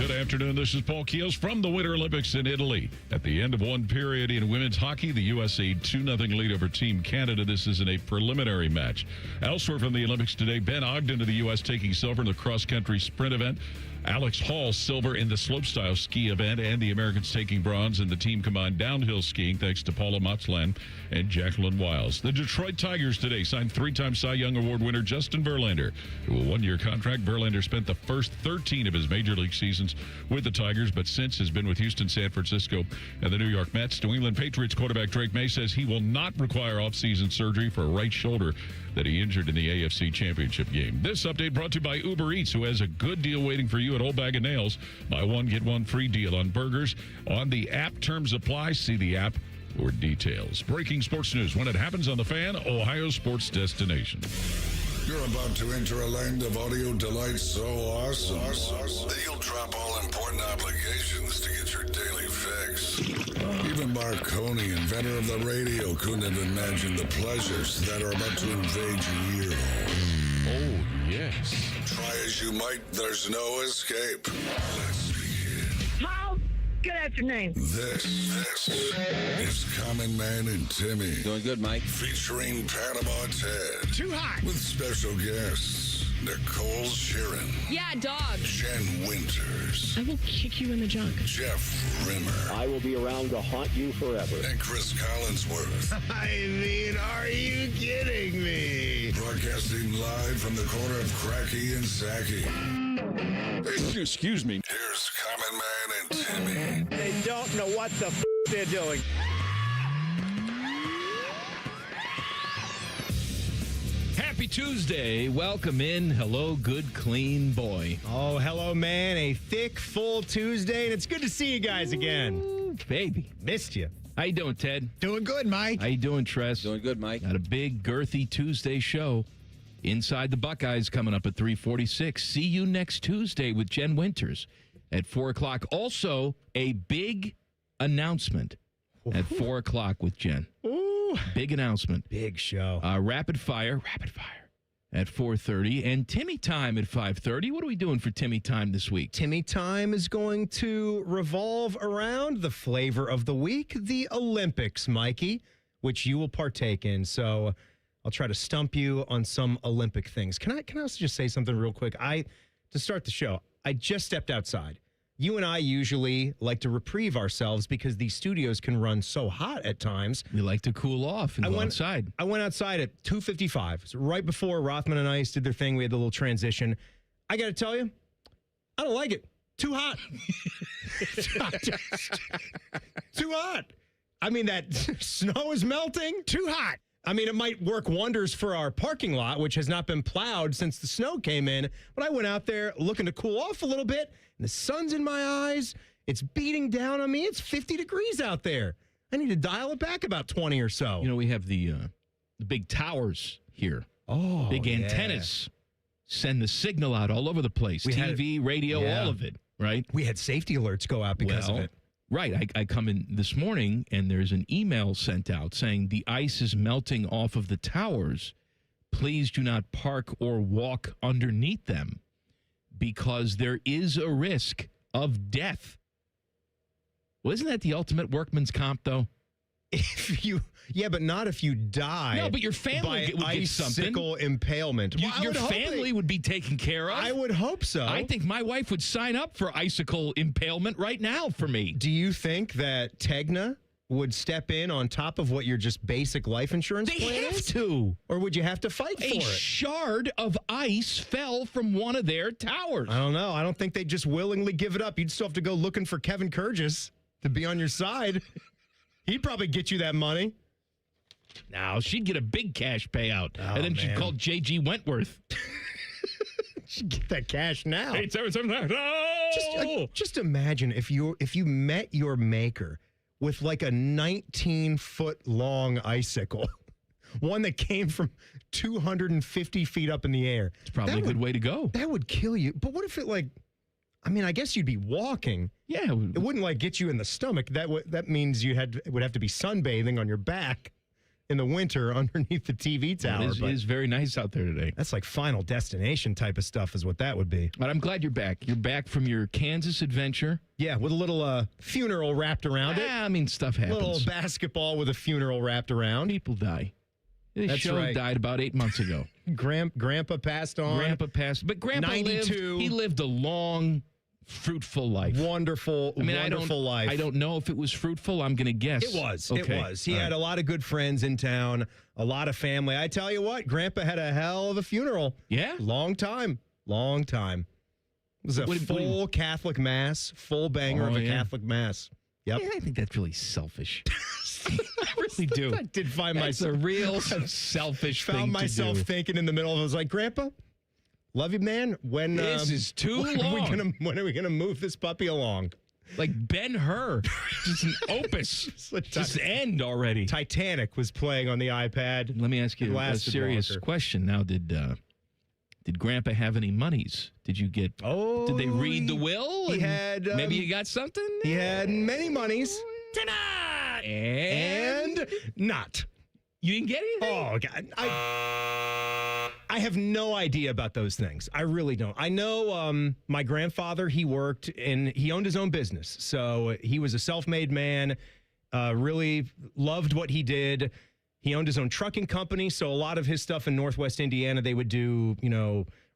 Good afternoon. This is Paul Keels from the Winter Olympics in Italy. At the end of one period in women's hockey, the USA 2-0 lead over Team Canada. This is in a preliminary match. Elsewhere from the Olympics today, Ben Ogden to the U.S. taking silver in the cross-country sprint event. Alex Hall, silver in the slopestyle ski event, and the Americans taking bronze in the team combined downhill skiing, thanks to Paula Motzland and Jacqueline Wiles. The Detroit Tigers today signed three-time Cy Young Award winner Justin Verlander to a one-year contract. Verlander spent the first 13 of his major league seasons with the Tigers, but since has been with Houston, San Francisco, and the New York Mets. New England Patriots quarterback Drake May says he will not require off-season surgery for a right shoulder that he injured in the AFC Championship game. This update brought to you by Uber Eats, who has a good deal waiting for you at Old Bag of Nails. Buy one, get one free deal on burgers. On the app, terms apply. See the app for details. Breaking sports news when it happens on The Fan, Ohio sports destination. You're about to enter a land of audio delight so awesome that you'll drop all important obligations to get your daily fix. Even Marconi, inventor of the radio, couldn't have imagined the pleasures that are about to invade your ear hole. Oh, yes. Try as you might, there's no escape. Let's begin. How? Good afternoon. This is Common Man and Timmy. Doing good, Mike. Featuring Panama Ted. Too hot. With special guests, Nicole Sheeran. Yeah, dog. Jen Winters. I will kick you in the junk. Jeff Rimmer. I will be around to haunt you forever. And Chris Collinsworth. I mean, are you kidding me? Broadcasting live from the corner of Cracky and Sacky. Excuse me. Here's Common Man and Timmy. They don't know what the they're doing. Happy Tuesday. Welcome in. Hello, good, clean boy. Oh, hello, man. A thick, full Tuesday, and it's good to see you guys again. Ooh, baby. Missed you. How you doing, Ted? Doing good, Mike. How you doing, Tress? Doing good, Mike. Got a big, girthy Tuesday show. Inside the Buckeyes coming up at 3:46. See you next Tuesday with Jen Winters at 4 o'clock. Also, a big announcement at 4 o'clock with Jen. Ooh. Big announcement. Big show. Rapid fire at 4:30. And Timmy Time at 5:30. What are we doing for Timmy Time this week? Timmy Time is going to revolve around the flavor of the week, the Olympics, Mikey, which you will partake in. So I'll try to stump you on some Olympic things. Can I also just say something real quick? To start the show, I just stepped outside. You and I usually like to reprieve ourselves because these studios can run so hot at times. We like to cool off and go outside. I went outside at 2:55, so right before Rothman and Ice did their thing. We had the little transition. I got to tell you, I don't like it. Too hot. Too hot. I mean, that snow is melting. Too hot. I mean, it might work wonders for our parking lot, which has not been plowed since the snow came in. But I went out there looking to cool off a little bit, and the sun's in my eyes. It's beating down on me. It's 50 degrees out there. I need to dial it back about 20 or so. You know, we have the big towers here. Oh, big antennas send the signal out all over the place. TV, radio, all of it, right? We had safety alerts go out because of it. Right. I come in this morning, and there's an email sent out saying the ice is melting off of the towers. Please do not park or walk underneath them because there is a risk of death. Well, isn't that the ultimate workman's comp, though? But not if you die. No, but your family would get something. Icicle impalement. Your family would be taken care of. I would hope so. I think my wife would sign up for icicle impalement right now for me. Do you think that Tegna would step in on top of what your just basic life insurance plan They have is? to. Or would you have to fight for A it? shard of ice fell from one of their towers. I don't know. I don't think they'd just willingly give it up. You'd still have to go looking for Kevin Kurgis to be on your side. He'd probably get you that money. Now, she'd get a big cash payout. And then she'd call J.G. Wentworth. She'd get that cash now. 877. No! Just imagine if you met your maker with like a 19-foot long icicle, one that came from 250 feet up in the air. It's probably a good way to go. That would kill you. But what if it I guess you'd be walking. Yeah. It wouldn't get you in the stomach. That means it would have to be sunbathing on your back in the winter underneath the TV tower. It is very nice out there today. That's like Final Destination type of stuff is what that would be. But I'm glad you're back. You're back from your Kansas adventure. Yeah, with a little funeral wrapped around it. I mean, stuff happens. A little basketball with a funeral wrapped around. People die. This That's show right. died about 8 months ago. Grandpa passed on. But Grandpa 92. He lived a long, fruitful life. Wonderful life. I don't know if it was fruitful. I'm going to guess. It was. Okay. It was. He had a lot of good friends in town, a lot of family. I tell you what, Grandpa had a hell of a funeral. Yeah? Long time. It was a full Catholic Mass, full banger of a Catholic Mass. Yep. Yeah, I think that's really selfish. I really do. I did find That's myself a real selfish thing found myself to do. thinking in the middle of it. I was like, Grandpa, love you, man. When This is too when long. when are we gonna move this puppy along? Like Ben-Hur. Just an opus. Just end already. Titanic was playing on the iPad. Let me ask you a Lasted serious longer. question. Now, did Grandpa have any monies? Did you get? Oh, Did they read the will? He and had maybe you got something. He had many monies Tonight and not. you didn't get anything. Oh God, I have no idea about those things. I really don't. I know my grandfather. He owned his own business, so he was a self-made man. Really loved what he did. He owned his own trucking company, so a lot of his stuff in Northwest Indiana, they would do,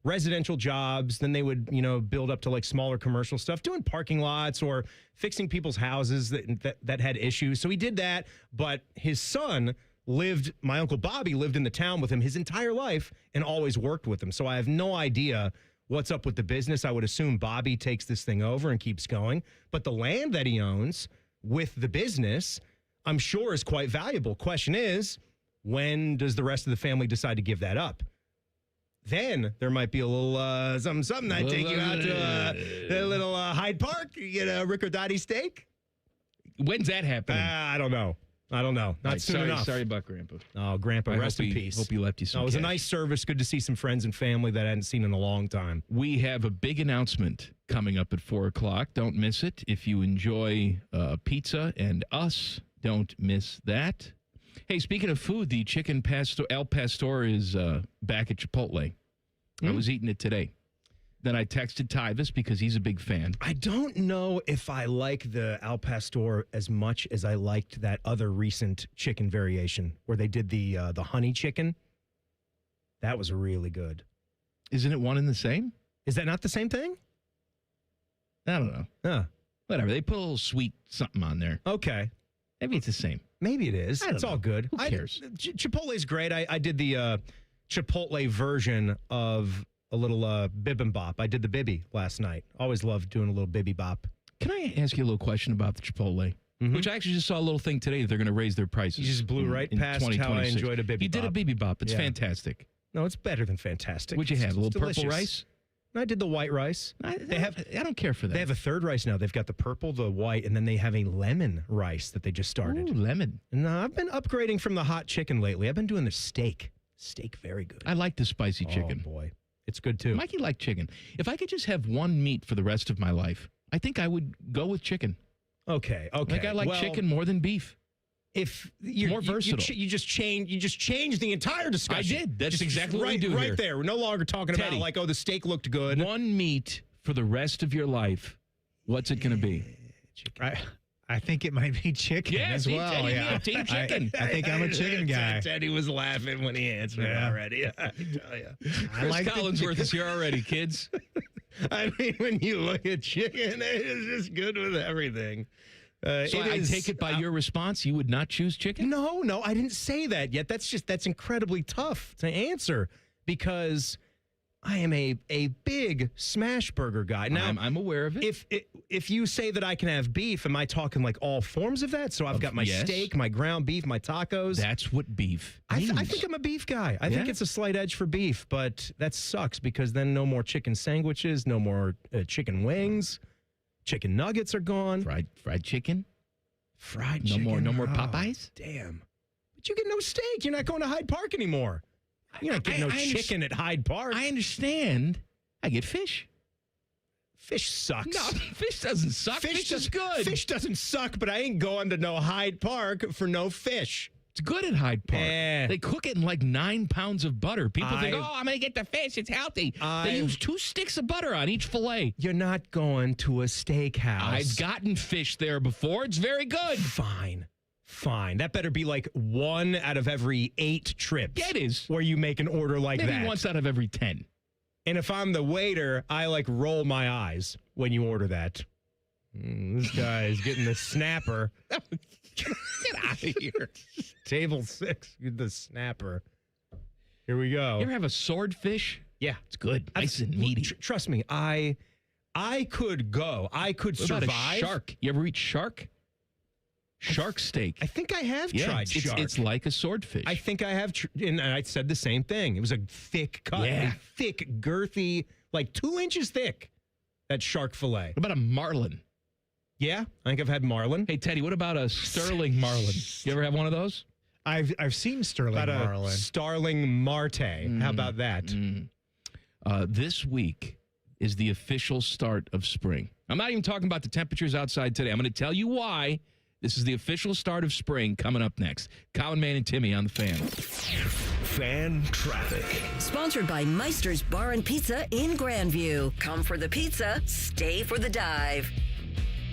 residential jobs. Then they would, build up to like smaller commercial stuff, doing parking lots or fixing people's houses that had issues. So he did that. But his son my Uncle Bobby lived in the town with him his entire life and always worked with him. So I have no idea what's up with the business. I would assume Bobby takes this thing over and keeps going. But the land that he owns with the business, I'm sure, is quite valuable. Question is, when does the rest of the family decide to give that up? Then there might be a little something. I'd take you out to a little Hyde Park. You get a riccordati steak. When's that happening? I don't know. Not Right, soon sorry, enough. Sorry about Grandpa. Oh, Grandpa, I rest hope in he- peace. hope he left you some It was a cash. nice service. Good to see some friends and family that I hadn't seen in a long time. We have a big announcement coming up at 4 o'clock. Don't miss it. If you enjoy pizza and us, don't miss that. Hey, speaking of food, the chicken El Pastor is back at Chipotle. I was eating it today. Then I texted Tyvis because he's a big fan. I don't know if I like the Al Pastor as much as I liked that other recent chicken variation where they did the honey chicken. That was really good. Isn't it one and the same? Is that not the same thing? I don't know. Huh. Whatever. They put a little sweet something on there. Okay. Maybe it's the same. Maybe it is. I don't It's all know. good. Who cares? Chipotle's great. I did the Chipotle version of a little bibimbap. I did the bibi last night. Always loved doing a little bibimbap. Can I ask you a little question about the Chipotle? Which I actually just saw a little thing today that they're going to raise their prices. You just blew right past how I 2026. enjoyed a bibimbap. You did a bibimbap. It's Yeah. fantastic. No, it's better than fantastic. What'd you have? It's A little purple delicious. rice? I did the white rice. I don't care for that. They have a third rice now. They've got the purple, the white, and then they have a lemon rice that they just started. Ooh, lemon. And I've been upgrading from the hot chicken lately. I've been doing the steak. Steak, very good. I like the spicy chicken. Oh, boy. It's good, too. Mikey liked chicken. If I could just have one meat for the rest of my life, I think I would go with chicken. Okay. Like I like chicken more than beef. If you're More versatile. you just changed the entire discussion. I did. That's Just exactly what we right, do right here. there. We're no longer talking Teddy. about like, oh, the steak looked good. One meat for the rest of your life. What's it going to be? I think it might be chicken Yeah, as see, well. Teddy, yeah. team chicken. I think I'm a chicken guy. Teddy was laughing when he answered Yeah. already. I tell you. Chris Collinsworth is here already, kids. I mean, when you look at chicken, it is just good with everything. So I take it by your response, you would not choose chicken? No, I didn't say that yet. That's incredibly tough to answer because I am a big smash burger guy. Now, I'm aware of it. if you say that I can have beef, am I talking like all forms of that? So I've got my yes. steak, my ground beef, my tacos. That's what beef I means. think I'm a beef guy. I think Yeah? it's a slight edge for beef, but that sucks because then no more chicken sandwiches, no more chicken wings, chicken nuggets are gone. Fried chicken? Fried No chicken. more oh, Popeyes? Damn. But you get no steak. You're not going to Hyde Park anymore. You're not getting no chicken at Hyde Park. I understand. I get fish. Fish sucks. No, fish doesn't suck. Fish is good. Fish doesn't suck, but I ain't going to no Hyde Park for no fish. It's good at Hyde Park. Eh. They cook it in like 9 pounds of butter. People think, I'm going to get the fish. It's healthy. They use 2 sticks of butter on each fillet. You're not going to a steakhouse. I've gotten fish there before. It's very good. Fine. That better be like 1 out of every 8 trips. Yeah, it is. Where you make an order like that. Maybe once out of every 10. And if I'm the waiter, I like roll my eyes when you order that. This guy's getting the snapper. Get out of here. Table 6, the snapper. Here we go. You ever have a swordfish? Yeah, It's good. Nice and meaty. Trust me, I could go. I could What survive. about a shark? You ever eat shark? Shark steak. I think I have tried shark. It's like a swordfish. I think I have, and I said the same thing. It was a thick cut, Yeah. a thick, girthy, like 2 inches thick. That shark fillet. What about a marlin? Yeah, I think I've had marlin. Hey, Teddy, what about a sterling marlin? You ever have one of those? I've seen sterling About a marlin. starling marte. How about that? This week is the official start of spring. I'm not even talking about the temperatures outside today. I'm going to tell you why. This is the official start of spring coming up next. Colin, Man, and Timmy on the Fan. Fan traffic. Sponsored by Meister's Bar and Pizza in Grandview. Come for the pizza, stay for the dive.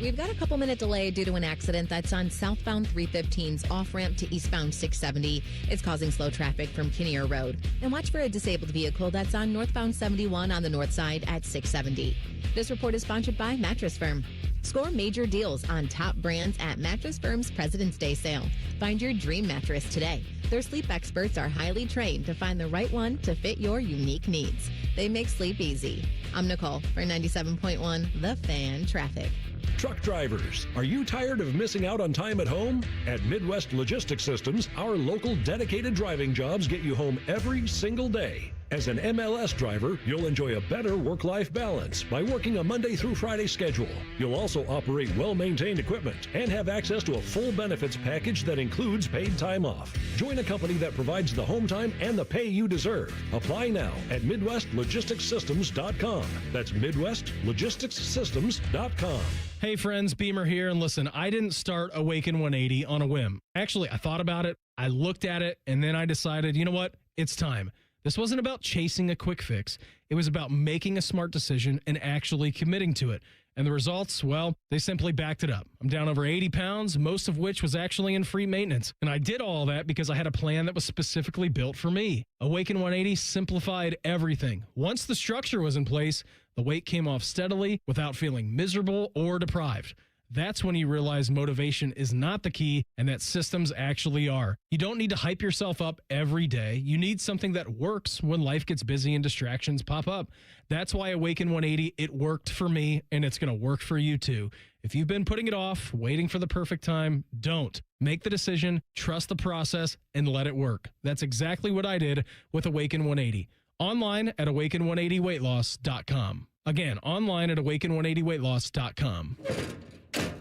We've got a couple-minute delay due to an accident that's on southbound 315's off-ramp to eastbound 670. It's causing slow traffic from Kinnear Road. And watch for a disabled vehicle that's on northbound 71 on the north side at 670. This report is sponsored by Mattress Firm. Score major deals on top brands at Mattress Firm's President's Day sale. Find your dream mattress today. Their sleep experts are highly trained to find the right one to fit your unique needs. They make sleep easy. I'm Nicole for 97.1 The Fan Traffic. Truck drivers, are you tired of missing out on time at home? At Midwest Logistics Systems, our local dedicated driving jobs get you home every single day. As an MLS driver, you'll enjoy a better work-life balance by working a Monday through Friday schedule. You'll also operate well-maintained equipment and have access to a full benefits package that includes paid time off. Join a company that provides the home time and the pay you deserve. Apply now at MidwestLogisticsSystems.com. That's MidwestLogisticsSystems.com. Hey friends, Beamer here, and listen, I didn't start Awaken 180 on a whim. Actually, I thought about it, I looked at it, and then I decided, you know what? It's time. This wasn't about chasing a quick fix. It was about making a smart decision and actually committing to it. And the results, well, they simply backed it up. I'm down over 80 pounds, most of which was actually in free maintenance. And I did all that because I had a plan that was specifically built for me. Awaken 180 simplified everything. Once the structure was in place, the weight came off steadily without feeling miserable or deprived. That's when you realize motivation is not the key and that systems actually are. You don't need to hype yourself up every day. You need something that works when life gets busy and distractions pop up. That's why Awaken 180, it worked for me and it's going to work for you too. If you've been putting it off, waiting for the perfect time, don't. Make the decision, trust the process, and let it work. That's exactly what I did with Awaken 180. Online at awaken180weightloss.com. Again, online at awaken180weightloss.com.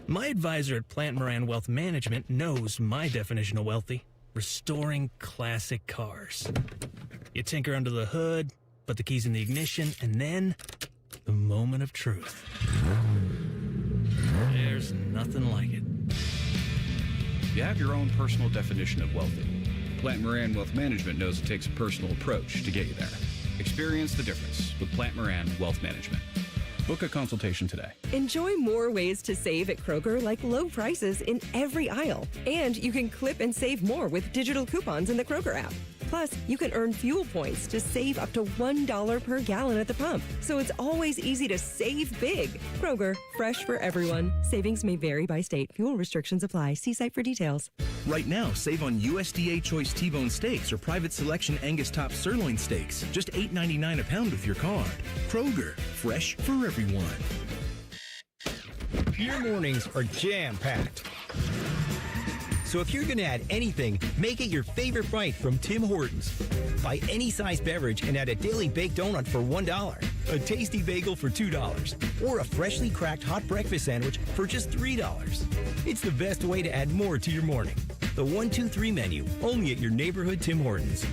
My advisor at Plant Moran Wealth Management knows my definition of wealthy. Restoring classic cars. You tinker under the hood, put the keys in the ignition, and then the moment of truth. There's nothing like it. You have your own personal definition of wealthy. Plant Moran Wealth Management knows it takes a personal approach to get you there. Experience the difference with Plant Moran Wealth Management. Book a consultation today. Enjoy more ways to save at Kroger, like low prices in every aisle. And you can clip and save more with digital coupons in the Kroger app. Plus, you can earn fuel points to save up to $1 per gallon at the pump. So it's always easy to save big. Kroger, fresh for everyone. Savings may vary by state. Fuel restrictions apply. See site for details. Right now, save on USDA Choice T-Bone steaks or Private Selection Angus Top Sirloin steaks. Just $8.99 a pound with your card. Kroger, fresh for everyone. Your mornings are jam-packed. So if you're going to add anything, make it your favorite bite from Tim Hortons. Buy any size beverage and add a daily baked donut for $1, a tasty bagel for $2, or a freshly cracked hot breakfast sandwich for just $3. It's the best way to add more to your morning. The 1, 2, 3 menu, only at your neighborhood Tim Hortons.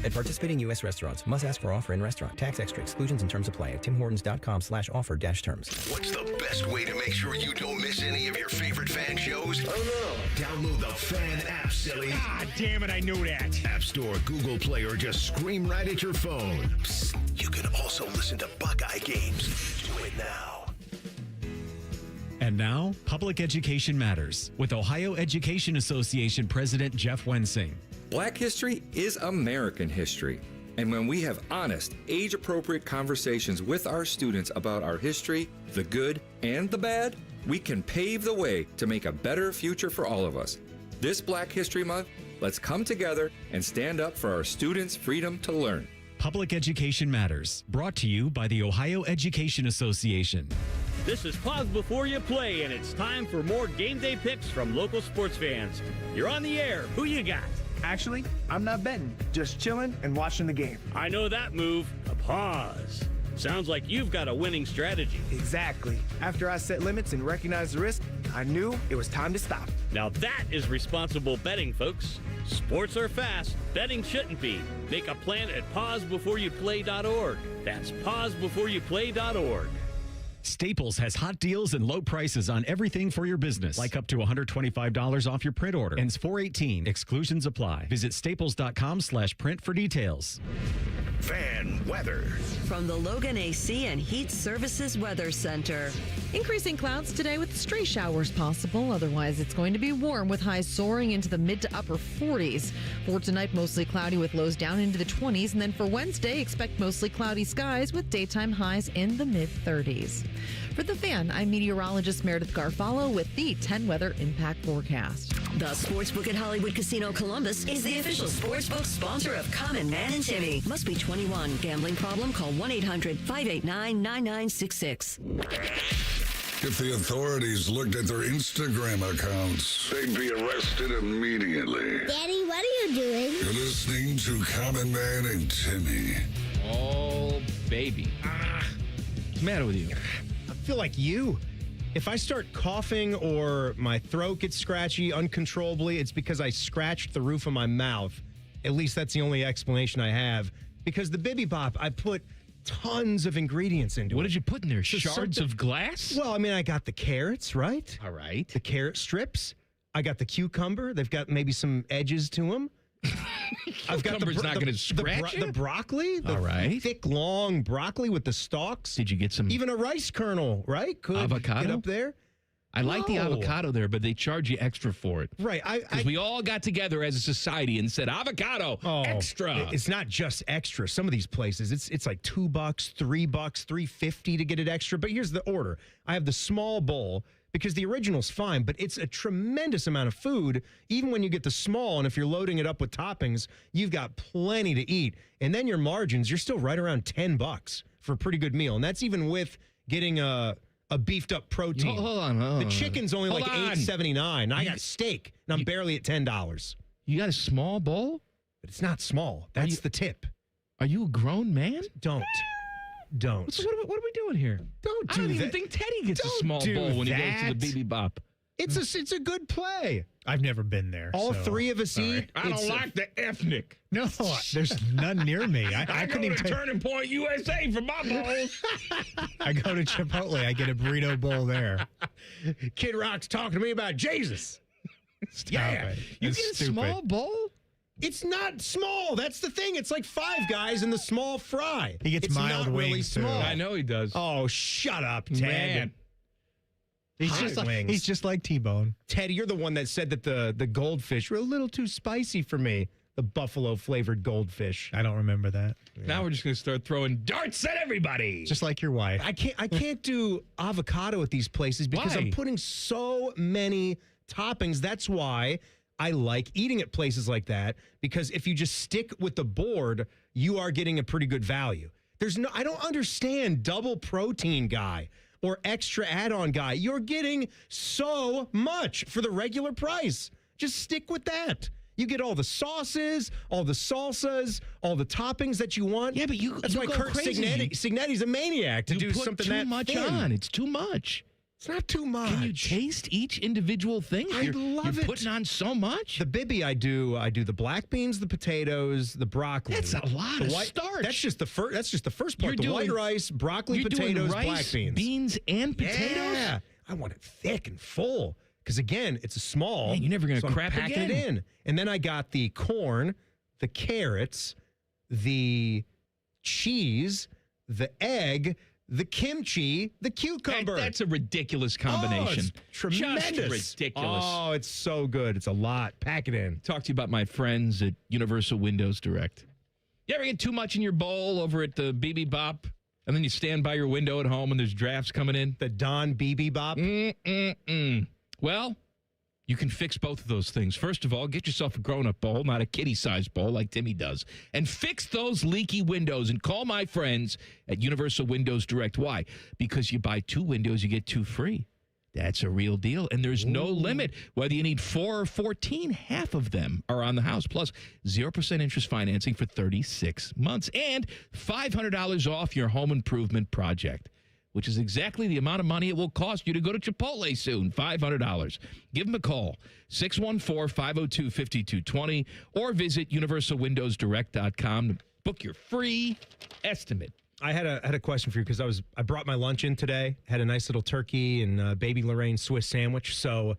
At participating U.S. restaurants, must ask for offer in restaurant. Tax extra exclusions and terms apply at timhortons.com/offer-terms. What's the best way to make sure you don't miss any of your favorite fan shows? Oh no. Download the Fan app, silly. Ah, damn it, I knew that. App Store, Google Play, or just scream right at your phone. Psst, you can also listen to Buckeye games. Do it now. And now, Public Education Matters with Ohio Education Association President Jeff Wensing. Black history is American history. And when we have honest, age-appropriate conversations with our students about our history, the good and the bad, we can pave the way to make a better future for all of us. This Black History Month, let's come together and stand up for our students' freedom to learn. Public Education Matters, brought to you by the Ohio Education Association. This is Pause Before You Play, and it's time for more game day picks from local sports fans. You're on the air. Who you got? Actually, I'm not betting, just chilling and watching the game. I know that move. A pause. Sounds like you've got a winning strategy. Exactly. After I set limits and recognized the risk, I knew it was time to stop. Now that is responsible betting, folks. Sports are fast. Betting shouldn't be. Make a plan at pausebeforeyouplay.org. That's pausebeforeyouplay.org. Staples has hot deals and low prices on everything for your business, like up to $125 off your print order. Ends 4/18. Exclusions apply. Visit staples.com/print for details. Fan weather. From the Logan AC and Heat Services Weather Center. Increasing clouds today with stray showers possible. Otherwise, it's going to be warm with highs soaring into the mid to upper 40s. For tonight, mostly cloudy with lows down into the 20s. And then for Wednesday, expect mostly cloudy skies with daytime highs in the mid 30s. For The Fan, I'm meteorologist Meredith Garfalo with the 10 weather impact forecast. The Sportsbook at Hollywood Casino Columbus is the official sportsbook sponsor of Common Man and Timmy. Must be 21. Gambling problem? Call 1-800-589-9966. If the authorities looked at their Instagram accounts, they'd be arrested immediately. Daddy, what are you doing? You're listening to Common Man and Timmy. Oh, baby. What's the matter with you? I feel like you. If I start coughing or my throat gets scratchy uncontrollably, it's because I scratched the roof of my mouth. At least that's the only explanation I have. Because the Bibi Bop, I put tons of ingredients into it. What did you put in there? So Shards of glass? Well, I mean, I got the carrots, right? All right. The carrot strips. I got the cucumber. They've got maybe some edges to them. I've got Cucumber's not going to scratch the broccoli. The all right. thick, long broccoli with the stalks. Did you get some? Even a rice kernel, right? Could avocado get up there. I like the No. avocado there, but they charge you extra for it. Right. Because we all got together as a society and said, avocado, extra. It's not just extra. Some of these places, it's like $2, $3, $3.50 to get it extra. But here's the order. I have the small bowl because the original's fine, but it's a tremendous amount of food, even when you get the small. And if you're loading it up with toppings, you've got plenty to eat. And then your margins, you're still right around $10 for a pretty good meal. And that's even with getting a beefed up protein. Hold on. The chicken's only like $8.79. I got steak, and I'm barely at $10. You got a small bowl? But it's not small. That's the tip. Are you a grown man? Don't. What are we doing here? Don't do I don't even that. think Teddy gets a small do bowl when he goes to that. the Bibi Bop. It's a good play. I've never been there. All so, three of us sorry. eat. I don't like the ethnic. No, there's none near me. I go couldn't to even Turning Point USA for my bowls. I go to Chipotle. I get a burrito bowl there. Kid Rock's talking to me about Jesus. Yeah, You get a small bowl? It's not small. That's the thing. It's like Five Guys in the small fry. He gets it's mild not really wings, too. small. I know he does. Oh, shut up, Ted. Man. He's just like T-Bone. Teddy, you're the one that said that the goldfish were a little too spicy for me. The buffalo flavored goldfish. I don't remember that. Now we're just going to start throwing darts at everybody. Just like your wife. I can't do avocado at these places because Why? I'm putting so many toppings. That's why I like eating at places like that, because if you just stick with the board, you are getting a pretty good value. I don't understand double protein guy or extra add-on guy. You're getting so much for the regular price. Just stick with that. You get all the sauces, all the salsas, all the toppings that you want. Yeah, but that's you why go Kurt crazy. Signetti's a maniac to You do put something too that much thin. on. It's too much. It's not too much. Can you taste each individual thing? I love You're it. putting on so much. The Bibby, I do the black beans, the potatoes, the broccoli. That's a lot of starch. That's just the first. That's just the first part. You're The white doing- rice, broccoli, You're doing potatoes, rice, black beans, and potatoes. Yeah, I want it thick and full because again, it's a small. Man, you're never gonna so I'm crap packing again. it in, and then I got the corn, the carrots, the cheese, the egg, the kimchi, the cucumber. That's a ridiculous combination. Oh, it's tremendous. Just ridiculous. Oh, it's so good. It's a lot. Pack it in. Talk to you about my friends at Universal Windows Direct. You ever get too much in your bowl over at the BB Bop, and then you stand by your window at home and there's drafts coming in? The Don BB Bop? Well, you can fix both of those things. First of all, get yourself a grown-up bowl, not a kiddie-sized bowl like Timmy does, and fix those leaky windows and call my friends at Universal Windows Direct. Why? Because you buy 2 windows, you get 2 free. That's a real deal, and there's no limit. Whether you need 4 or 14, half of them are on the house. Plus, 0% interest financing for 36 months and $500 off your home improvement project, which is exactly the amount of money it will cost you to go to Chipotle soon, $500. Give them a call, 614-502-5220, or visit universalwindowsdirect.com to book your free estimate. I had a question for you because I brought my lunch in today. Had a nice little turkey and baby Lorraine Swiss sandwich. So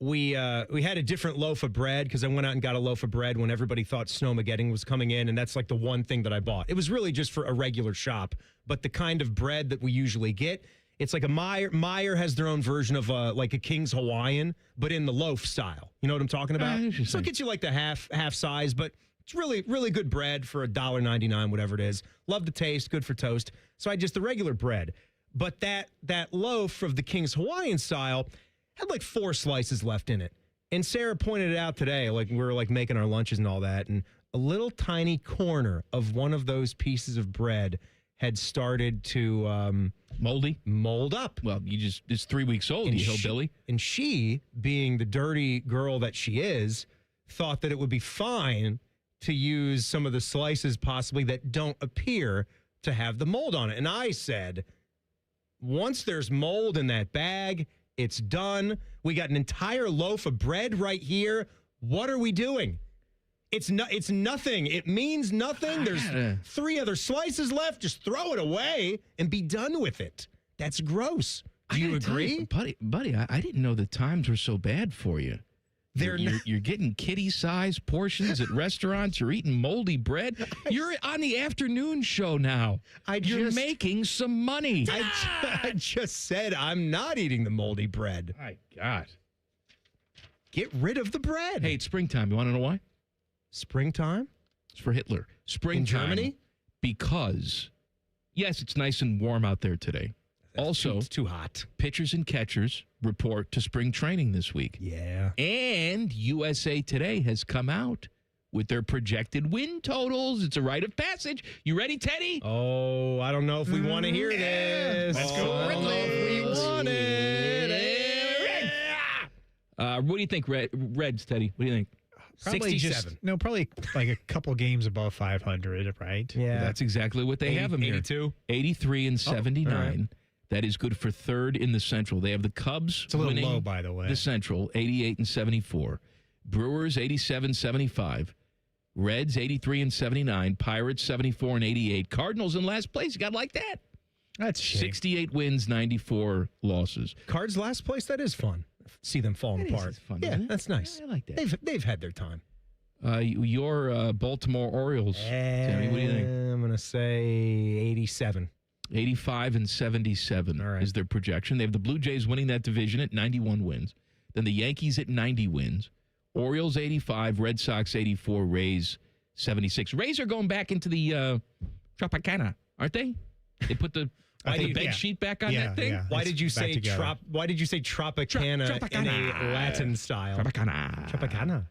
we had a different loaf of bread because I went out and got a loaf of bread when everybody thought Snowmageddon was coming in, and that's like the one thing that I bought. It was really just for a regular shop, but the kind of bread that we usually get, it's like a Meyer has their own version of like a King's Hawaiian, but in the loaf style. You know what I'm talking about? So it gets you like the half size, but it's really, really good bread for $1.99, whatever it is. Love the taste, good for toast. So I just the regular bread. But that loaf of the King's Hawaiian style had like 4 slices left in it. And Sarah pointed it out today, like we were like making our lunches and all that, and a little tiny corner of one of those pieces of bread had started to mold up. Well, it's 3 weeks old, you hillbilly. And she, being the dirty girl that she is, thought that it would be fine to use some of the slices possibly that don't appear to have the mold on it. And I said, once there's mold in that bag, it's done. We got an entire loaf of bread right here. What are we doing? It's nothing. It means nothing. There's 3 other slices left. Just throw it away and be done with it. That's gross. Do you agree? Buddy, I didn't know the times were so bad for you. You're getting kitty-sized portions at restaurants. You're eating moldy bread. You're on the afternoon show now. You're making some money. I just said I'm not eating the moldy bread. My God. Get rid of the bread. Hey, it's springtime. You want to know why? Springtime? It's for Hitler. Springtime. In Germany? Because, yes, it's nice and warm out there today. Also, it's too hot. Pitchers and catchers report to spring training this week. Yeah. And USA Today has come out with their projected win totals. It's a rite of passage. You ready, Teddy? Oh, I don't know if we want to hear this. Let's go. I don't know if we want it. What do you think, Reds, Teddy? What do you think? Probably 67. Probably like a couple games above 500, right? Yeah. That's exactly what they have them here. 82? 83 and 79. all right. That is good for third in the Central. They have the Cubs It's a little winning low, by the way. the Central, 88 and 74. Brewers, 87 75. Reds, 83 and 79. Pirates, 74 and 88. Cardinals in last place. You got to like that. That's a shame. 68 wins, 94 losses. Cards last place, that is fun. See them falling apart. fun, yeah, isn't it? that's nice. I like that. They've had their time. Your Baltimore Orioles, Tammy, what do you think? I'm going to say 87. 85 and 77 All right. is their projection. They have the Blue Jays winning that division at 91 wins. Then the Yankees at 90 wins. Orioles 85, Red Sox 84, Rays 76. Rays are going back into the Tropicana, aren't they? They put the bed sheet back on that thing. Yeah. Why did you say Why did you say Tropicana in a Latin style? Tropicana.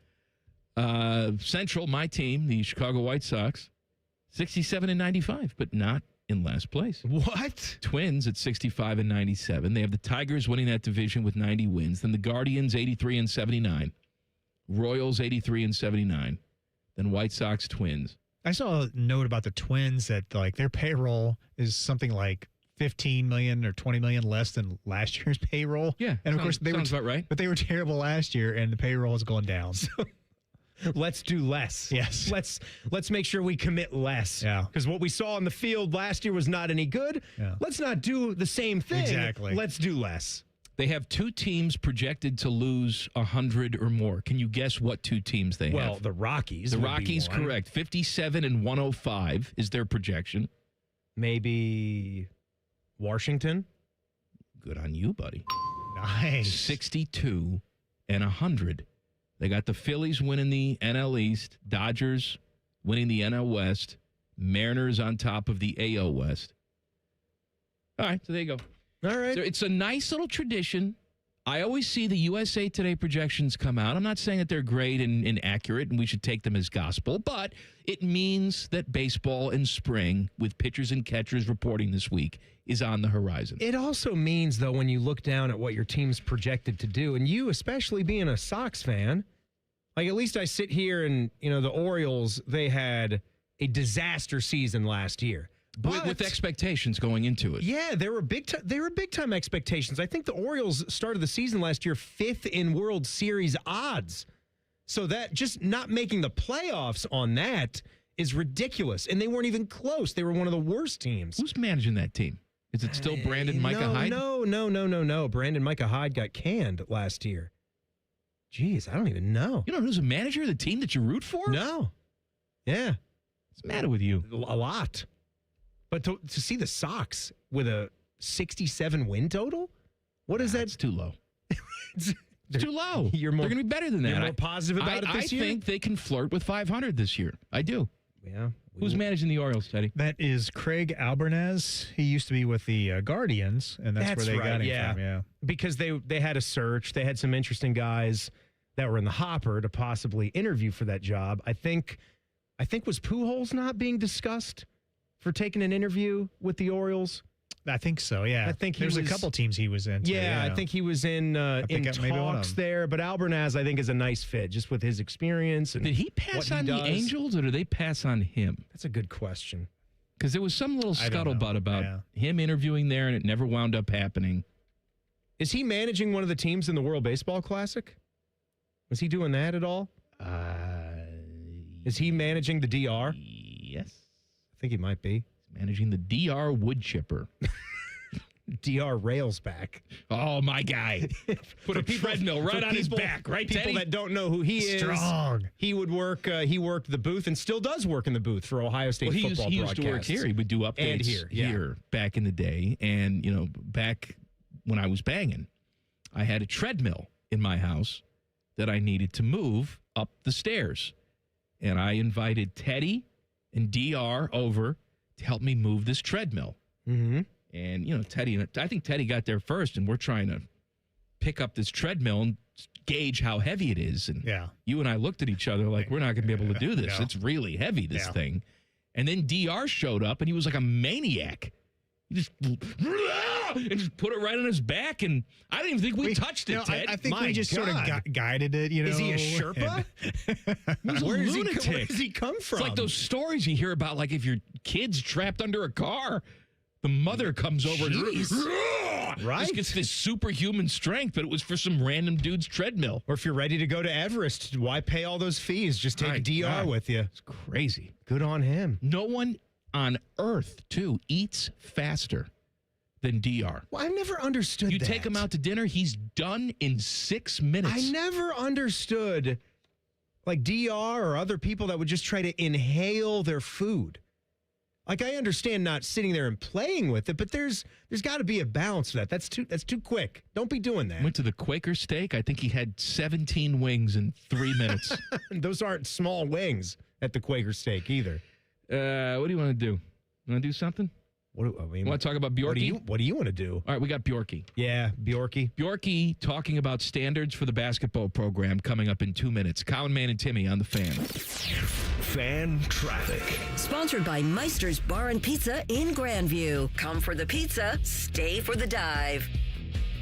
Central, my team, the Chicago White Sox, 67 and 95, but not in last place. What? Twins at 65 and 97. They have the Tigers winning that division with 90 wins. Then the Guardians 83 and 79. Royals 83 and 79. Then White Sox, Twins. I saw a note about the Twins that like their payroll is something like $15 million or $20 million less than last year's payroll. Yeah, and of course they sounds were about right. But they were terrible last year, and the payroll is going down. So let's do less. Yes. Let's make sure we commit less. Yeah. Because what we saw on the field last year was not any good. Yeah. Let's not do the same thing. Exactly. Let's do less. They have two teams projected to lose 100 or more. Can you guess what two teams they have? Well, the Rockies. The would be Rockies, one. correct. 57 and 105 is their projection. Maybe Washington. Good on you, buddy. Nice. 62 and 100. They got the Phillies winning the NL East, Dodgers winning the NL West, Mariners on top of the AL West. All right, so there you go. All right. So it's a nice little tradition. I always see the USA Today projections come out. I'm not saying that they're great and accurate and we should take them as gospel, but it means that baseball in spring, with pitchers and catchers reporting this week, is on the horizon. It also means, though, when you look down at what your team's projected to do, and you, especially being a Sox fan, like at least I sit here and, the Orioles, they had a disaster season last year. But, with expectations going into it. Yeah, there were big time expectations. I think the Orioles started the season last year 5th in World Series odds. So that just not making the playoffs on that is ridiculous. And they weren't even close. They were one of the worst teams. Who's managing that team? Is it still Brandon Micah Hyde? No. Brandon Micah Hyde got canned last year. Jeez, I don't even know. You know who's a manager of the team that you root for? No. Yeah. What's the matter with you? A lot. But to see the Sox with a 67 win total? What is that? It's too low. It's too low. They're going to be better than that. You're more positive about it this year? I think they can flirt with 500 this year. I do. Yeah. Who's managing the Orioles, Teddy? That is Craig Albernaz. He used to be with the Guardians, and that's where they got him from. Yeah. Because they had a search. They had some interesting guys that were in the hopper to possibly interview for that job. I think was Pujols not being discussed for taking an interview with the Orioles? I think so, yeah. I think there's a couple teams he was in. Yeah, I think he was in talks there. But Albernaz, I think, is a nice fit, just with his experience. And did he pass on the Angels, or did they pass on him? That's a good question. Because there was some little scuttlebutt about him interviewing there, and it never wound up happening. Is he managing one of the teams in the World Baseball Classic? Was he doing that at all? Is he managing the DR? Yes. I think he might be. Managing the DR wood chipper. DR Railsback. Oh, my guy. Put a treadmill right on his back, right, people Teddy? that don't know who he is. Strong. He would work, he worked the booth and still does work in the booth for Ohio State football he broadcasts. used to work here. He would do updates here back in the day. And, back when I was banging, I had a treadmill in my house that I needed to move up the stairs. And I invited Teddy and DR over to help me move this treadmill. Mm-hmm. And, I think Teddy got there first, and we're trying to pick up this treadmill and gauge how heavy it is. And you and I looked at each other like, we're not going to be able to do this. No. It's really heavy, this thing. And then DR showed up, and he was like a maniac. He just put it right on his back, and I didn't even think we touched it, Ted. I think we just sort of guided it, Is he a Sherpa? Where lunatic. does he come from? It's like those stories you hear about, like if your kid's trapped under a car, the mother comes over and right? Gets this superhuman strength, but it was for some random dude's treadmill. Or if you're ready to go to Everest, why pay all those fees? Just take DR with you. It's crazy. Good on him. No one on earth, too, eats faster than DR. Well, I've never understood that. You take him out to dinner, he's done in 6 minutes. I never understood, like, DR or other people that would just try to inhale their food. Like, I understand not sitting there and playing with it, but there's got to be a balance to that. That's too quick. Don't be doing that. Went to the Quaker Steak. I think he had 17 wings in 3 minutes. Those aren't small wings at the Quaker Steak either. What do you want to do? You want to do something? Want to talk about Bjorky? What do you want to do? All right, we got Bjorky. Yeah, Bjorky. Bjorky talking about standards for the basketball program coming up in 2 minutes. Colin, Man, and Timmy on the Fan. Fan traffic. Sponsored by Meister's Bar and Pizza in Grandview. Come for the pizza, stay for the dive.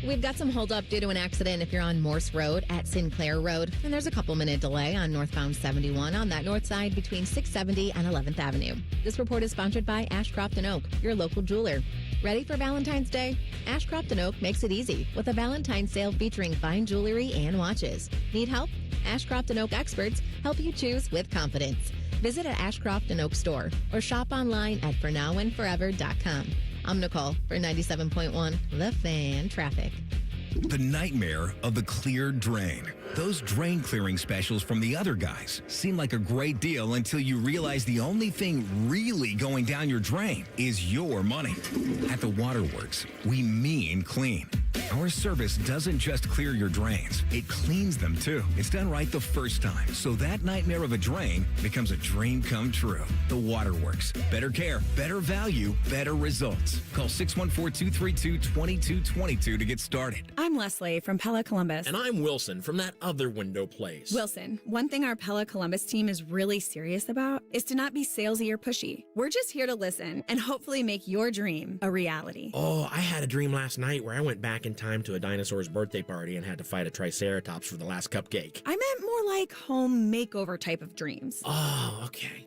We've got some holdup due to an accident if you're on Morse Road at Sinclair Road. And there's a couple-minute delay on northbound 71 on that north side between 670 and 11th Avenue. This report is sponsored by Ashcroft & Oak, your local jeweler. Ready for Valentine's Day? Ashcroft & Oak makes it easy with a Valentine's sale featuring fine jewelry and watches. Need help? Ashcroft & Oak experts help you choose with confidence. Visit an Ashcroft & Oak store or shop online at fornowandforever.com. I'm Nicole for 97.1 The Fan Traffic. The nightmare of the cleared drain. Those drain clearing specials from the other guys seem like a great deal until you realize the only thing really going down your drain is your money. At the Waterworks, we mean clean. Our service doesn't just clear your drains, it cleans them too. It's done right the first time, so that nightmare of a drain becomes a dream come true. The Waterworks. Better care, better value, better results. Call 614-232-2222 to get started. I'm Leslie from Pella Columbus. And I'm Wilson from that other window place. Wilson, one thing our Pella Columbus team is really serious about is to not be salesy or pushy. We're just here to listen and hopefully make your dream a reality. Oh, I had a dream last night where I went back in time to a dinosaur's birthday party and had to fight a triceratops for the last cupcake. I meant more like home makeover type of dreams. Oh, okay.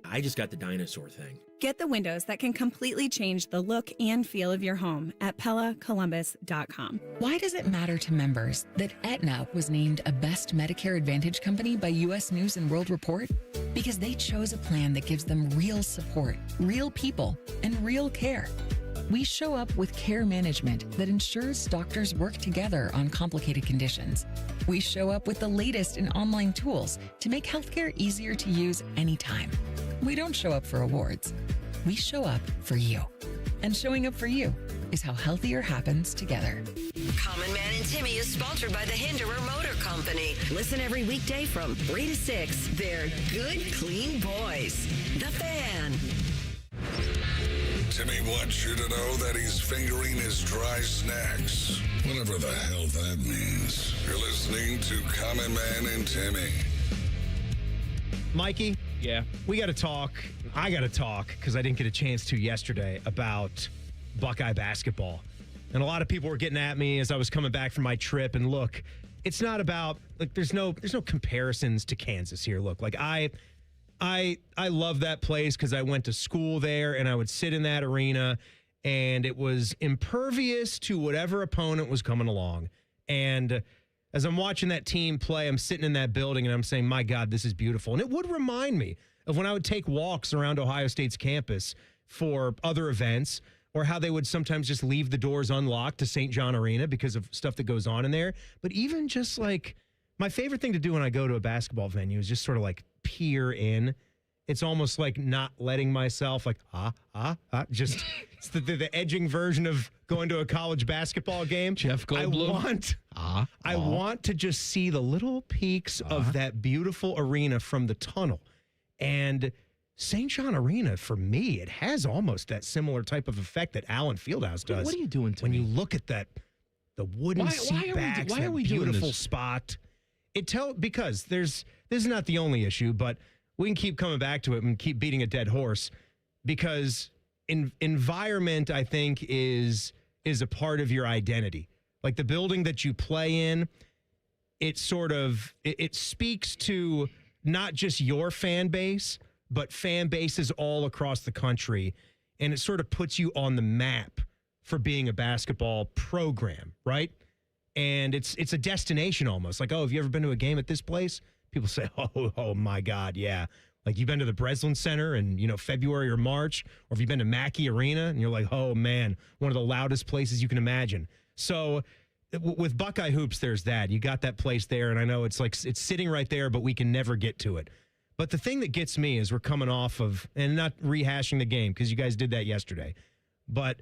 I just got the dinosaur thing. Get the windows that can completely change the look and feel of your home at PellaColumbus.com. Why does it matter to members that Aetna was named a Best Medicare Advantage company by U.S. News & World Report? Because they chose a plan that gives them real support, real people, and real care. We show up with care management that ensures doctors work together on complicated conditions. We show up with the latest in online tools to make healthcare easier to use anytime. We don't show up for awards. We show up for you. And showing up for you is how healthier happens together. Common Man and Timmy is sponsored by the Hinderer Motor Company. Listen every weekday from 3 to 6. They're good, clean boys. The Fan. Timmy wants you to know that he's fingering his dry snacks. Whatever the hell that means. You're listening to Common Man and Timmy. Mikey? Yeah? We got to talk. I got to talk because I didn't get a chance to yesterday about Buckeye basketball. And a lot of people were getting at me as I was coming back from my trip. And look, it's not about, like, there's no comparisons to Kansas here. Look, like, I love that place because I went to school there and I would sit in that arena and it was impervious to whatever opponent was coming along. And as I'm watching that team play, I'm sitting in that building and I'm saying, my God, this is beautiful. And it would remind me of when I would take walks around Ohio State's campus for other events, or how they would sometimes just leave the doors unlocked to St. John Arena because of stuff that goes on in there. But even just like, my favorite thing to do when I go to a basketball venue is just sort of like peer in. It's almost like not letting myself like, just it's the edging version of going to a college basketball game. Jeff Goldblum. I want to just see the little peaks of that beautiful arena from the tunnel. And St. John Arena, for me, it has almost that similar type of effect that Allen Fieldhouse does. What are you doing to when me? you look at that, the wooden seat backs, why are we that doing beautiful this? spot? Because this is not the only issue, but we can keep coming back to it and keep beating a dead horse, because environment, I think, is a part of your identity. Like the building that you play in, it speaks to not just your fan base, but fan bases all across the country. And it sort of puts you on the map for being a basketball program, right? And it's a destination almost. Like, oh, have you ever been to a game at this place? People say, oh my God, yeah. Like, you've been to the Breslin Center in, February or March, or have you been to Mackey Arena? And you're like, oh man, one of the loudest places you can imagine. So with Buckeye Hoops, there's that. You got that place there, and I know it's sitting right there, but we can never get to it. But the thing that gets me is we're coming off of, and not rehashing the game because you guys did that yesterday, but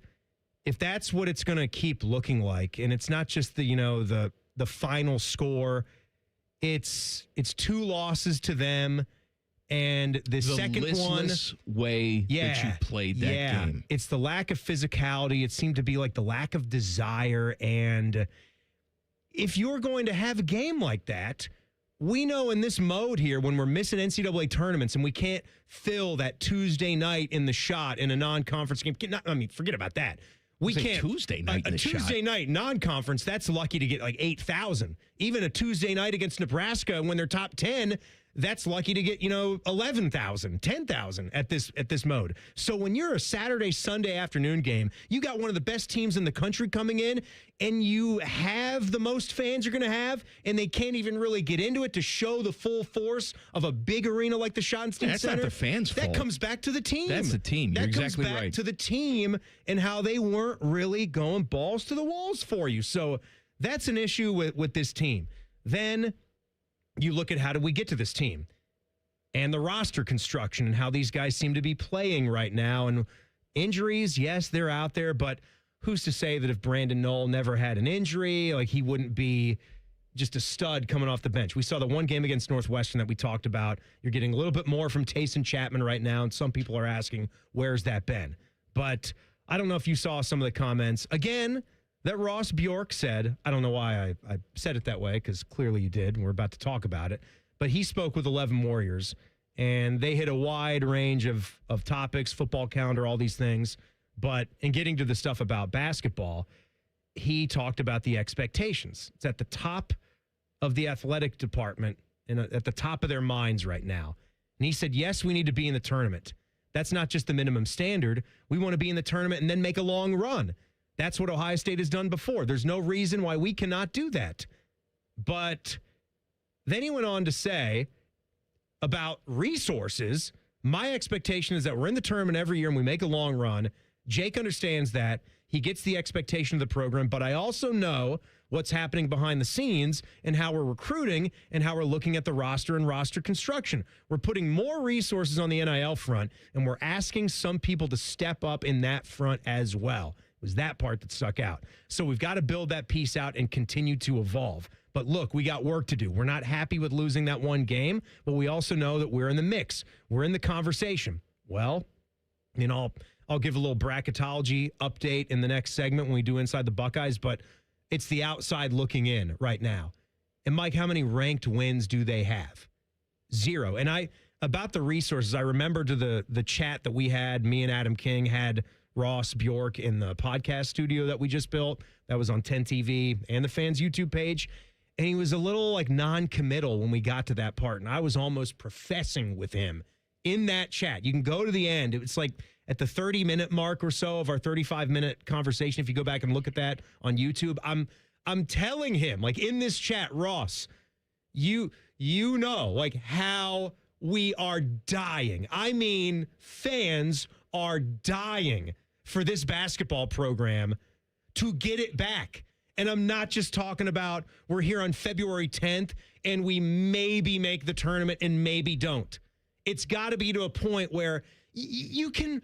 if that's what it's going to keep looking like, and it's not just the final score, it's 2 losses to them, and the second one way that you played that game. It's the lack of physicality. It seemed to be like the lack of desire, and if you're going to have a game like that, we know in this mode here, when we're missing NCAA tournaments and we can't fill that Tuesday night in the shot in a non-conference game. Forget about that. We can't Tuesday night in the Tuesday shot. night non-conference. That's lucky to get like 8,000 even a Tuesday night against Nebraska when they're top 10, that's lucky to get, 11,000, 10,000 at this mode. So when you're a Saturday, Sunday afternoon game, you got one of the best teams in the country coming in, and you have the most fans you're going to have, and they can't even really get into it to show the full force of a big arena like the Schottenstein Center. That's not the fans' fault. That comes back to the team. That's the team. You're exactly right. That comes back to the team and how they weren't really going balls to the walls for you. So that's an issue with this team. Then you look at how did we get to this team and the roster construction and how these guys seem to be playing right now. And injuries, yes, they're out there, but who's to say that if Brandon Knoll never had an injury, like he wouldn't be just a stud coming off the bench. We saw the one game against Northwestern that we talked about. You're getting a little bit more from Taysom Chapman right now, and some people are asking, where's that been? But I don't know if you saw some of the comments. Again, that Ross Bjork said, I don't know why I said it that way, because clearly you did, and we're about to talk about it, but he spoke with 11 Warriors, and they hit a wide range of topics, football calendar, all these things. But in getting to the stuff about basketball, he talked about the expectations. It's at the top of the athletic department and at the top of their minds right now. And he said, yes, we need to be in the tournament. That's not just the minimum standard. We want to be in the tournament and then make a long run. That's what Ohio State has done before. There's no reason why we cannot do that. But then he went on to say about resources, my expectation is that we're in the tournament every year and we make a long run. Jake understands that. He gets the expectation of the program, but I also know what's happening behind the scenes and how we're recruiting and how we're looking at the roster and roster construction. We're putting more resources on the NIL front, and we're asking some people to step up in that front as well. It was that part that stuck out. So we've got to build that piece out and continue to evolve. But look, we got work to do. We're not happy with losing that one game, but we also know that we're in the mix. We're in the conversation. Well, I'll give a little bracketology update in the next segment when we do Inside the Buckeyes, but it's the outside looking in right now. And Mike, how many ranked wins do they have? 0. And about the resources, I remember to the chat that we had, me and Adam King had Ross Bjork in the podcast studio that we just built. That was on 10 TV and the fans YouTube page. And he was a little non-committal when we got to that part. And I was almost professing with him in that chat. You can go to the end. It's at the 30-minute mark or so of our 35-minute conversation. If you go back and look at that on YouTube, I'm telling him, in this chat, Ross, you know, how we are dying. I mean, fans are dying for this basketball program to get it back. And I'm not just talking about we're here on February 10th and we maybe make the tournament and maybe don't. It's got to be to a point where you can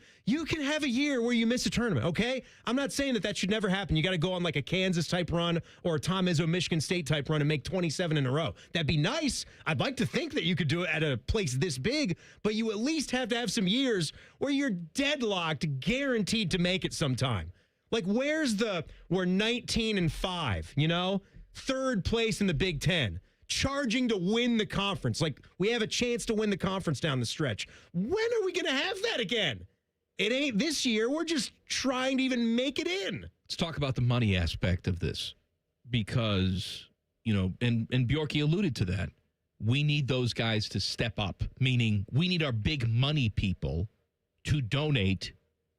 have a year where you miss a tournament, okay? I'm not saying that should never happen. You got to go on a Kansas-type run or a Tom Izzo Michigan State-type run and make 27 in a row. That'd be nice. I'd like to think that you could do it at a place this big, but you at least have to have some years where you're deadlocked, guaranteed to make it sometime. We're 19-5, third place in the Big Ten. Charging to win the conference. We have a chance to win the conference down the stretch. When are we going to have that again? It ain't this year. We're just trying to even make it in. Let's talk about the money aspect of this because, and Bjorky alluded to that. We need those guys to step up, meaning we need our big money people to donate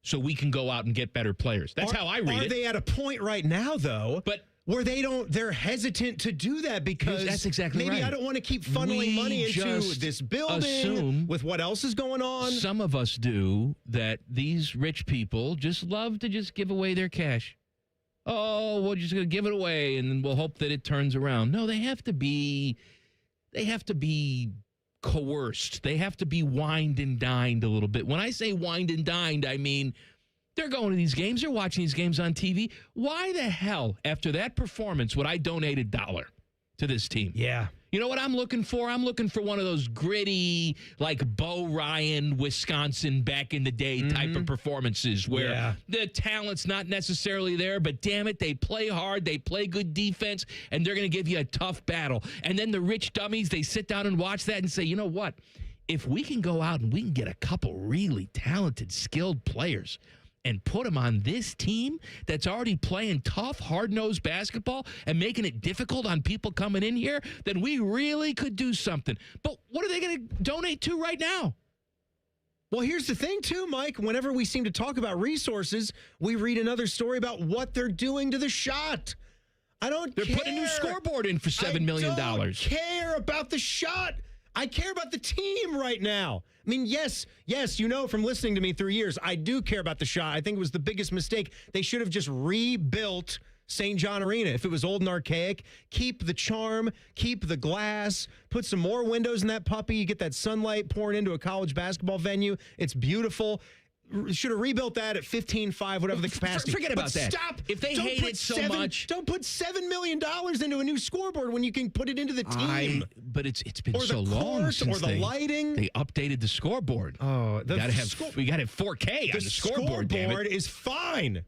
so we can go out and get better players. That's how I read it. Are they at a point right now, though? But where they're hesitant to do that because that's exactly maybe right. I don't want to keep funneling money into this building with what else is going on. Some of us do that. These rich people just love to just give away their cash. Oh, we're just going to give it away and then we'll hope that it turns around. No, they have to be coerced. They have to be wined and dined a little bit. When I say wined and dined, I mean they're going to these games. They're watching these games on TV. Why the hell, after that performance, would I donate $1 to this team? Yeah. You know what I'm looking for? I'm looking for one of those gritty, Bo Ryan, Wisconsin back in the day type of performances where the talent's not necessarily there, but damn it, they play hard, they play good defense, and they're going to give you a tough battle. And then the rich dummies, they sit down and watch that and say, you know what? If we can go out and we can get a couple really talented, skilled players, and put them on this team that's already playing tough, hard-nosed basketball and making it difficult on people coming in here, then we really could do something. But what are they going to donate to right now? Well, here's the thing, too, Mike. Whenever we seem to talk about resources, we read another story about what they're doing to the shot. They're putting a new scoreboard in for $7 million. I don't care about the shot. I care about the team right now. I mean, yes, you know from listening to me through years, I do care about the shot. I think it was the biggest mistake. They should have just rebuilt St. John Arena. If it was old and archaic, keep the charm, keep the glass, put some more windows in that puppy. You get that sunlight pouring into a college basketball venue. It's beautiful. Should have rebuilt that at 15.5, whatever the capacity. Forget about that. Stop. If they hate it so much. Don't put $7 million into a new scoreboard when you can put it into the team. But it's been or so long since or the lighting. They updated the scoreboard. Oh, we got to have 4K on the scoreboard. Damn it. Is fine.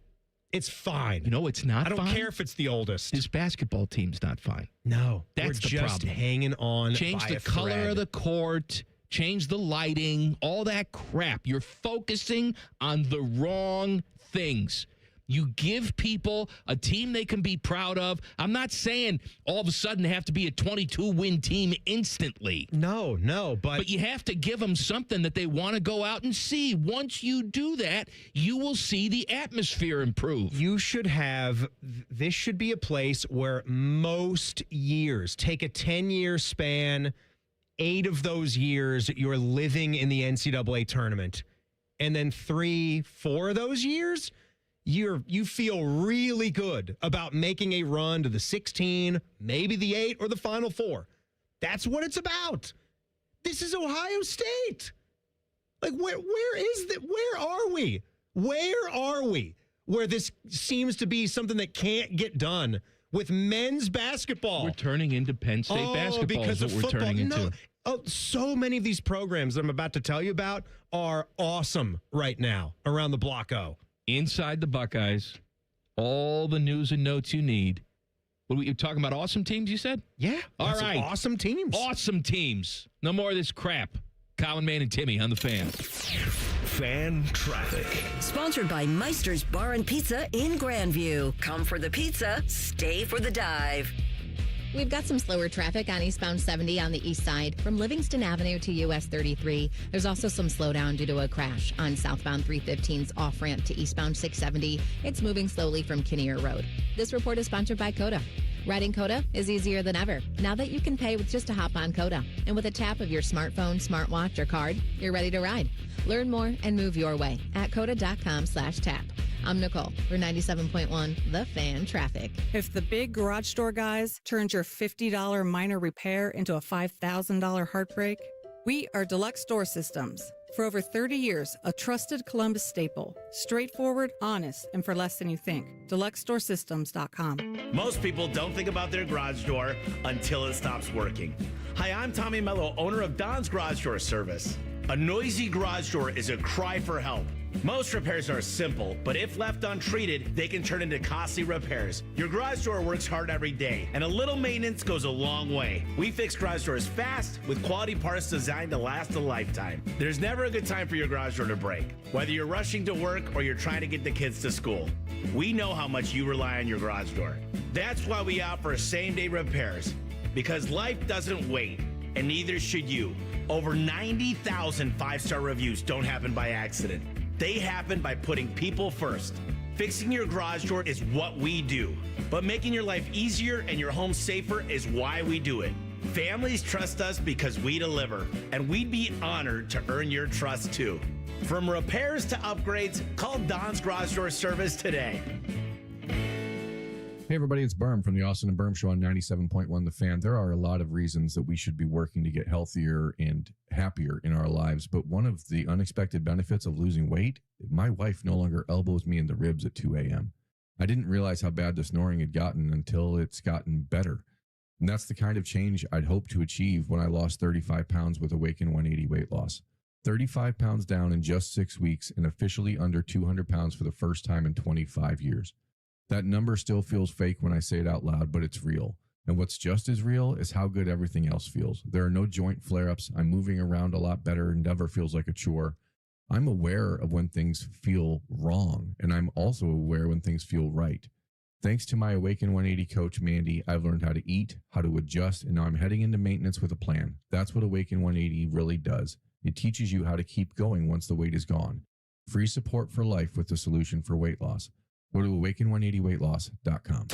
It's fine. You know, it's not fine. I don't fine? care if it's the oldest. This basketball team's not fine. No. That's we're the just problem. Hanging on. Change by the color thread. of the court. Change the lighting. All that crap. You're focusing on the wrong things. You give people a team they can be proud of. I'm not saying all of a sudden they have to be a 22-win team instantly. No, but you have to give them something that they want to go out and see. Once you do that, you will see the atmosphere improve. This should be a place where most years, take a 10-year span, 8 of those years you're living in the NCAA tournament. And then 3-4 of those years, you feel really good about making a run to the 16, maybe the 8, or the Final Four. That's what it's about. This is Ohio State. Like, where is that? Where are we? Where are we? Where this seems to be something that can't get done with men's basketball. We're turning into Penn State basketball because is of what we're football. turning into. So many of these programs I'm about to tell you about are awesome right now around the Block O. Inside the Buckeyes, all the news and notes you need. What are you talking about? Awesome teams, you said? Yeah. All right. Awesome teams. Awesome teams. No more of this crap. Colin, Man, and Timmy on the Fan. Fan Traffic. Sponsored by Meister's Bar and Pizza in Grandview. Come for the pizza, stay for the dive. We've got some slower traffic on eastbound 70 on the east side from Livingston Avenue to US 33. There's also some slowdown due to a crash on southbound 315's off-ramp to eastbound 670. It's moving slowly from Kinnear Road. This report is sponsored by Coda. Riding Coda is easier than ever now that you can pay with just a hop on Coda. And with a tap of your smartphone, smartwatch, or card, you're ready to ride. Learn more and move your way at coda.com/tap. I'm Nicole for 97.1 The Fan Traffic. If the big garage door guys turns your $50 minor repair into a $5,000 heartbreak, we are Deluxe Door Systems. For over 30 years, a trusted Columbus staple. Straightforward, honest, and for less than you think. DeluxeDoorSystems.com. Most people don't think about their garage door until it stops working. Hi, I'm Tommy Mello, owner of Don's Garage Door Service. A noisy garage door is a cry for help. Most repairs are simple, but if left untreated, they can turn into costly repairs. Your garage door works hard every day, and a little maintenance goes a long way. We fix garage doors fast with quality parts designed to last a lifetime. There's never a good time for your garage door to break, whether you're rushing to work or you're trying to get the kids to school. We know how much you rely on your garage door. That's why we offer same-day repairs, because life doesn't wait, and neither should you. Over 90,000 five-star reviews don't happen by accident. They happen by putting people first. Fixing your garage door is what we do, but making your life easier and your home safer is why we do it. Families trust us because we deliver, and we'd be honored to earn your trust too. From repairs to upgrades, call Don's Garage Door Service today. Hey everybody, it's Berm from the Austin and Berm Show on 97.1 The Fan. There are a lot of reasons that we should be working to get healthier and happier in our lives, but one of the unexpected benefits of losing weight, my wife no longer elbows me in the ribs at 2 a.m. I didn't realize how bad the snoring had gotten until it's gotten better. And that's the kind of change I'd hoped to achieve when I lost 35 pounds with Awaken 180 weight loss. 35 pounds down in just 6 weeks and officially under 200 pounds for the first time in 25 years. That number still feels fake when I say it out loud, but it's real. And what's just as real is how good everything else feels. There are no joint flare-ups. I'm moving around a lot better and never feels like a chore. I'm aware of when things feel wrong, and I'm also aware when things feel right. Thanks to my Awaken 180 coach, Mandy, I've learned how to eat, how to adjust, and now I'm heading into maintenance with a plan. That's what Awaken 180 really does. It teaches you how to keep going once the weight is gone. Free support for life with the solution for weight loss. Go to awaken180weightloss.com.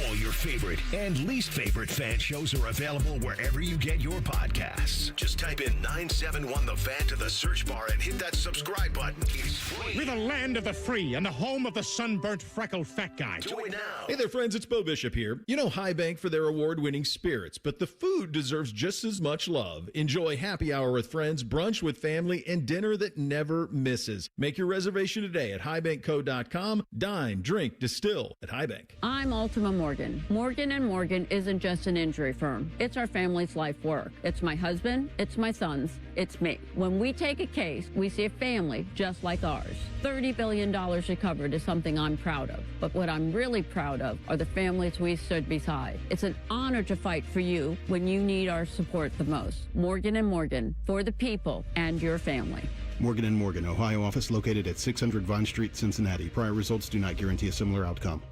All your favorite and least favorite fan shows are available wherever you get your podcasts. Just type in 971 The Fan to the search bar and hit that subscribe button. It's free. We're the land of the free and the home of the sunburnt, freckled fat guy. Do it now. Hey there, friends. It's Bo Bishop here. You know High Bank for their award-winning spirits, but the food deserves just as much love. Enjoy happy hour with friends, brunch with family, and dinner that never misses. Make your reservation today at highbankco.com. Dine, drink, distill at High Bank. I'm Ultima Morgan. Morgan & Morgan isn't just an injury firm. It's our family's life work. It's my husband, it's my sons, it's me. When we take a case, we see a family just like ours. $30 billion recovered is something I'm proud of. But what I'm really proud of are the families we stood beside. It's an honor to fight for you when you need our support the most. Morgan & Morgan, for the people and your family. Morgan & Morgan, Ohio office located at 600 Vine Street, Cincinnati. Prior results do not guarantee a similar outcome.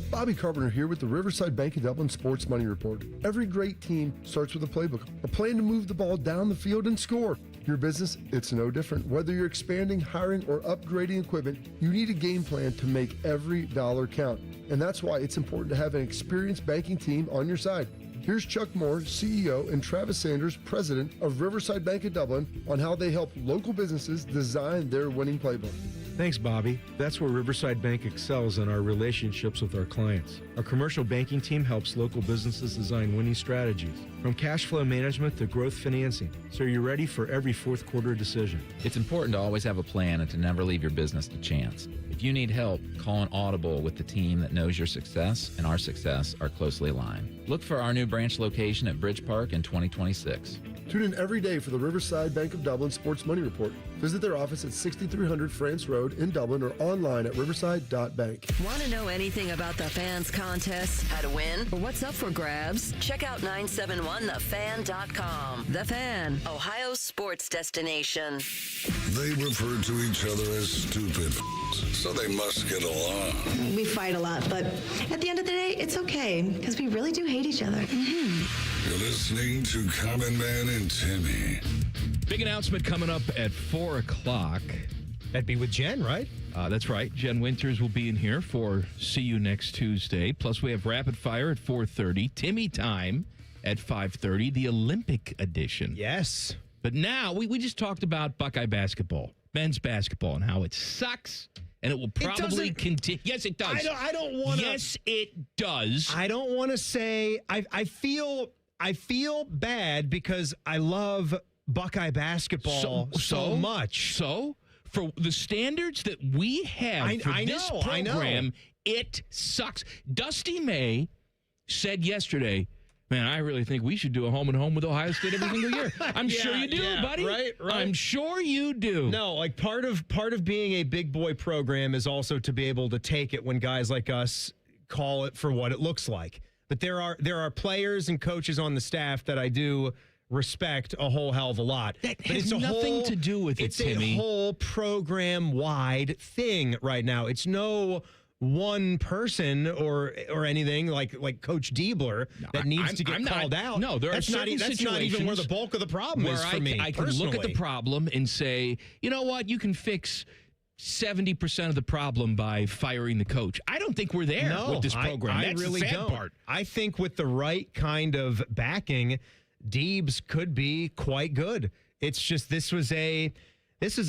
Bobby Carpenter here with the Riverside Bank of Dublin Sports Money Report. Every great team starts with a playbook, a plan to move the ball down the field and score. Your business, it's no different. Whether you're expanding, hiring, or upgrading equipment, you need a game plan to make every dollar count. And that's why it's important to have an experienced banking team on your side. Here's Chuck Moore, CEO, and Travis Sanders, President of Riverside Bank of Dublin, on how they help local businesses design their winning playbook. Thanks, Bobby. That's where Riverside Bank excels in our relationships with our clients. Our commercial banking team helps local businesses design winning strategies, from cash flow management to growth financing, so you're ready for every fourth quarter decision. It's important to always have a plan and to never leave your business to chance. If you need help, call an audible with the team that knows your success and our success are closely aligned. Look for our new branch location at Bridge Park in 2026. Tune in every day for the Riverside Bank of Dublin Sports Money Report. Visit their office at 6300 France Road in Dublin or online at riverside.bank. Want to know anything about the fans' contests, how to win, or what's up for grabs? Check out 971thefan.com. The Fan, Ohio's sports destination. They refer to each other as stupid, so they must get along. We fight a lot, but at the end of the day, it's okay, because we really do hate each other. You're listening to Common Man and Timmy. Big announcement coming up at 4 o'clock. That'd be with Jen, right? That's right. Jen Winters will be in here for See You Next Tuesday. Plus, we have Rapid Fire at 4:30, Timmy Time at 5:30, the Olympic edition. Yes. But now, we just talked about Buckeye basketball, men's basketball, and how it sucks, and it will probably continue. Yes, it does. I don't want to. Yes, it does. I don't want to say. I feel bad because I love Buckeye basketball so much. So, for the standards that we have for this program, it sucks. Dusty May said yesterday, man, I really think we should do a home-and-home with Ohio State every single year. I'm sure you do, buddy. Right. I'm sure you do. No, like part of being a big boy program is also to be able to take it when guys like us call it for what it looks like. But there are players and coaches on the staff that I do respect a whole hell of a lot. That has nothing to do with it, Timmy. It's a whole program-wide thing right now. It's no one person or anything like Coach Diebler that needs to get called out. No, that's not even where the bulk of the problem is for me. I can look at the problem and say, you know what, you can fix 70% of the problem by firing the coach. I don't think we're there with this program. That's really the sad don't. part. I think with the right kind of backing, Deebs could be quite good. It's just this is a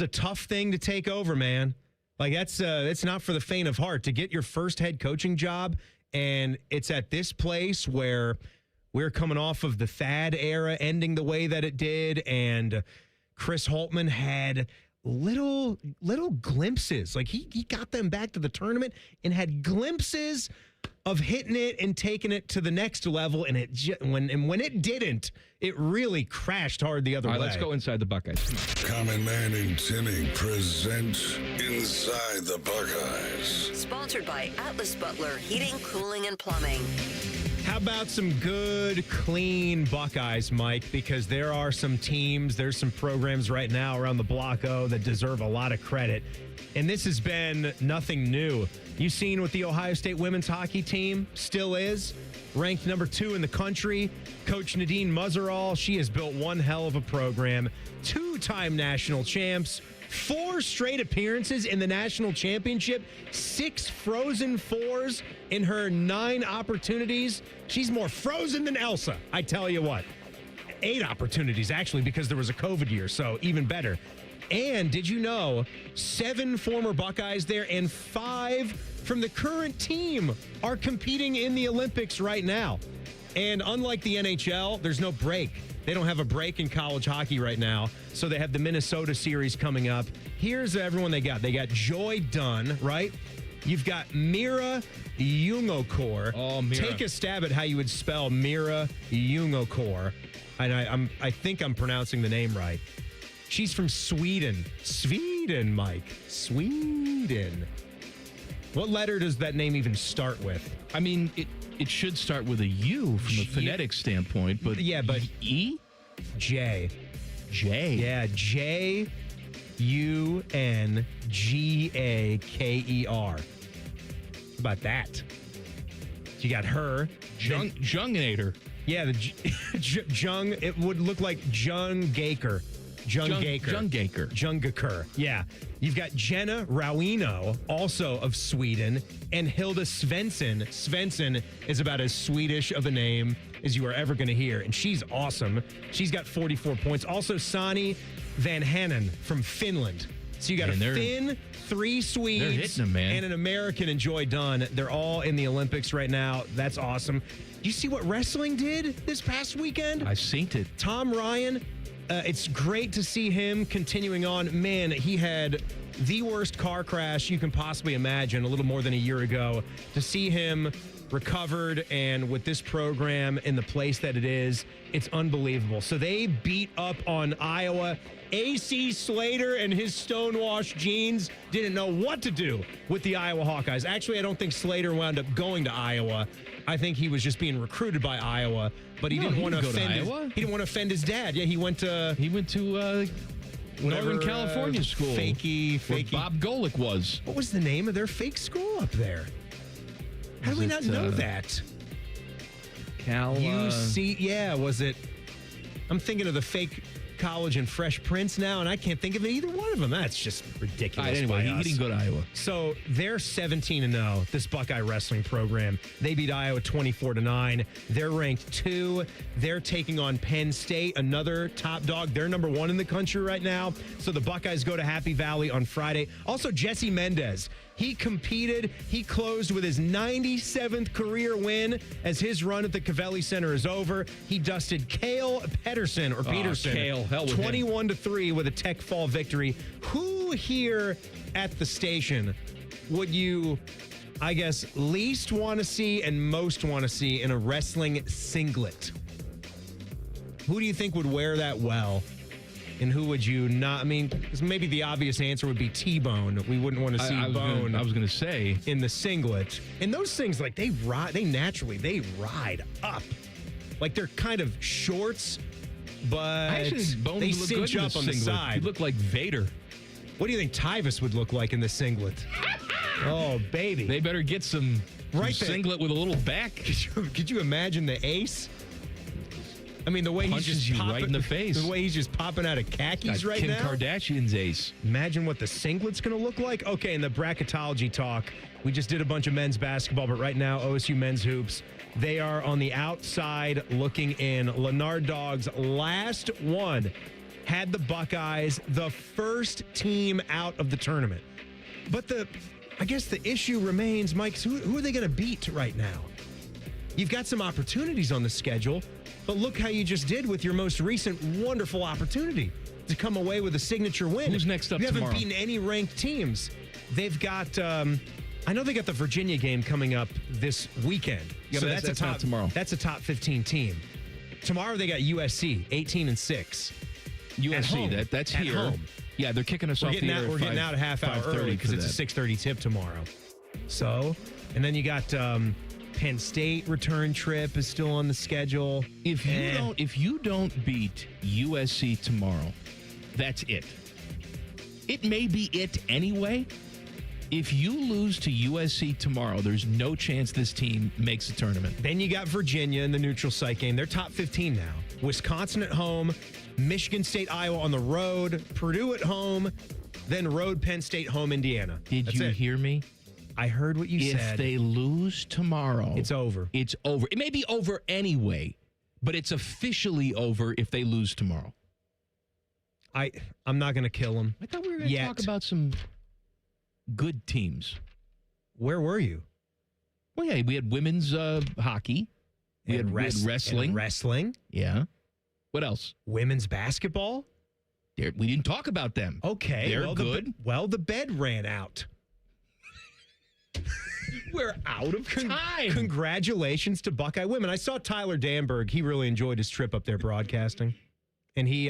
tough thing to take over, man. Like it's not for the faint of heart to get your first head coaching job, and it's at this place where we're coming off of the Thad era ending the way that it did, and Chris Holtman had little glimpses. Like he got them back to the tournament and had glimpses of hitting it and taking it to the next level, and when it didn't, it really crashed hard the other way. All right, let's go inside the Buckeyes. Common Man and Timmy present Inside the Buckeyes. Sponsored by Atlas Butler Heating, Cooling, and Plumbing. How about some good, clean Buckeyes, Mike? Because there are some teams, there's some programs right now around the Block O that deserve a lot of credit. And this has been nothing new. You've seen what the Ohio State women's hockey team still is, ranked number 2 in the country. Coach Nadine Muzerall, she has built one hell of a program. 2-time national champs, 4 straight appearances in the national championship, 6 Frozen Fours in her 9 opportunities. She's more frozen than Elsa, I tell you what. 8 opportunities, actually, because there was a COVID year, so even better. And did you know 7 former Buckeyes there and 5 from the current team are competing in the Olympics right now? And unlike the NHL, there's no break. They don't have a break in college hockey right now, so they have the Minnesota series coming up. Here's everyone they got. They got Joy Dunn, right? You've got Mira Jungokor. Oh, Mira. Take a stab at how you would spell Mira Jungokor. And I think I'm pronouncing the name right. She's from Sweden. Sweden, Mike. Sweden. What letter does that name even start with? I mean, it should start with a U from a phonetic standpoint, but yeah, but E? J. J. Yeah, Jungaker. How about that? You got her. Jungnator. Yeah, the Jung, it would look like Jungaker. Jungaker. Yeah. You've got Jenna Rauino, also of Sweden, and Hilda Svensson. Svensson is about as Swedish of a name as you are ever going to hear, and she's awesome. She's got 44 points. Also, Sani Van Hanen from Finland. So you got a Finn, 3 Swedes, they're hitting them, man, and an American in Joy Dunn. They're all in the Olympics right now. That's awesome. You see what wrestling did this past weekend? I seen it. Tom Ryan. It's great to see him continuing on. Man, he had the worst car crash you can possibly imagine a little more than a year ago. To see him recovered and with this program in the place that it is, it's unbelievable. So they beat up on Iowa. AC Slater and his stonewashed jeans didn't know what to do with the Iowa Hawkeyes. Actually, I don't think Slater wound up going to Iowa. I think he was just being recruited by Iowa, but he didn't want to offend he didn't want to offend his dad. Yeah, he went to Northern California school. Fakey. Where Bob Golick was. What was the name of their fake school up there? How do we not know that? UC, yeah, was it? I'm thinking of the fake college and Fresh Prince now, and I can't think of either one of them. That's just ridiculous. Anyway, he didn't go to Iowa. So they're 17-0, this Buckeye wrestling program. They beat Iowa 24-9. They're ranked 2. They're taking on Penn State, another top dog. They're number 1 in the country right now. So the Buckeyes go to Happy Valley on Friday. Also, Jesse Mendez. He competed. He closed with his 97th career win as his run at the Covelli Center is over. He dusted Cale Peterson, 21-3 with a Tech Fall victory. Who here at the station would you, I guess, least want to see and most want to see in a wrestling singlet? Who do you think would wear that well? And who would you not? I mean, because maybe the obvious answer would be T-Bone. We wouldn't want to see Bone. I was going to say in the singlet. And those things, like they ride up. Like they're kind of shorts, but Bone they would look cinch good up in on the the singlet. side. You look like Vader. What do you think Tyvus would look like in the singlet? Oh, baby! They better get some singlet with a little back. Could you imagine the ace? I mean, the way punches he's just you popping, right in the face. The way he's just popping out of khakis right Kim now. Kardashian's ace. Imagine what the singlet's going to look like. Okay, in the bracketology talk, we just did a bunch of men's basketball, but right now, OSU men's hoops, they are on the outside looking in. Leonard Dogs, last one, had the Buckeyes, the first team out of the tournament. But I guess the issue remains, Mike, who are they going to beat right now? You've got some opportunities on the schedule. But look how you just did with your most recent wonderful opportunity to come away with a signature win. Who's next up tomorrow? You tomorrow? haven't beaten any ranked teams. They've got I know they got the Virginia game coming up this weekend. Yeah, but that's not tomorrow. That's a top 15 team. Tomorrow they got USC, 18-6. USC, that's at here. Home. Yeah, they're kicking us off the air. We're getting out a half hour early because it's a 6:30 tip tomorrow. So, and then you got Penn State return trip is still on the schedule. If you don't beat USC tomorrow, that's it. It may be it anyway. If you lose to USC tomorrow, there's no chance this team makes a tournament. Then you got Virginia in the neutral site game. They're top 15 now. Wisconsin at home, Michigan State, Iowa on the road, Purdue at home, then road Penn State, home Indiana. Did you hear me? I heard what you said. If they lose tomorrow, it's over. It's over. It may be over anyway, but it's officially over if they lose tomorrow. I'm not going to kill them. I thought we were going to talk about some good teams. Where were you? Well, yeah, we had women's hockey. We had wrestling. Wrestling. Yeah. What else? Women's basketball. We didn't talk about them. Okay. They're good. The bed ran out. We're out of time. Congratulations to Buckeye women. I saw Tyler Danberg. He really enjoyed his trip up there broadcasting. And the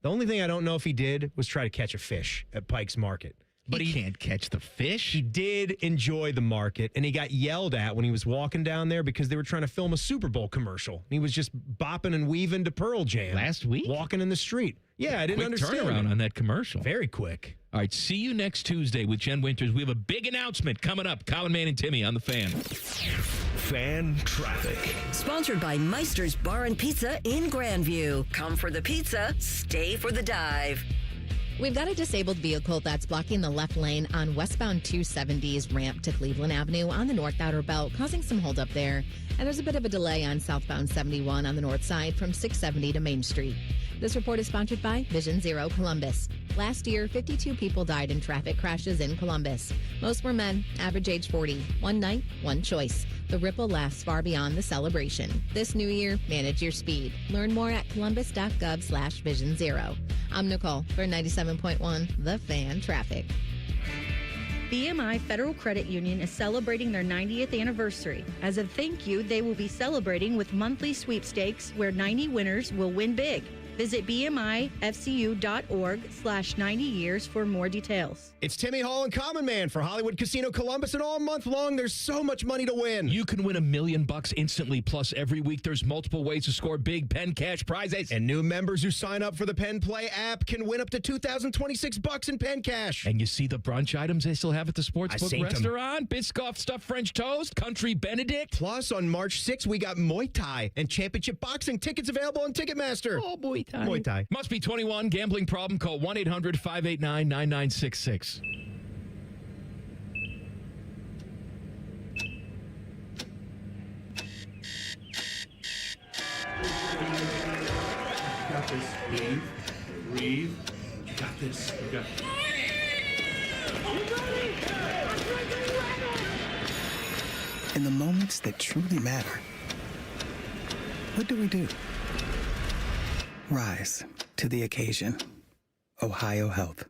only thing I don't know if he did was try to catch a fish at Pike's Market. But he can't catch the fish. He did enjoy the market, and he got yelled at when he was walking down there because they were trying to film a Super Bowl commercial. And he was just bopping and weaving to Pearl Jam. Last week? Walking in the street. Yeah, I didn't understand. Quick turnaround on that commercial. Very quick. All right, see you next Tuesday with Jen Winters. We have a big announcement coming up. Colin Man and Timmy on the Fan. Fan traffic. Sponsored by Meister's Bar and Pizza in Grandview. Come for the pizza, stay for the dive. We've got a disabled vehicle that's blocking the left lane on westbound 270's ramp to Cleveland Avenue on the north outer belt, causing some holdup there. And there's a bit of a delay on southbound 71 on the north side from 670 to Main Street. This report is sponsored by Vision Zero Columbus. Last year, 52 people died in traffic crashes in Columbus. Most were men, average age 40. One night, one choice. The ripple lasts far beyond the celebration. This new year, manage your speed. Learn more at columbus.gov/Vision Zero. I'm Nicole for 97.1 The Fan Traffic. BMI Federal Credit Union is celebrating their 90th anniversary. As a thank you, they will be celebrating with monthly sweepstakes where 90 winners will win big. Visit bmifcu.org/90 years for more details. It's Timmy Hall and Common Man for Hollywood Casino Columbus, and all month long, there's so much money to win. You can win $1 million instantly, plus every week there's multiple ways to score big Penn Cash prizes. And new members who sign up for the Penn Play app can win up to $2,026 in Penn Cash. And you see the brunch items they still have at the Sportsbook restaurant? Biscoff stuffed French toast, Country Benedict. Plus, on March 6th, we got Muay Thai and Championship Boxing tickets available on Ticketmaster. Oh, Muay Thai. Muay Thai. Must be 21. Gambling problem? Call 1-800-589-9966. Got this. Breathe. You got this. You got this. In the moments that truly matter, what do? Rise to the occasion. Ohio Health.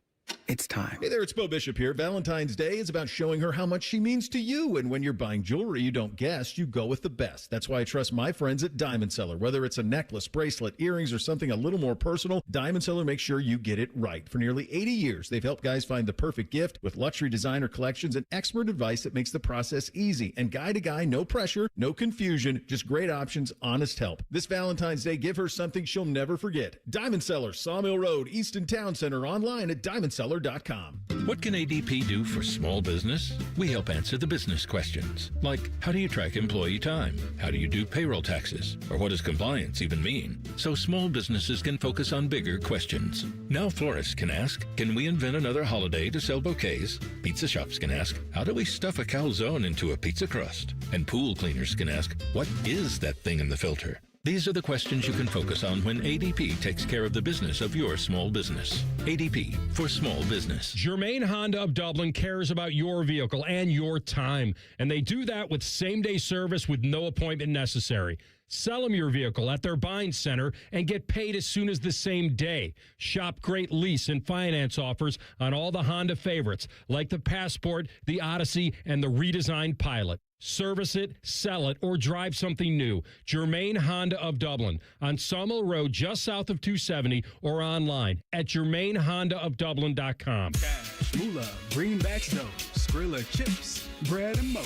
It's time. Hey there, it's Bo Bishop here. Valentine's Day is about showing her how much she means to you. And when you're buying jewelry you don't guess, you go with the best. That's why I trust my friends at Diamond Seller. Whether it's a necklace, bracelet, earrings, or something a little more personal, Diamond Seller makes sure you get it right. For nearly 80 years, they've helped guys find the perfect gift with luxury designer collections and expert advice that makes the process easy. And guy to guy, no pressure, no confusion, just great options, honest help. This Valentine's Day, give her something she'll never forget. Diamond Seller, Sawmill Road, Easton Town Center, online at diamondseller.com. What can ADP do for small business? We help answer the business questions, like how do you track employee time? How do you do payroll taxes? Or what does compliance even mean? So small businesses can focus on bigger questions. Now florists can ask, can we invent another holiday to sell bouquets? Pizza shops can ask, how do we stuff a calzone into a pizza crust? And pool cleaners can ask, what is that thing in the filter? These are the questions you can focus on when ADP takes care of the business of your small business. ADP for small business. Germain Honda of Dublin cares about your vehicle and your time, and they do that with same-day service with no appointment necessary. Sell them your vehicle at their buying center and get paid as soon as the same day. Shop great lease and finance offers on all the Honda favorites, like the Passport, the Odyssey, and the redesigned Pilot. Service it, sell it, or drive something new. Germain Honda of Dublin on Sawmill Road, just south of 270, or online at germainhondaofdublin.com. Cash, moolah, greenbacks, dough, Skrilla chips, bread and mo.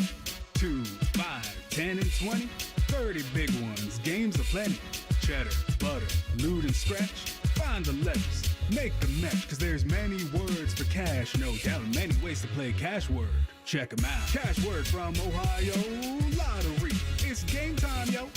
2, 5, 10, and 20. 30 big ones, games aplenty. Cheddar, butter, loot and scratch. Find the letters, make the match, cause there's many words for cash, no doubt. Many ways to play cash word. Check them out. Cash word from Ohio Lottery. It's game time, yo.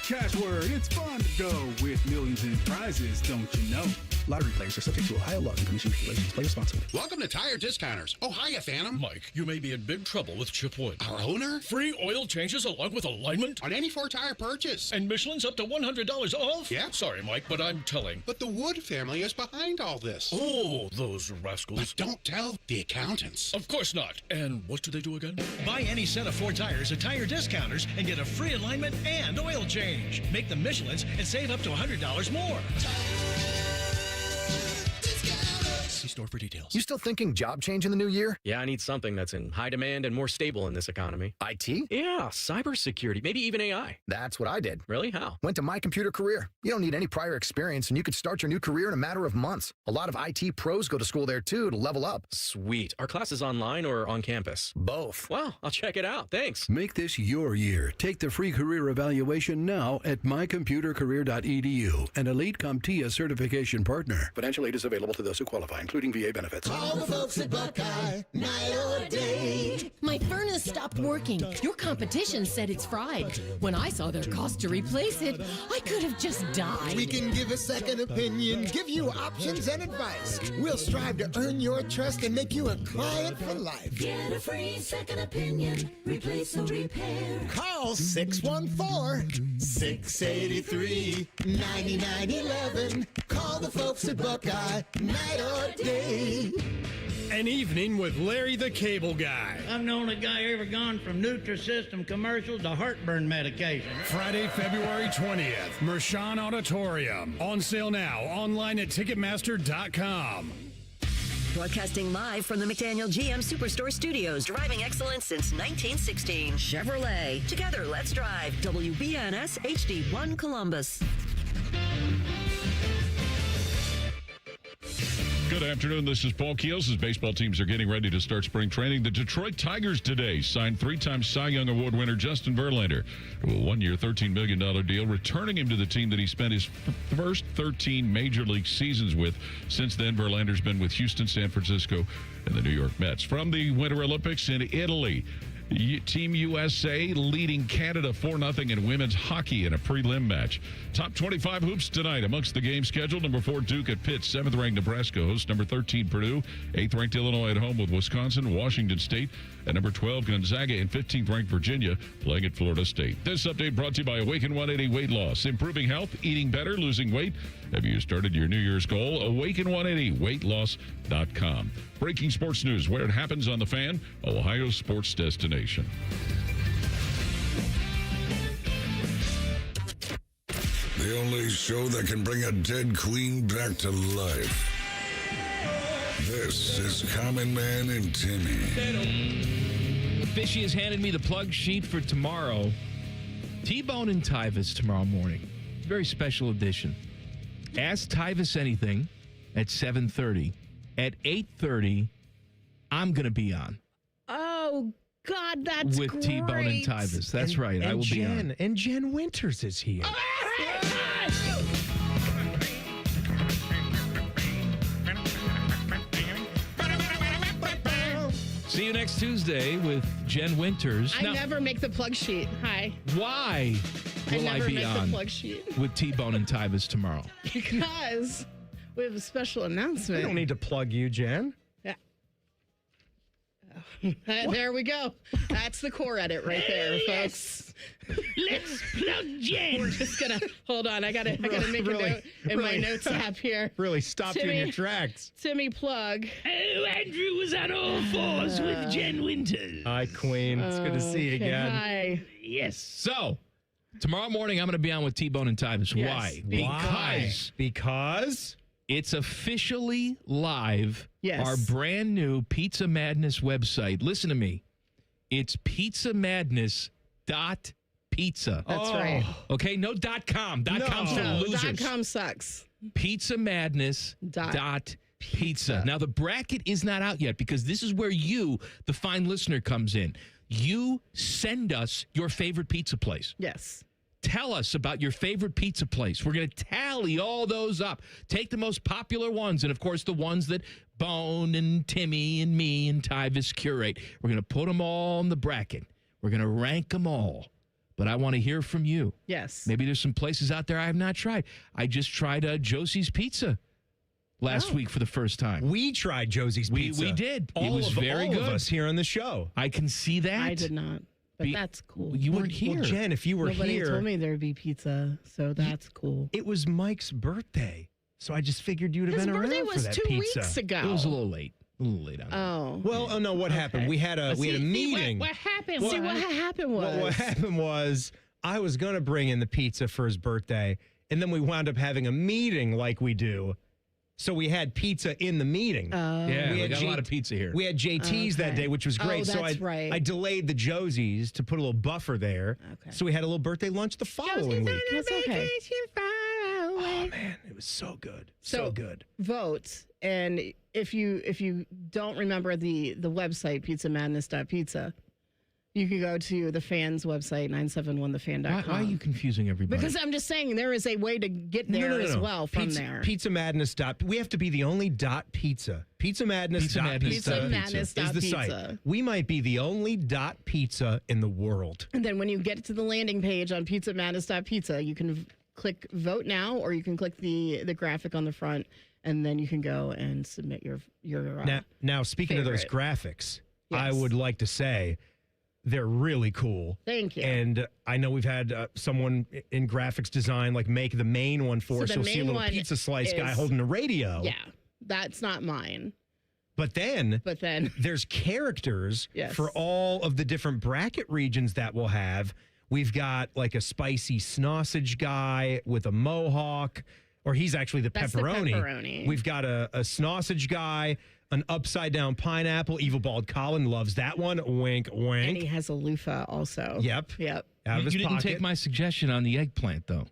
Cash word, it's fun to go with millions in prizes, don't you know? Lottery players are subject to Ohio law and commission regulations. Play responsibly. Welcome to Tire Discounters. Oh, hiya, Phantom. Mike, you may be in big trouble with Chip Wood. Our owner? Free oil changes along with alignment? On any 4-tire purchase. And Michelin's up to $100 off? Yeah. Sorry, Mike, but I'm telling. But the Wood family is behind all this. Oh, those rascals. But don't tell the accountants. Of course not. And what do they do again? Buy any set of 4 tires at Tire Discounters and get a free alignment and oil change. Make them Michelin's and save up to $100 more. See store for details. You still thinking job change in the new year? Yeah, I need something that's in high demand and more stable in this economy. IT? Yeah, cybersecurity, maybe even AI. That's what I did. Really? How? Went to My Computer Career. You don't need any prior experience, and you could start your new career in a matter of months. A lot of IT pros go to school there, too, to level up. Sweet. Are classes online or on campus? Both. Wow, I'll check it out. Thanks. Make this your year. Take the free career evaluation now at mycomputercareer.edu, an Elite CompTIA certification partner. Financial aid is available to those who qualify, including VA benefits. All the folks at Buckeye, night or day. My furnace stopped working. Your competition said it's fried. When I saw their cost to replace it, I could have just died. We can give a second opinion, give you options and advice. We'll strive to earn your trust and make you a client for life. Get a free second opinion. Replace or repair. Call 614-683-9911. Call the folks at Buckeye, night or day. An evening with Larry the Cable Guy. I've known a guy ever gone from Nutrisystem commercials to heartburn medication. Friday, February 20th, Mershon Auditorium. On sale now, online at Ticketmaster.com. Broadcasting live from the McDaniel GM Superstore Studios. Driving excellence since 1916. Chevrolet. Together, let's drive. WBNS HD1 Columbus. Good afternoon. This is Paul Keels. As baseball teams are getting ready to start spring training, the Detroit Tigers today signed 3-time Cy Young Award winner Justin Verlander to a 1-year, $13 million deal, returning him to the team that he spent his first 13 major league seasons with. Since then, Verlander's been with Houston, San Francisco, and the New York Mets. From the Winter Olympics in Italy, Team USA leading Canada 4-0 in women's hockey in a prelim match. Top 25 hoops tonight amongst the game scheduled. Number 4 Duke at Pitt, 7th-ranked Nebraska hosts number 13 Purdue, 8th-ranked Illinois at home with Wisconsin, Washington State, and number 12 Gonzaga and 15th-ranked Virginia playing at Florida State. This update brought to you by Awaken 180 Weight Loss. Improving health, eating better, losing weight. Have you started your New Year's goal? Awaken 180 weightloss.com. Breaking sports news where it happens on The Fan, Ohio's sports destination. The only show that can bring a dead queen back to life. This is Common Man and Timmy. Fishy has handed me the plug sheet for tomorrow. T-Bone and Tyvis tomorrow morning. Very special edition. Ask Tyvis anything at 7:30. At 8:30, I'm going to be on. Oh, God, that's with great. T-Bone and Tyvis. That's right. I will be on. And Jen Winters is here. See you next Tuesday with Jen Winters. I never make the plug sheet. Hi. Why will I be on the plug sheet. with T-Bone and Tyvis tomorrow? Because we have a special announcement. We don't need to plug you, Jen. Yeah. There we go. That's the core edit right there, folks. Let's plug Jen. We're just gonna hold on. I gotta make a note in my notes app here. Really stop you in your tracks. Timmy plug. Oh, Andrew was on all fours with Jen Winters. Hi, Queen. It's good to see you again. Hi. Yes. So, tomorrow morning, I'm going to be on with T-Bone and Tyvis. Yes. Why? Because it's officially live. Yes. Our brand new Pizza Madness website. Listen to me. It's pizzamadness.pizza. That's right. Okay, no .com. .com's for losers. .com sucks. pizzamadness.pizza. Now, the bracket is not out yet because this is where you, the fine listener, comes in. You send us your favorite pizza place. Yes. Tell us about your favorite pizza place. We're going to tally all those up. Take the most popular ones and, of course, the ones that Bone and Timmy and me and Tyvis curate. We're going to put them all in the bracket. We're going to rank them all. But I want to hear from you. Yes. Maybe there's some places out there I have not tried. I just tried Josie's Pizza last week for the first time. We tried Josie's Pizza. We did. It was very good. All of us here on the show. I can see that. I did not. But that's cool. You weren't here. Well, Jen, if you were Nobody here. told me there'd be pizza, so that's cool. It was Mike's birthday, so I just figured you'd have His been around birthday for was that 2 pizza. weeks ago. It was a little late. On Oh. No, what happened? We had a meeting. What happened? What happened was. What happened was I was going to bring in the pizza for his birthday, and then we wound up having a meeting like we do. So we had pizza in the meeting. Yeah, we got a lot of pizza here. We had JT's that day, which was great. Oh, that's right. I delayed the Josies to put a little buffer there. Okay. So we had a little birthday lunch the following week. That's okay. Oh man, it was so good. So good. Vote, and if you don't remember the website pizzamadness.pizza, you can go to the fans website 971thefan.com. Why are you confusing everybody? Because I'm just saying there is a way to get there as well from there. Pizza Madness. We have to be the only .pizza. Pizza Madness. Pizza Madness. Is the site. We might be the only .pizza in the world. And then when you get to the landing page on pizzamadness.pizza, you can click vote now, or you can click the graphic on the front, and then you can go and submit your now speaking of those graphics, I would like to say they're really cool. Thank you. And I know we've had someone in graphics design make the main one for us. You'll see a little pizza slice guy holding a radio. Yeah, that's not mine. But then there's characters for all of the different bracket regions that we'll have. We've got like a spicy sausage guy with a mohawk, or he's actually the pepperoni. We've got a sausage guy, an upside down pineapple. Evil Bald Colin loves that one. Wink, wink. And he has a loofah also. Yep. Out of his pocket. didn't take my suggestion on the eggplant, though.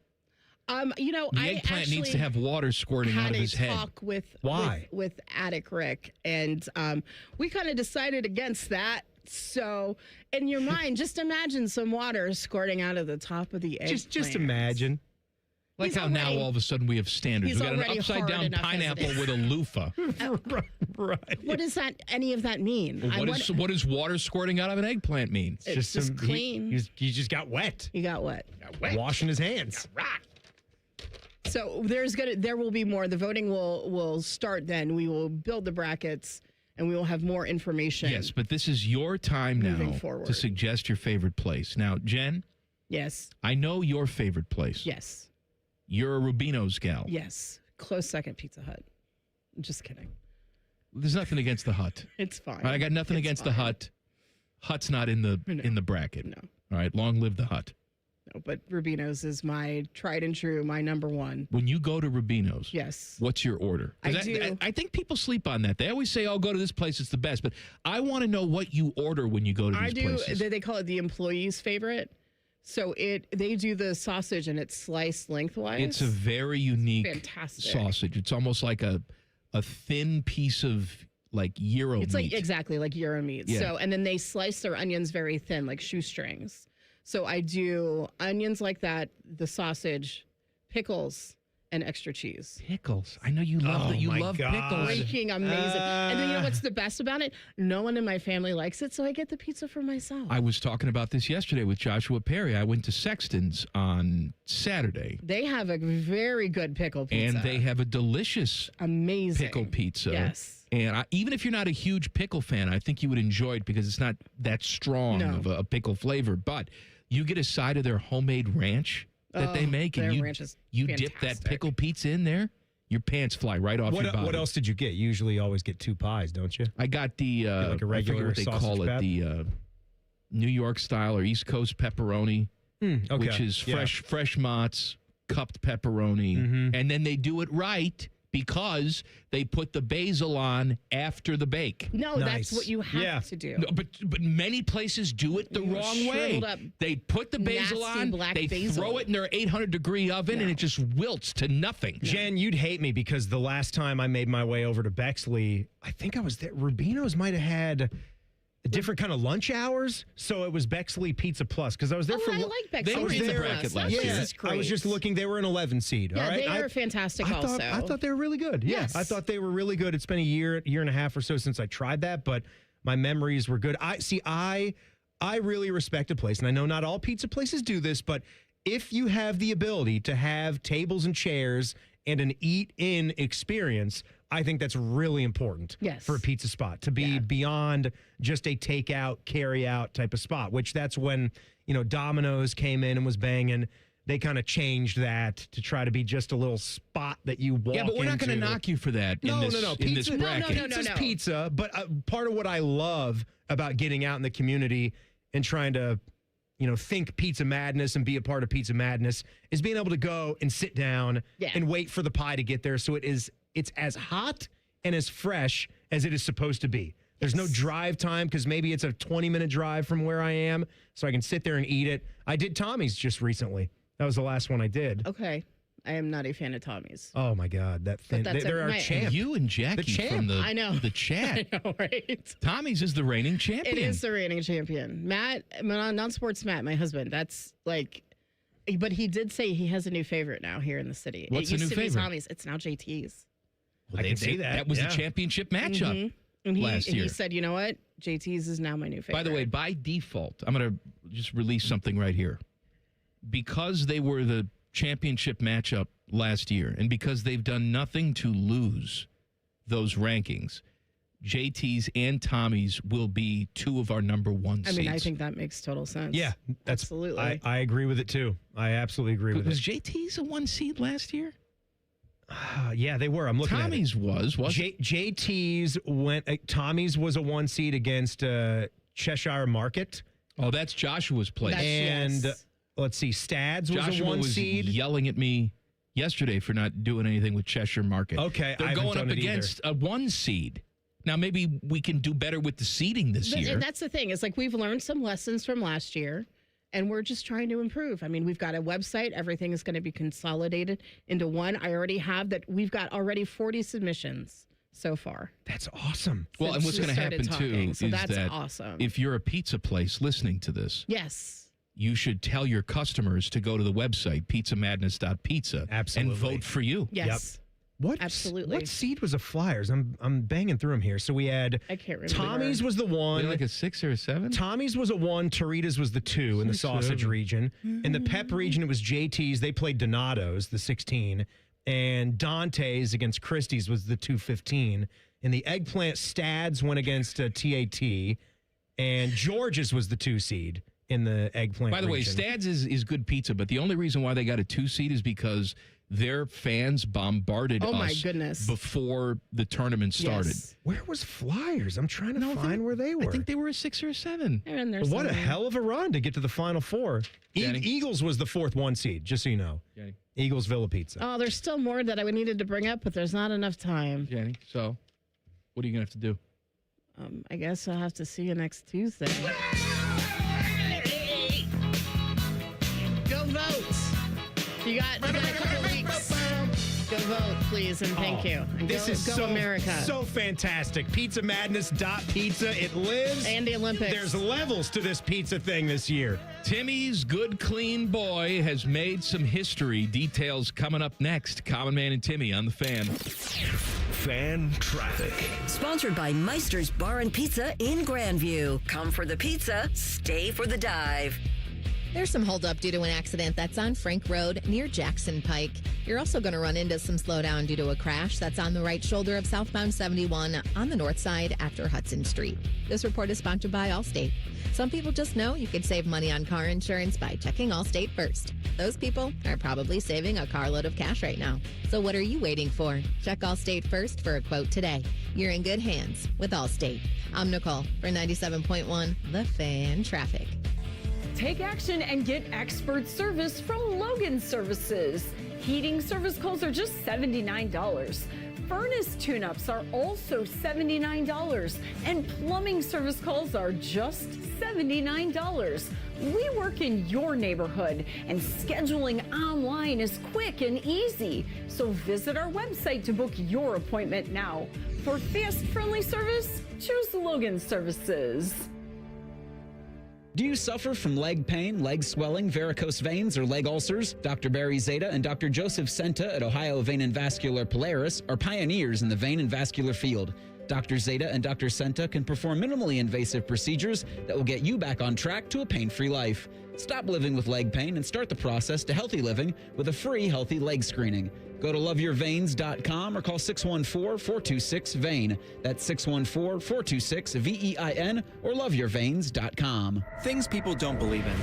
The eggplant needs to have water squirting out of his head. I had a talk with Attic Rick, and we kind of decided against that. So, in your mind, just imagine some water squirting out of the top of the eggplant. Just imagine. Like how now all of a sudden we have standards. We got an upside down pineapple with a loofah. Right. What does any of that mean? What does water squirting out of an eggplant mean? It's just clean. He just got wet. He got wet. Washing his hands. So there will be more. The voting will start then. We will build the brackets, and we will have more information. Yes, but this is your time now to suggest your favorite place. Now, Jen? Yes. I know your favorite place. Yes. You're a Rubino's gal. Yes. Close second, Pizza Hut. I'm just kidding. There's nothing against the Hut. It's fine. I got nothing against the Hut. Hut's not in the bracket. No. All right. Long live the Hut. No, but Rubino's is my tried and true, my number one. When you go to Rubino's, yes, what's your order? I do. I think people sleep on that. They always say, "Oh, go to this place; it's the best." But I want to know what you order when you go to these places. They call it the employee's favorite. So they do the sausage and it's sliced lengthwise. It's a very unique fantastic sausage. It's almost like a thin piece of gyro meat. It's like exactly like gyro meat. Yeah. So and then they slice their onions very thin, like shoestrings. So I do onions like that, the sausage, pickles, and extra cheese. Pickles. I know you love that. You love pickles. Freaking amazing. And then you know what's the best about it? No one in my family likes it, so I get the pizza for myself. I was talking about this yesterday with Joshua Perry. I went to Sexton's on Saturday. They have a very good pickle pizza. And they have a delicious amazing pickle pizza. Yes. And even if you're not a huge pickle fan, I think you would enjoy it because it's not that strong of a pickle flavor. But You get a side of their homemade ranch that they make, and their ranch is you dip that pickle pizza in there. Your pants fly right off your body. What else did you get? You usually always get 2 pies, don't you? I got the like a regular I forget what they call sausage it, the New York style or East Coast pepperoni, okay. which is fresh mozz, cupped pepperoni, and then they do it right because they put the basil on after the bake. No, that's what you have to do. No, but many places do it the wrong way. They put the basil on, they throw it in their 800-degree oven, and it just wilts to nothing. Jen, you'd hate me because the last time I made my way over to Bexley, I think I was there. Rubino's might have had a different kind of lunch hours, so it was Bexley Pizza Plus because I was there for. I like Bexley. They were in the bracket last year. I was just looking; they were an 11 seed. Yeah, all right? they are fantastic. I thought they were really good. Yes. Yeah, I thought they were really good. It's been a year and a half or so since I tried that, but my memories were good. I really respect a place, and I know not all pizza places do this, but if you have the ability to have tables and chairs and an eat-in experience, I think that's really important for a pizza spot to be beyond just a takeout, carry-out type of spot, which that's when, Domino's came in and was banging. They kind of changed that to try to be just a little spot that you walk into. Yeah, but we're not going to knock you for that in this bracket. Pizza's pizza, but part of what I love about getting out in the community and trying to think Pizza Madness and be a part of Pizza Madness is being able to go and sit down and wait for the pie to get there so it's as hot and as fresh as it is supposed to be. There's no drive time because maybe it's a 20-minute drive from where I am, so I can sit there and eat it. I did Tommy's just recently. That was the last one I did. Okay. I am not a fan of Tommy's. Oh, my God. They're our champ. You and Jackie from the chat. I know, right? Tommy's is the reigning champion. It is the reigning champion. Matt, non-sports Matt, my husband, that's like... But he did say he has a new favorite now here in the city. What's the new favorite? It used to be Tommy's. It's now JT's. Well, I can say that. That was the championship matchup last year. And he said, you know what? JT's is now my new favorite. By the way, by default, I'm going to just release something right here. Because they were the championship matchup last year, and because they've done nothing to lose those rankings, JT's and Tommy's will be 2 of our number 1 seeds. I mean, I think that makes total sense. Yeah, absolutely. I agree with it too. I absolutely agree with it. Was JT's a 1 seed last year? Yeah, they were. I'm looking Tommy's at it. was JT's went. Tommy's was a 1 seed against Cheshire Market. Oh, that's Joshua's place. And let's see, Stads was Joshua a 1 seed. Yelling at me yesterday for not doing anything with Cheshire Market. Okay, they're going up against a 1 seed. Now, maybe we can do better with the seeding this year. And that's the thing. It's like we've learned some lessons from last year, and we're just trying to improve. I mean, we've got a website. Everything is going to be consolidated into one. I already have that. We've got already 40 submissions so far. That's awesome. Well, and what's going to happen, too, is that awesome. If you're a pizza place listening to this, you should tell your customers to go to the website, pizzamadness.pizza, and vote for you. Yes. Yep. Absolutely. What seed was a Flyers? I'm banging through them here. So we had I can't remember. Tommy's was the 1. Like a 6 or a 7? Tommy's was a 1. Torita's was the 2 in the sausage region. In the pep region, it was JT's. They played Donato's, the 16. And Dante's against Christie's was the 2-15. In the eggplant, Stads went against TAT. And George's was the 2 seed in the eggplant By the region. way, Stads is good pizza, but the only reason why they got a 2 seed is because their fans bombarded us before the tournament started. Yes. Where was Flyers? I'm trying to find where they were. I think they were a 6 or a 7. What a hell of a run to get to the Final Four. Eagles was the 4th 1 seed, just so you know. Jenny. Eagles Villa Pizza. Oh, there's still more that I needed to bring up, but there's not enough time. Jenny, so what are you going to have to do? I guess I'll have to see you next Tuesday. Go vote. You got a couple weeks. Go vote, please, and thank you. And this go, is go so America. So fantastic. PizzaMadness.pizza. It lives. And the Olympics. There's levels to this pizza thing this year. Timmy's Good Clean Boy has made some history. Details coming up next. Common Man and Timmy on the Fan. Fan Traffic. Sponsored by Meister's Bar and Pizza in Grandview. Come for the pizza, stay for the dive. There's some holdup due to an accident that's on Frank Road near Jackson Pike. You're also going to run into some slowdown due to a crash that's on the right shoulder of southbound 71 on the north side after Hudson Street. This report is sponsored by Allstate. Some people just know you can save money on car insurance by checking Allstate first. Those people are probably saving a carload of cash right now. So what are you waiting for? Check Allstate first for a quote today. You're in good hands with Allstate. I'm Nicole for 97.1 The Fan Traffic. Take action and get expert service from Logan Services. Heating service calls are just $79. Furnace tune-ups are also $79. And plumbing service calls are just $79. We work in your neighborhood, and scheduling online is quick and easy. So visit our website to book your appointment now. For fast, friendly service, choose Logan Services. Do you suffer from leg pain, leg swelling, varicose veins, or leg ulcers? Dr. Barry Zeta and Dr. Joseph Senta at Ohio Vein and Vascular Polaris are pioneers in the vein and vascular field. Dr. Zeta and Dr. Senta can perform minimally invasive procedures that will get you back on track to a pain-free life. Stop living with leg pain and start the process to healthy living with a free healthy leg screening. Go to loveyourveins.com or call 614-426-VEIN. That's 614-426-VEIN or loveyourveins.com. Things people don't believe in.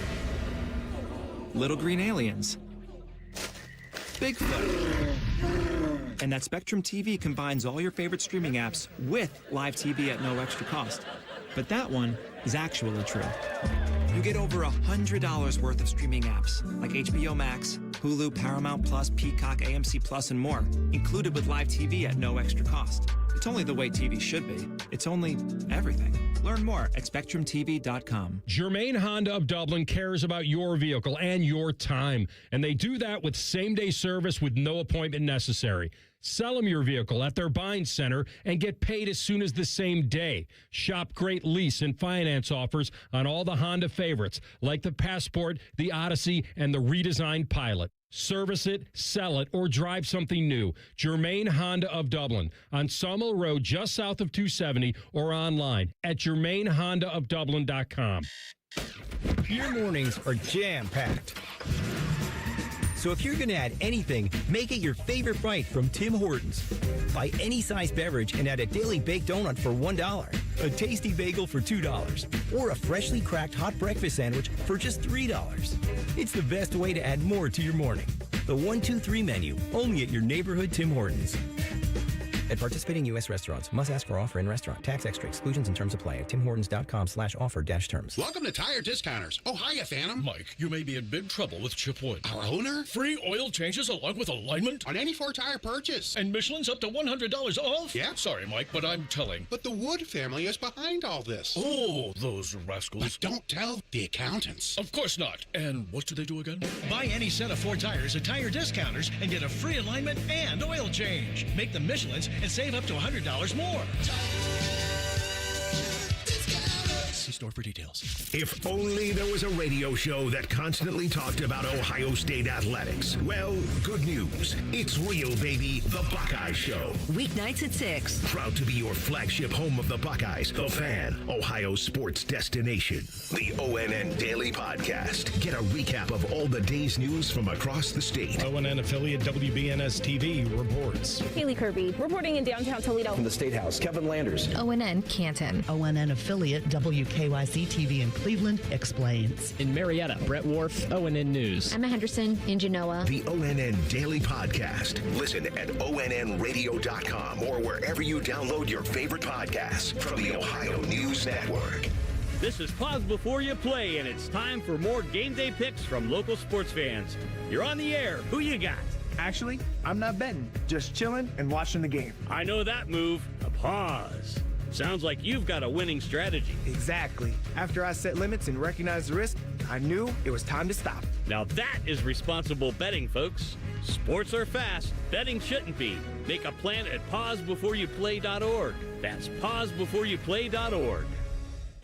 Little green aliens. Bigfoot. And that Spectrum TV combines all your favorite streaming apps with live TV at no extra cost. But that one is actually true. You get over $100 worth of streaming apps like HBO Max, Hulu, Paramount Plus, Peacock, AMC Plus, and more, included with live TV at no extra cost. It's only the way TV should be. It's only everything. Learn more at SpectrumTV.com. Germain Honda of Dublin cares about your vehicle and your time, and they do that with same-day service with no appointment necessary. Sell them your vehicle at their buying center and get paid as soon as the same day. Shop great lease and finance offers on all the Honda favorites, like the Passport, the Odyssey, and the redesigned Pilot. Service it, sell it, or drive something new. Germain Honda of Dublin on Sawmill Road, just south of 270, or online at germainhondaofdublin.com. Your mornings are jam-packed. So if you're going to add anything, make it your favorite bite from Tim Hortons. Buy any size beverage and add a daily baked donut for $1, a tasty bagel for $2, or a freshly cracked hot breakfast sandwich for just $3. It's the best way to add more to your morning. The 1-2-3 menu, only at your neighborhood Tim Hortons. At participating U.S. restaurants, must ask for offer in restaurant. Tax extra exclusions and terms apply at timhortons.com/offer-terms. Welcome to Tire Discounters. Oh, hiya, Phantom. Mike, you may be in big trouble with Chip Wood. Our owner? Free oil changes along with alignment? On any 4-tire purchase. And Michelin's up to $100 off? Yeah. Sorry, Mike, but I'm telling. But the Wood family is behind all this. Oh, those rascals. But don't tell the accountants. Of course not. And what do they do again? Buy any set of 4 tires at Tire Discounters and get a free alignment and oil change. Make them Michelin's and save up to $100 more. See store for details. If only there was a radio show that constantly talked about Ohio State athletics. Well, good news. It's real, baby. The Buckeye Show. Weeknights at 6. Proud to be your flagship home of the Buckeyes, The Fan, Ohio sports destination. The ONN Daily Podcast. Get a recap of all the day's news from across the state. ONN affiliate WBNS TV reports. Haley Kirby, reporting in downtown Toledo. From the State House, Kevin Landers. ONN Canton. ONN affiliate WKYC TV in Cleveland explains. In Marietta, Brett Wharf, ONN News. Emma Henderson in Genoa. The ONN Daily Podcast. Listen at ONNradio.com or wherever you download your favorite podcasts from the Ohio News Network. This is Pause Before You Play, and it's time for more game day picks from local sports fans. You're on the air. Who you got? Actually, I'm not betting, just chilling and watching the game. I know that move. A pause. Sounds like you've got a winning strategy. Exactly. After I set limits and recognized the risk, I knew it was time to stop. Now that is responsible betting, folks. Sports are fast. Betting shouldn't be. Make a plan at pausebeforeyouplay.org. That's pausebeforeyouplay.org.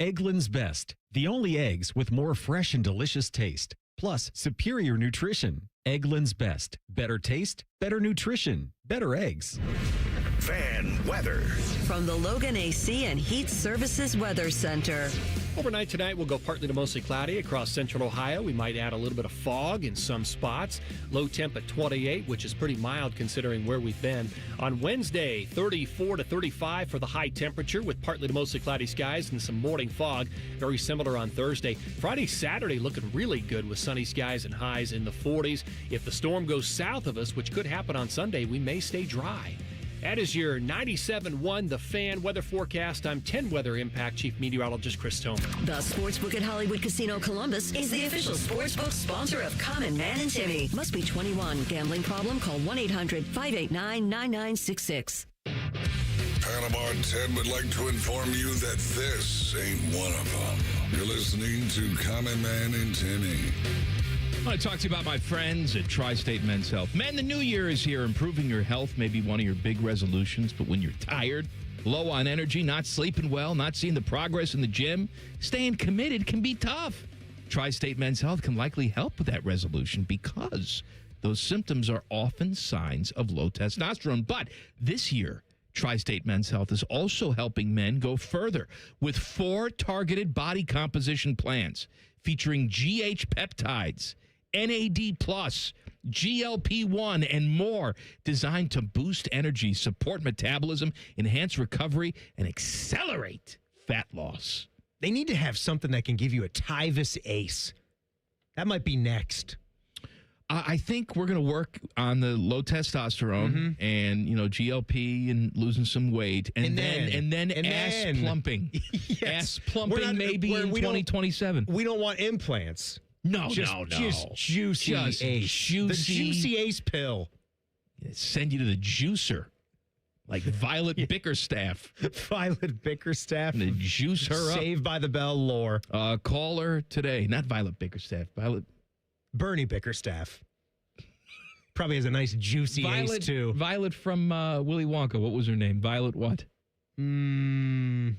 Eggland's Best. The only eggs with more fresh and delicious taste. Plus superior nutrition. Eggland's Best. Better taste, better nutrition, better eggs. Fan weather. From the Logan AC and Heat Services Weather Center. Overnight tonight, we'll go partly to mostly cloudy across central Ohio. We might add a little bit of fog in some spots. Low temp at 28, which is pretty mild considering where we've been. On Wednesday, 34 to 35 for the high temperature with partly to mostly cloudy skies and some morning fog. Very similar on Thursday. Friday, Saturday looking really good with sunny skies and highs in the 40s. If the storm goes south of us, which could happen on Sunday, we may stay dry. That is your 97.1 The Fan weather forecast. I'm 10 Weather Impact Chief Meteorologist Chris Tomer. The Sportsbook at Hollywood Casino Columbus is the official sportsbook sponsor of Common Man and Timmy. Must be 21. Gambling problem? Call 1-800-589-9966. Panama 10 would like to inform you that this ain't one of them. You're listening to Common Man and Timmy. I want to talk to you about my friends at Tri-State Men's Health. Man, the new year is here. Improving your health may be one of your big resolutions, but when you're tired, low on energy, not sleeping well, not seeing the progress in the gym, staying committed can be tough. Tri-State Men's Health can likely help with that resolution because those symptoms are often signs of low testosterone. But this year, Tri-State Men's Health is also helping men go further with 4 targeted body composition plans featuring GH peptides, NAD+, GLP-1, and more, designed to boost energy, support metabolism, enhance recovery, and accelerate fat loss. They need to have something that can give you a Tyvus Ace. That might be next. I think we're going to work on the low testosterone and, GLP and losing some weight. And then ass plumping. Yes. Ass plumping maybe in 2027. We don't want implants. No. Just juicy Ace. The Juicy Ace pill. Send you to the juicer. Like Violet Bickerstaff. Violet Bickerstaff. And juice her up. Saved by the Bell lore. Call her today. Not Violet Bickerstaff. Bernie Bickerstaff. Probably has a nice juicy Ace, too. Violet from Willy Wonka. What was her name? Violet what? Violet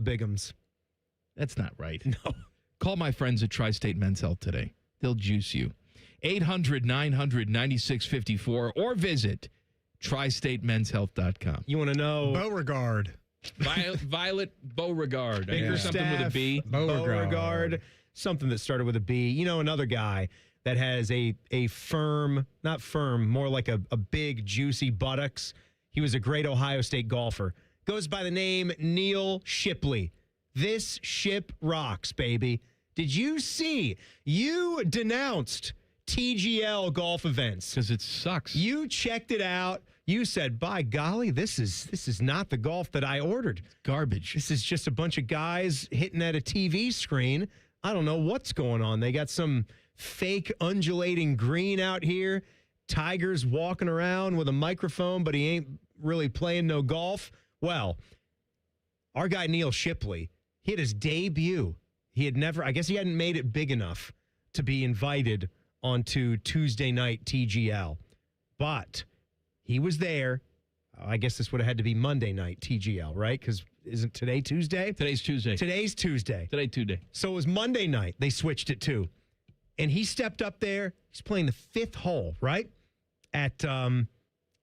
Biggums. That's not right. No. Call my friends at Tri-State Men's Health today. They'll juice you. 800-900-9654 or visit tristatemenshealth.com. You want to know? Beauregard. Violet Beauregard. Bickerstaff. Something with a B. Beauregard. Something that started with a B. You know, another guy that has a firm, not firm, more like a big, juicy buttocks. He was a great Ohio State golfer. Goes by the name Neil Shipley. This ship rocks, baby. Did you see? You denounced TGL golf events. Because it sucks. You checked it out. You said, by golly, this is not the golf that I ordered. It's garbage. This is just a bunch of guys hitting at a TV screen. I don't know what's going on. They got some fake undulating green out here. Tiger's walking around with a microphone, but he ain't really playing no golf. Well, our guy Neil Shipley, he had his debut. He had never, I guess he hadn't made it big enough to be invited onto Tuesday night TGL. But he was there. I guess this would have had to be Monday night TGL, right? Because isn't today Tuesday? Today's Tuesday. Today's Tuesday. Today, Tuesday. So it was Monday night. They switched it to. And he stepped up there. He's playing the 5th hole, right? At,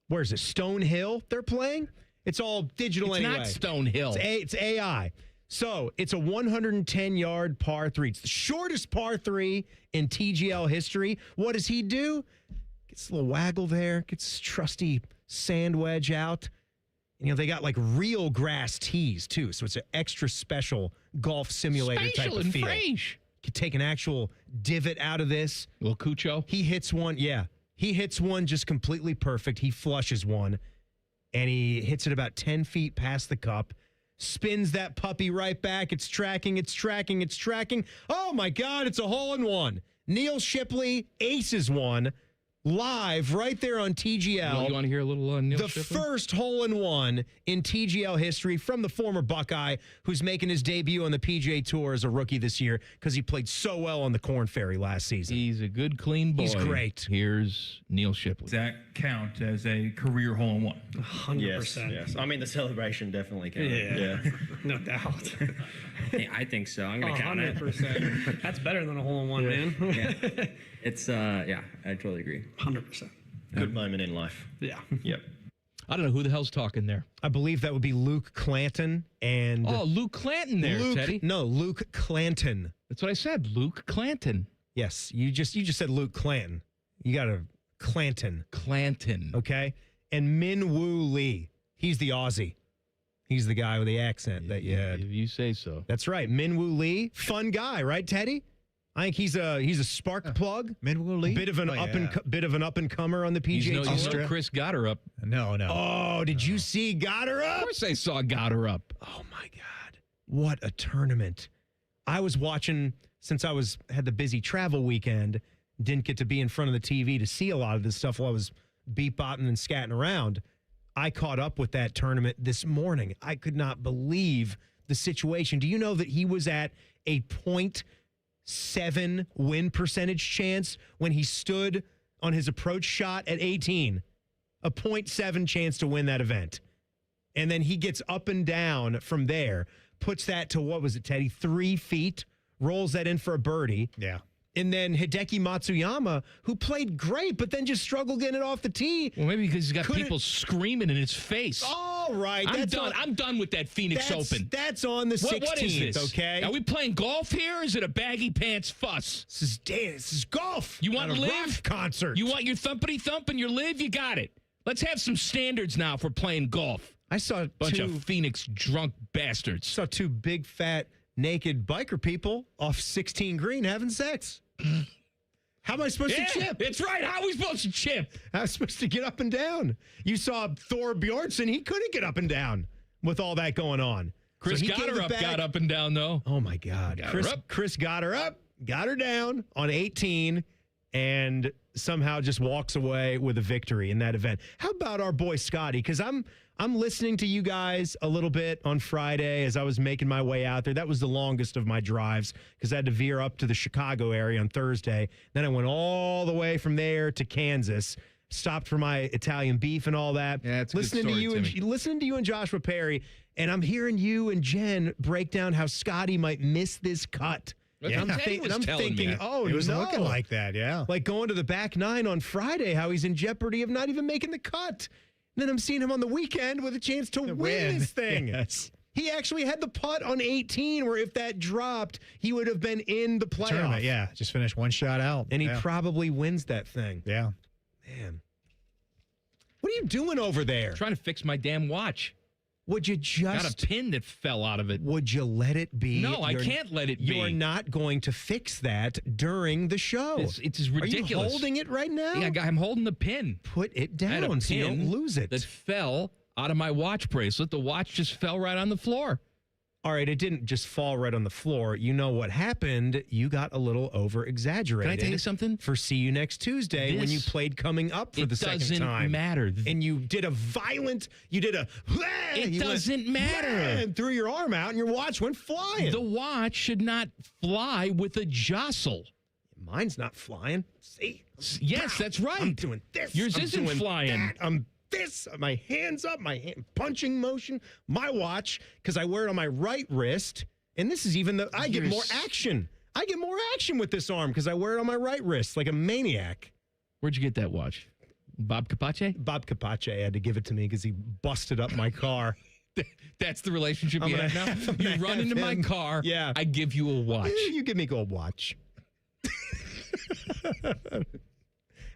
where is it? Stone Hill they're playing? It's all digital anyway. It's not Stone Hill. It's AI. So it's a 110-yard par 3. It's the shortest par 3 in TGL history. What does he do? Gets a little waggle there. Gets his trusty sand wedge out. And, they got like real grass tees, too. So it's an extra special golf simulator type of feel. Fresh. Could take an actual divot out of this. Little Cucho. He hits one. Yeah. He hits one just completely perfect. He flushes one. And he hits it about 10 feet past the cup. Spins that puppy right back. It's tracking. Oh, my God. It's a hole-in-one. Neil Shipley aces one live right there on TGL. You want to hear a little Neil The Shipley? first hole-in-one in TGL history from the former Buckeye who's making his debut on the PGA Tour as a rookie this year because he played so well on the Corn Ferry last season. He's a good, clean boy. He's great. Here's Neil Shipley. Does that count as a career hole-in-one? 100%. Yes. I mean, the celebration definitely counts. Yeah. No doubt. I think so. I'm going to count it. 100%. That's better than a hole-in-one, man. Yeah. It's, I totally agree. 100%. Good moment in life. Yeah. Yep. I don't know who the hell's talking there. I believe that would be Luke Clanton and... Oh, Luke Clanton there, Teddy. No, Luke Clanton. That's what I said, Luke Clanton. Yes, you just said Luke Clanton. You got to Clanton. Clanton. Okay? And Min Woo Lee. He's the Aussie. He's the guy with the accent that you had. If you say so. That's right. Min Woo Lee. Fun guy, right, Teddy? I think he's a spark plug. Min Woo Lee? Bit of an up and comer on the PGA Tour. He's no Chris Goddard up. No. Oh, did you see Goddard up? Of course I saw Goddard up. Oh my God. What a tournament. I was watching since I had the busy travel weekend, didn't get to be in front of the TV to see a lot of this stuff while I was beep-bopping and scatting around. I caught up with that tournament this morning. I could not believe the situation. Do you know that he was at a 0.7 win percentage chance when he stood on his approach shot at 18? A 0.7 chance to win that event. And then he gets up and down from there, puts that to, what was it, Teddy? 3 feet, rolls that in for a birdie. Yeah. And then Hideki Matsuyama, who played great, but then just struggled getting it off the tee. Well, maybe because he's got people screaming in his face. All right. I'm done with that Phoenix Open. That's on the 16th, what is this? Okay? Are we playing golf here, or is it a baggy pants fuss? This is golf. You want to live? Rock concert. You want your thumpity thump and your live? You got it. Let's have some standards now for playing golf. I saw a bunch of Phoenix drunk bastards. Saw 2 big, fat, naked biker people off 16 green having sex. How am I supposed to chip? That's right. How are we supposed to chip? I was supposed to get up and down. You saw Thor Bjornsson. He couldn't get up and down with all that going on. Chris got up and down, though. Oh, my God. Chris got her up, got her down on 18, and somehow just walks away with a victory in that event. How about our boy Scotty? Because I'm listening to you guys a little bit on Friday as I was making my way out there. That was the longest of my drives because I had to veer up to the Chicago area on Thursday. Then I went all the way from there to Kansas, stopped for my Italian beef and all that. Yeah, it's listening a good story, to listening to you and Joshua Perry, and I'm hearing you and Jen break down how Scotty might miss this cut. Yeah. I'm thinking, oh, it was no. looking like that, yeah. Like going to the back 9 on Friday, how he's in jeopardy of not even making the cut. And then I'm seeing him on the weekend with a chance to win this thing. Yes. He actually had the putt on 18, where if that dropped, he would have been in the playoff. Tournament, yeah. Just finished 1 shot out. And he probably wins that thing. Yeah. Man. What are you doing over there? Trying to fix my damn watch. Would you just... Got a pin that fell out of it. Would you let it be? No, I can't let it be. You're not going to fix that during the show. It's ridiculous. Are you holding it right now? Yeah, I'm holding the pin. Put it down I had a pin so you don't lose it. That fell out of my watch bracelet. The watch just fell right on the floor. All right, it didn't just fall right on the floor. You know what happened? You got a little over-exaggerated. Can I tell you something? For See You Next Tuesday when you played Coming Up for the second time. It doesn't matter. And you did a violent, It doesn't matter. And threw your arm out and your watch went flying. The watch should not fly with a jostle. Mine's not flying. See? Yes, that's right. I'm doing this. Yours I'm isn't doing flying. That. I'm this, my hands up, my hand, punching motion, my watch, because I wear it on my right wrist. And this is even I get more action. I get more action with this arm because I wear it on my right wrist like a maniac. Where'd you get that watch? Bob Capace? Bob Capace had to give it to me because he busted up my car. That's the relationship you have now? You run into my car, I give you a watch. You give me a gold watch.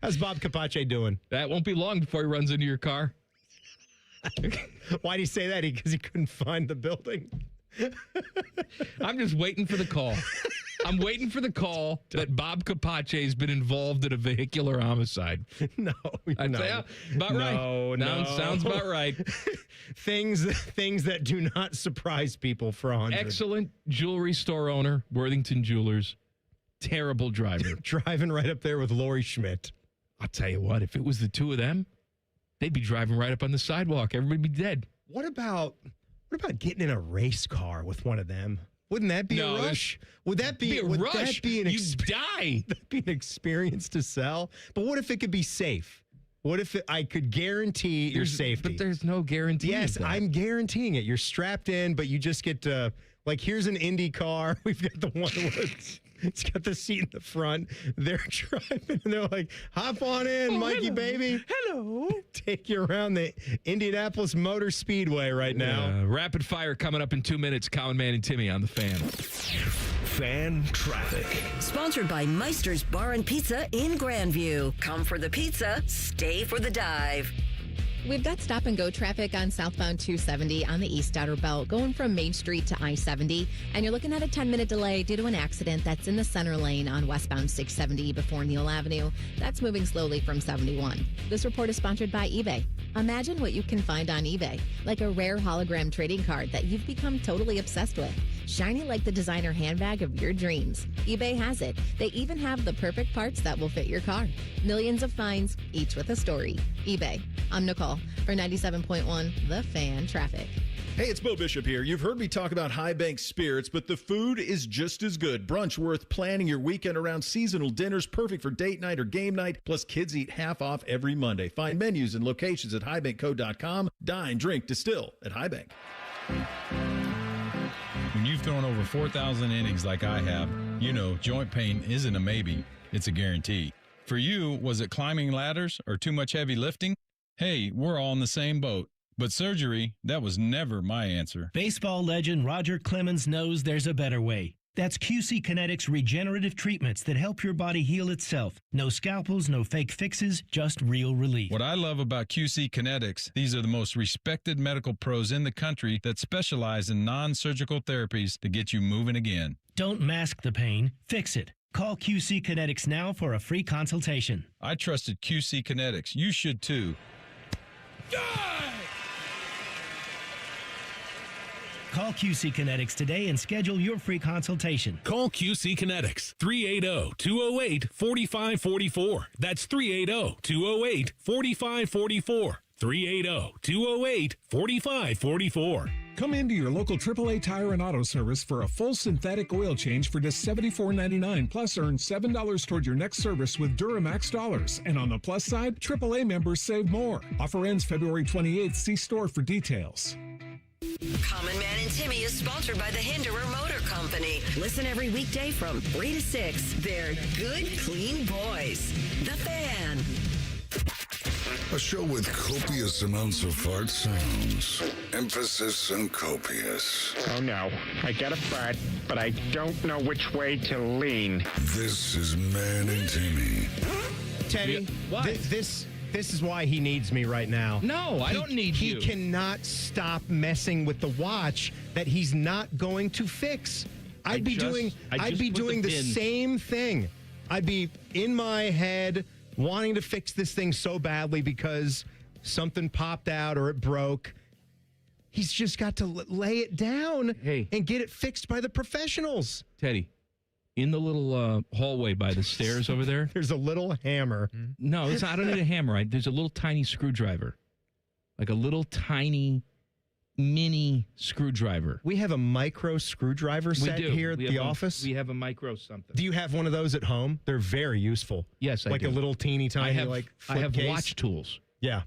How's Bob Capace doing? That won't be long before he runs into your car. Why do you say that? Because he couldn't find the building? I'm just waiting for the call. I'm waiting for the call that Bob Capace has been involved in a vehicular homicide. No. I'd say, about right. No. Sounds about right. Things that do not surprise people for 100. Excellent jewelry store owner, Worthington Jewelers. Terrible driver. Driving right up there with Lori Schmidt. I'll tell you what, if it was the two of them, they'd be driving right up on the sidewalk. Everybody'd be dead. What about getting in a race car with one of them? Wouldn't that be a rush? Would that be a rush? That be an You'd die. That'd be an experience to sell. But what if it could be safe? What if I could guarantee your safety? But there's no guarantee. Yes, I'm guaranteeing it. You're strapped in, but you just get to, like, here's an Indy car. We've got the one with He's got the seat in the front. They're driving, and they're like, hop on in, Mikey, hello. baby. Hello. Take you around the Indianapolis Motor Speedway right now. Rapid fire coming up in 2 minutes. Common Man and Timmy on the Fan. Fan traffic. Sponsored by Meister's Bar and Pizza in Grandview. Come for the pizza, stay for the dive. We've got stop and go traffic on southbound 270 on the East Outer Belt going from Main Street to I-70. And you're looking at a 10-minute delay due to an accident that's in the center lane on westbound 670 before Neal Avenue. That's moving slowly from 71. This report is sponsored by eBay. Imagine what you can find on eBay, like a rare hologram trading card that you've become totally obsessed with. Shiny like the designer handbag of your dreams. eBay has it. They even have the perfect parts that will fit your car. Millions of finds, each with a story. eBay. I'm Nicole for 97.1 The Fan Traffic. Hey, it's Bo Bishop here. You've heard me talk about High Bank Spirits, but the food is just as good. Brunch worth planning your weekend around. Seasonal dinners perfect for date night or game night. Plus, kids eat half off every Monday. Find menus and locations at highbankco.com. Dine, drink, distill at High Bank. When you've thrown over 4,000 innings like I have, you know joint pain isn't a maybe, it's a guarantee. For you, was it climbing ladders or too much heavy lifting? Hey, we're all in the same boat. But surgery, that was never my answer. Baseball legend Roger Clemens knows there's a better way. That's QC Kinetics regenerative treatments that help your body heal itself. No scalpels, no fake fixes, just real relief. What I love about QC Kinetics, these are the most respected medical pros in the country that specialize in non-surgical therapies to get you moving again. Don't mask the pain, fix it. Call QC Kinetics now for a free consultation. I trusted QC Kinetics. You should too. Call QC Kinetics today and schedule your free consultation. Call QC Kinetics, 380-208-4544. That's 380-208-4544. 380-208-4544. Come into your local AAA Tire and Auto Service for a full synthetic oil change for just $74.99. Plus, earn $7 toward your next service with Duramax dollars. And on the plus side, AAA members save more. Offer ends February 28th. See store for details. Common Man and Timmy is sponsored by the Hinderer Motor Company. Listen every weekday from 3 to 6. They're good, clean boys. The Fan. A show with copious amounts of fart sounds. Emphasis on copious. Oh no, I get a fart, but I don't know which way to lean. This is Man and Timmy. Teddy, this is why he needs me right now. No, I don't need you. He cannot stop messing with the watch that he's not going to fix. I'd be doing the same thing. I'd be in my head wanting to fix this thing so badly because something popped out or it broke. He's just got to lay it down and get it fixed by the professionals. Teddy, in the little hallway by the stairs over there, there's a little hammer. No, I don't need a hammer. Right? There's a little tiny screwdriver, like a little tiny mini screwdriver. We have a micro screwdriver set here at the office. We have a micro something. Do you have one of those at home? They're very useful. Yes, I do. Like a little teeny tiny I have flip case. watch tools. Yeah.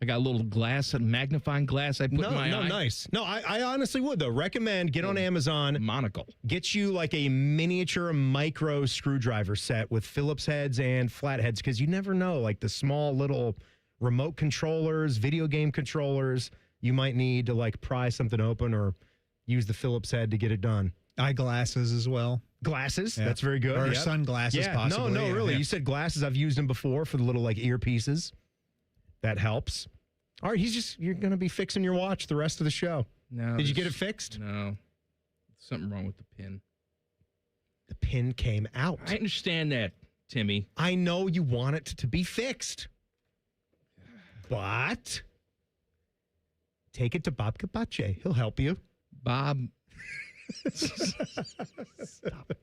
I got a little glass, a magnifying glass I put in my eye. Nice. No, I honestly would, though. Recommend, get on Amazon. Monocle. Get you like a miniature micro screwdriver set with Phillips heads and flat heads, because you never know, like the small little remote controllers, video game controllers, you might need to like pry something open or use the Phillips head to get it done. Eyeglasses as well. Glasses, Yeah. that's very good. Or sunglasses, possibly. No, really. Yeah. You said glasses. I've used them before for the little like earpieces. That helps. All right, you're going to be fixing your watch the rest of the show. No. Did you get it fixed? No. Something wrong with the pin. The pin came out. I understand that, Timmy. I know you want it to be fixed. But take it to Bob Capace. He'll help you. Bob. Stop it.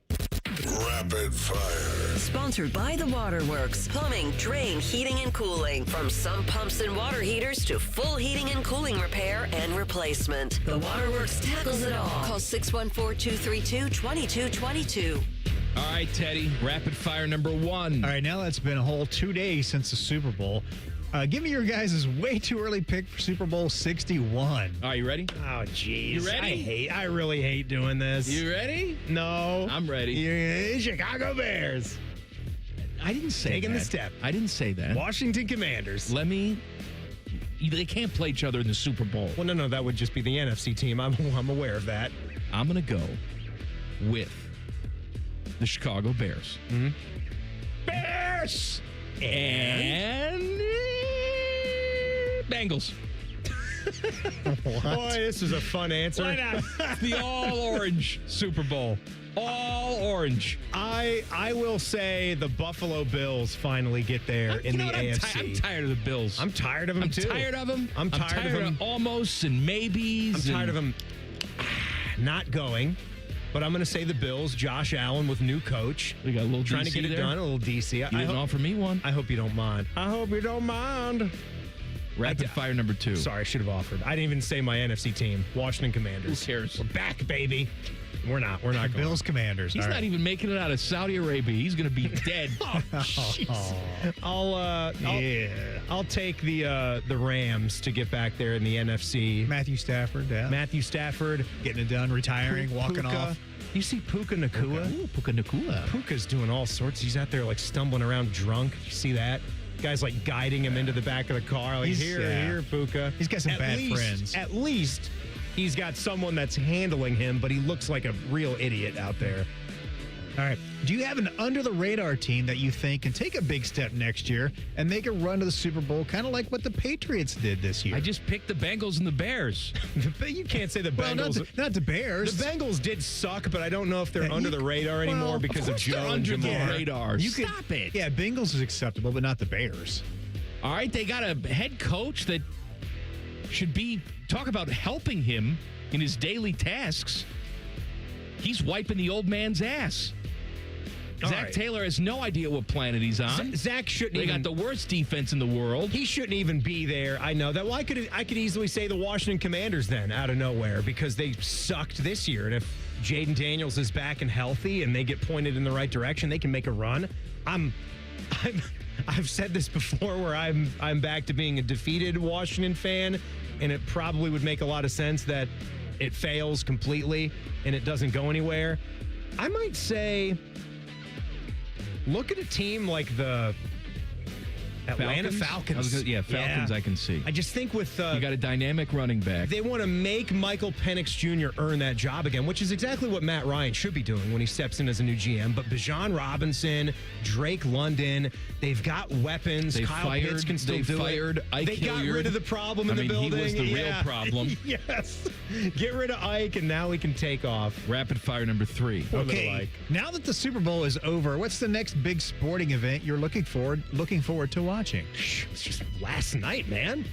Rapid Fire. Sponsored by the Waterworks. Plumbing, drain, heating, and cooling. From sump pumps and water heaters to full heating and cooling repair and replacement. The Waterworks tackles it all. Call 614-232-2222. All right, Teddy, rapid fire number 1. All right, now that's been a whole 2 days since the Super Bowl. Give me your guys' way too early pick for Super Bowl 61. Are you ready? Oh, jeez. You ready? I really hate doing this. You ready? No. I'm ready. Yeah, Chicago Bears. I didn't say Taking that. the step. I didn't say that. Washington Commanders. They can't play each other in the Super Bowl. Well, no, that would just be the NFC team. I'm aware of that. I'm going to go with the Chicago Bears. Mm-hmm. Bears! And Bengals. Boy, this is a fun answer. Why not? The all-orange Super Bowl. All orange. I will say the Buffalo Bills finally get there in the AFC. I'm tired of the Bills. I'm tired of them, too. I'm tired of them. I'm tired of them. Almost and maybes. I'm tired of them not going. But I'm going to say the Bills, Josh Allen with new coach. We got a little trying DC to get it there. done, a little DC. You didn't offer me one. I hope you don't mind. I hope you don't mind. Rapid fire number 2. Sorry, I should have offered. I didn't even say my NFC team, Washington Commanders. Who cares? We're back, baby. We're not going. Bills Commanders. He's not even making it out of Saudi Arabia. He's going to be dead. I'll take the Rams to get back there in the NFC. Matthew Stafford, yeah. Matthew Stafford. Getting it done, retiring, walking Puka. off. You see Puka Nacua? Ooh, Puka Nacua. Puka's doing all sorts. He's out there like stumbling around drunk. You see that? Guy's like guiding him into the back of the car. Like, here, Puka. He's got some bad friends. At least he's got someone that's handling him, but he looks like a real idiot out there. All right. Do you have an under-the-radar team that you think can take a big step next year and make a run to the Super Bowl, kind of like what the Patriots did this year? I just picked the Bengals and the Bears. You can't say the Bengals. Well, not the Bears. The Bengals did suck, but I don't know if they're under the radar anymore because of Joe and under Jamar. the radar. Stop it. Yeah, Bengals is acceptable, but not the Bears. All right, they got a head coach that should be, talk about helping him in his daily tasks. He's wiping the old man's ass. Zach Taylor has no idea what planet he's on. Zach shouldn't. They got the worst defense in the world. He shouldn't even be there. I know that. Well, I could easily say the Washington Commanders then out of nowhere because they sucked this year. And if Jaden Daniels is back and healthy and they get pointed in the right direction, they can make a run. I've said this before where I'm back to being a defeated Washington fan, and it probably would make a lot of sense that it fails completely and it doesn't go anywhere. I might say, look at a team like the Atlanta Falcons. Falcons I can see. I just think with... you got a dynamic running back. They want to make Michael Penix Jr. earn that job again, which is exactly what Matt Ryan should be doing when he steps in as a new GM. But Bijan Robinson, Drake London, they've got weapons. Kyle Pitts can still do it. Ike They got Hilliard. rid of the problem in the building. He was the real problem. Yes. Get rid of Ike, and now we can take off. Rapid fire number 3. Okay, now that the Super Bowl is over, what's the next big sporting event you're looking forward to watching? It's just last night, man.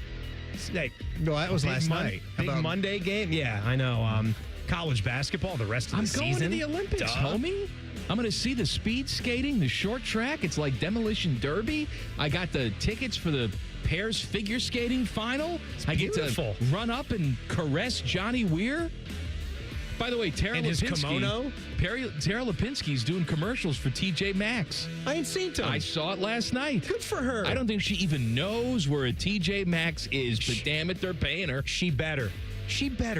Well, that was last night. Big Monday game? Yeah, I know. College basketball the rest of the season. I'm going to the Olympics, homie. I'm going to see the speed skating, the short track. It's like Demolition Derby. I got the tickets for the pairs figure skating final. I get to run up and caress Johnny Weir. By the way, Tara Lipinski's doing commercials for TJ Maxx. I ain't seen them. I saw it last night. Good for her. I don't think she even knows where a TJ Maxx is, but damn it, they're paying her. She better.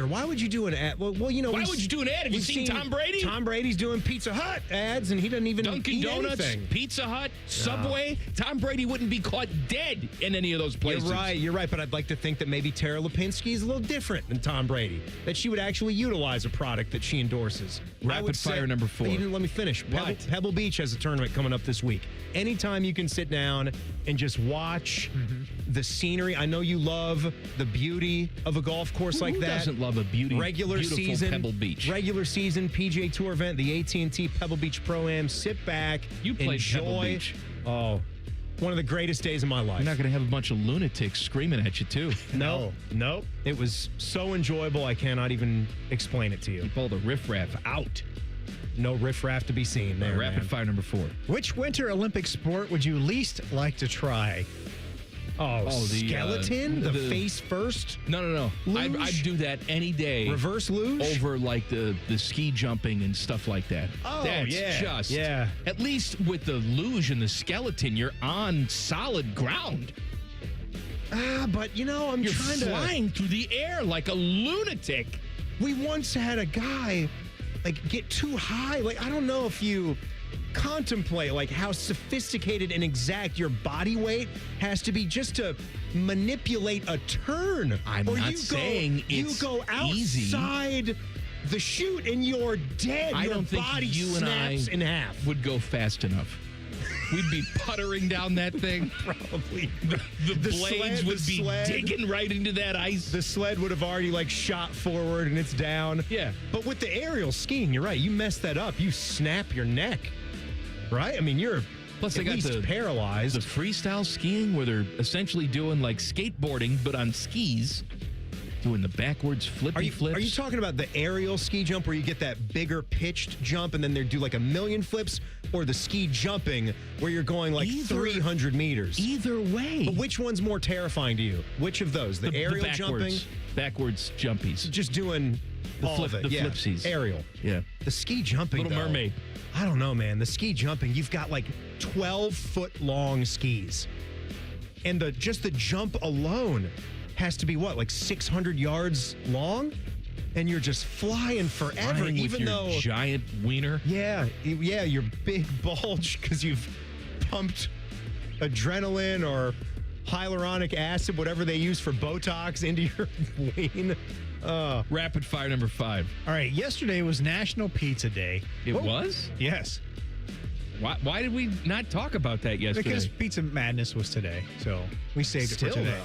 Why would you do an ad? Well, you know. Why would you do an ad? Have you seen Tom Brady? Tom Brady's doing Pizza Hut ads, and he doesn't even Dunkin' eat Donuts, anything. Pizza Hut, Subway. Tom Brady wouldn't be caught dead in any of those places. You're right, but I'd like to think that maybe Tara Lipinski is a little different than Tom Brady. That she would actually utilize a product that she endorses. Rapid fire number 4. You didn't let me finish. Pebble Beach has a tournament coming up this week. Anytime you can sit down and just watch the scenery. I know you love the beauty of a golf course like that. Who doesn't love a beautiful Pebble Beach? Regular season PGA Tour event, the AT&T Pebble Beach Pro-Am. Sit back, you played enjoy. Pebble Beach. Oh, one of the greatest days of my life. You're not going to have a bunch of lunatics screaming at you, too. No. It was so enjoyable, I cannot even explain it to you. Keep all the riffraff out. No riffraff to be seen there. Rapid fire number 4. Which Winter Olympic sport would you least like to try? Oh, the skeleton? The face first? No. I'd do that any day. Reverse luge? Over like the ski jumping and stuff like that. Oh, That's just. At least with the luge and the skeleton, you're on solid ground. But I'm You're trying flying through the air like a lunatic. We once had a guy get too high. I don't know if you contemplate how sophisticated and exact your body weight has to be just to manipulate a turn. I'm not saying it's you go outside the chute and you're dead. I your don't think body you and I snaps in half. would go fast enough. We'd be puttering down that thing. Probably. The blades would be digging right into that ice. The sled would have already shot forward and it's down. Yeah. But with the aerial skiing, you're right. You mess that up, you snap your neck. Right? I mean, you're Plus they at got least paralyzed. The freestyle skiing where they're essentially doing skateboarding, but on skis. Doing the backwards flippy flips. Are you talking about the aerial ski jump where you get that bigger pitched jump and then they do a million flips, or the ski jumping where you're going 300 meters? Either way. But which one's more terrifying to you? Which of those? The aerial jumping? Backwards jumpies. Just doing the all of it. The flipsies. Aerial. Yeah. The ski jumping, Little Mermaid. I don't know, man. The ski jumping, you've got 12-foot long skis. And just the jump alone has to be 600 yards long, and you're just flying forever, Flying with even your though giant wiener. Yeah, your big bulge because you've pumped adrenaline or hyaluronic acid, whatever they use for Botox, into your ween. Rapid fire number 5. All right, yesterday was National Pizza Day. It was? Yes. Why did we not talk about that yesterday? Because Pizza Madness was today, so we saved it for today.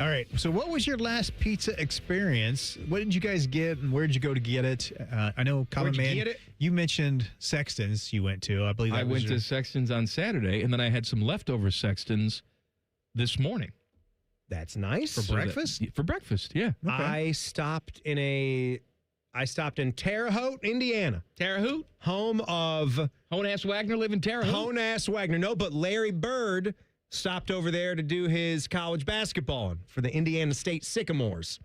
All right, so what was your last pizza experience? What did you guys get, and where did you go to get it? I know, Common Man, get it? You mentioned Sexton's you went to. I believe that I went to Sexton's on Saturday, and then I had some leftover Sexton's this morning. That's nice. For breakfast? For breakfast, yeah. Okay. I stopped in Terre Haute, Indiana. Terre Haute? Home of Hone-Ass Wagner live in Terre Haute? Hone-Ass Wagner. No, but Larry Bird stopped over there to do his college basketball for the Indiana State Sycamores.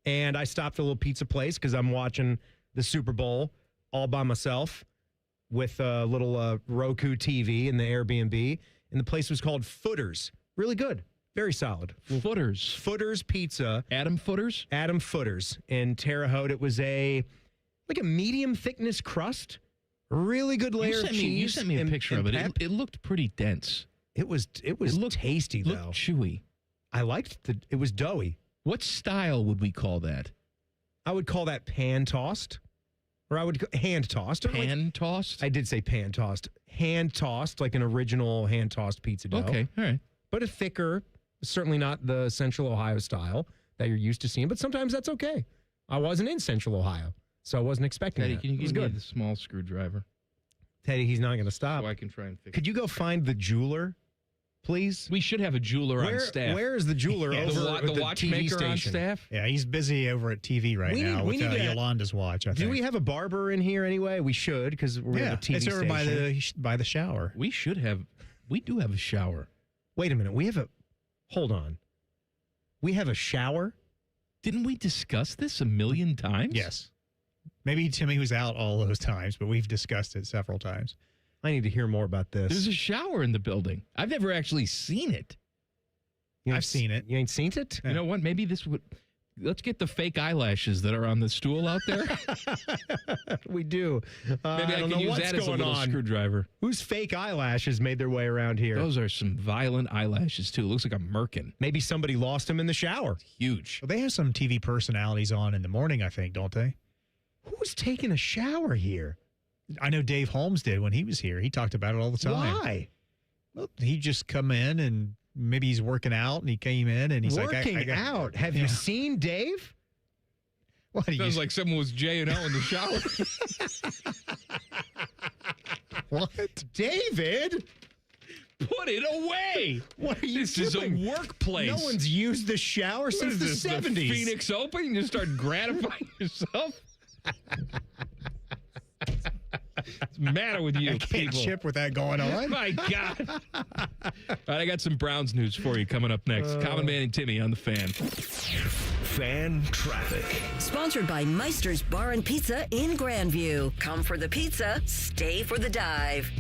And I stopped at a little pizza place because I'm watching the Super Bowl all by myself with a little Roku TV in the Airbnb. And the place was called Footers. Really good. Very solid. Footers. Footers Pizza. Adam Footers? Adam Footers in Terre Haute. It was a medium thickness crust. Really good layer of cheese. You sent me a picture of it. It looked pretty dense. It was tasty, though. Looked chewy. I liked it was doughy. What style would we call that? I would call that pan tossed. Or I would hand tossed. Pan tossed? I did say pan tossed. Hand tossed, like an original hand tossed pizza dough. Okay, all right. But a thicker, certainly not the Central Ohio style that you're used to seeing, but sometimes that's okay. I wasn't in Central Ohio, so I wasn't expecting Teddy, that. can you give me the small screwdriver? Teddy, he's not going to stop. So I can try and fix it. Could you go find the jeweler, please? We should have a jeweler on staff. Where is the jeweler over at the watchmaker TV on station? staff? Yeah, he's busy over at TV right now with Yolanda's watch, I think. Do we have a barber in here anyway? We should, because we're at a TV it's over station. by the shower. We do have a shower. Wait a minute. Hold on. We have a shower? Didn't we discuss this a million times? Yes. Maybe Timmy was out all those times, but we've discussed it several times. I need to hear more about this. There's a shower in the building. I've never actually seen it. I've seen it. You ain't seen it? You know what? Maybe this would... Let's get the fake eyelashes that are on the stool out there. We do. Maybe I can use that as a little screwdriver. Whose fake eyelashes made their way around here? Those are some violent eyelashes, too. It looks like a merkin. Maybe somebody lost them in the shower. Huge. Well, they have some TV personalities on in the morning, I think, don't they? Who's taking a shower here? I know Dave Holmes did when he was here. He talked about it all the time. Why? Well, he just come in and maybe he's working out and he came in and he's working out. Have you seen Dave? What sounds like someone was J&O in the shower. What? David? Put it away. What are you This doing? is a workplace. No one's used the shower since the 70s. The Phoenix Open? You just start gratifying yourself? What's the matter with you I can't people? chip with that going on. My God. All right, I got some Browns news for you coming up next. Common Man and Timmy on the Fan. Fan traffic. Sponsored by Meister's Bar and Pizza in Grandview. Come for the pizza, stay for the dive.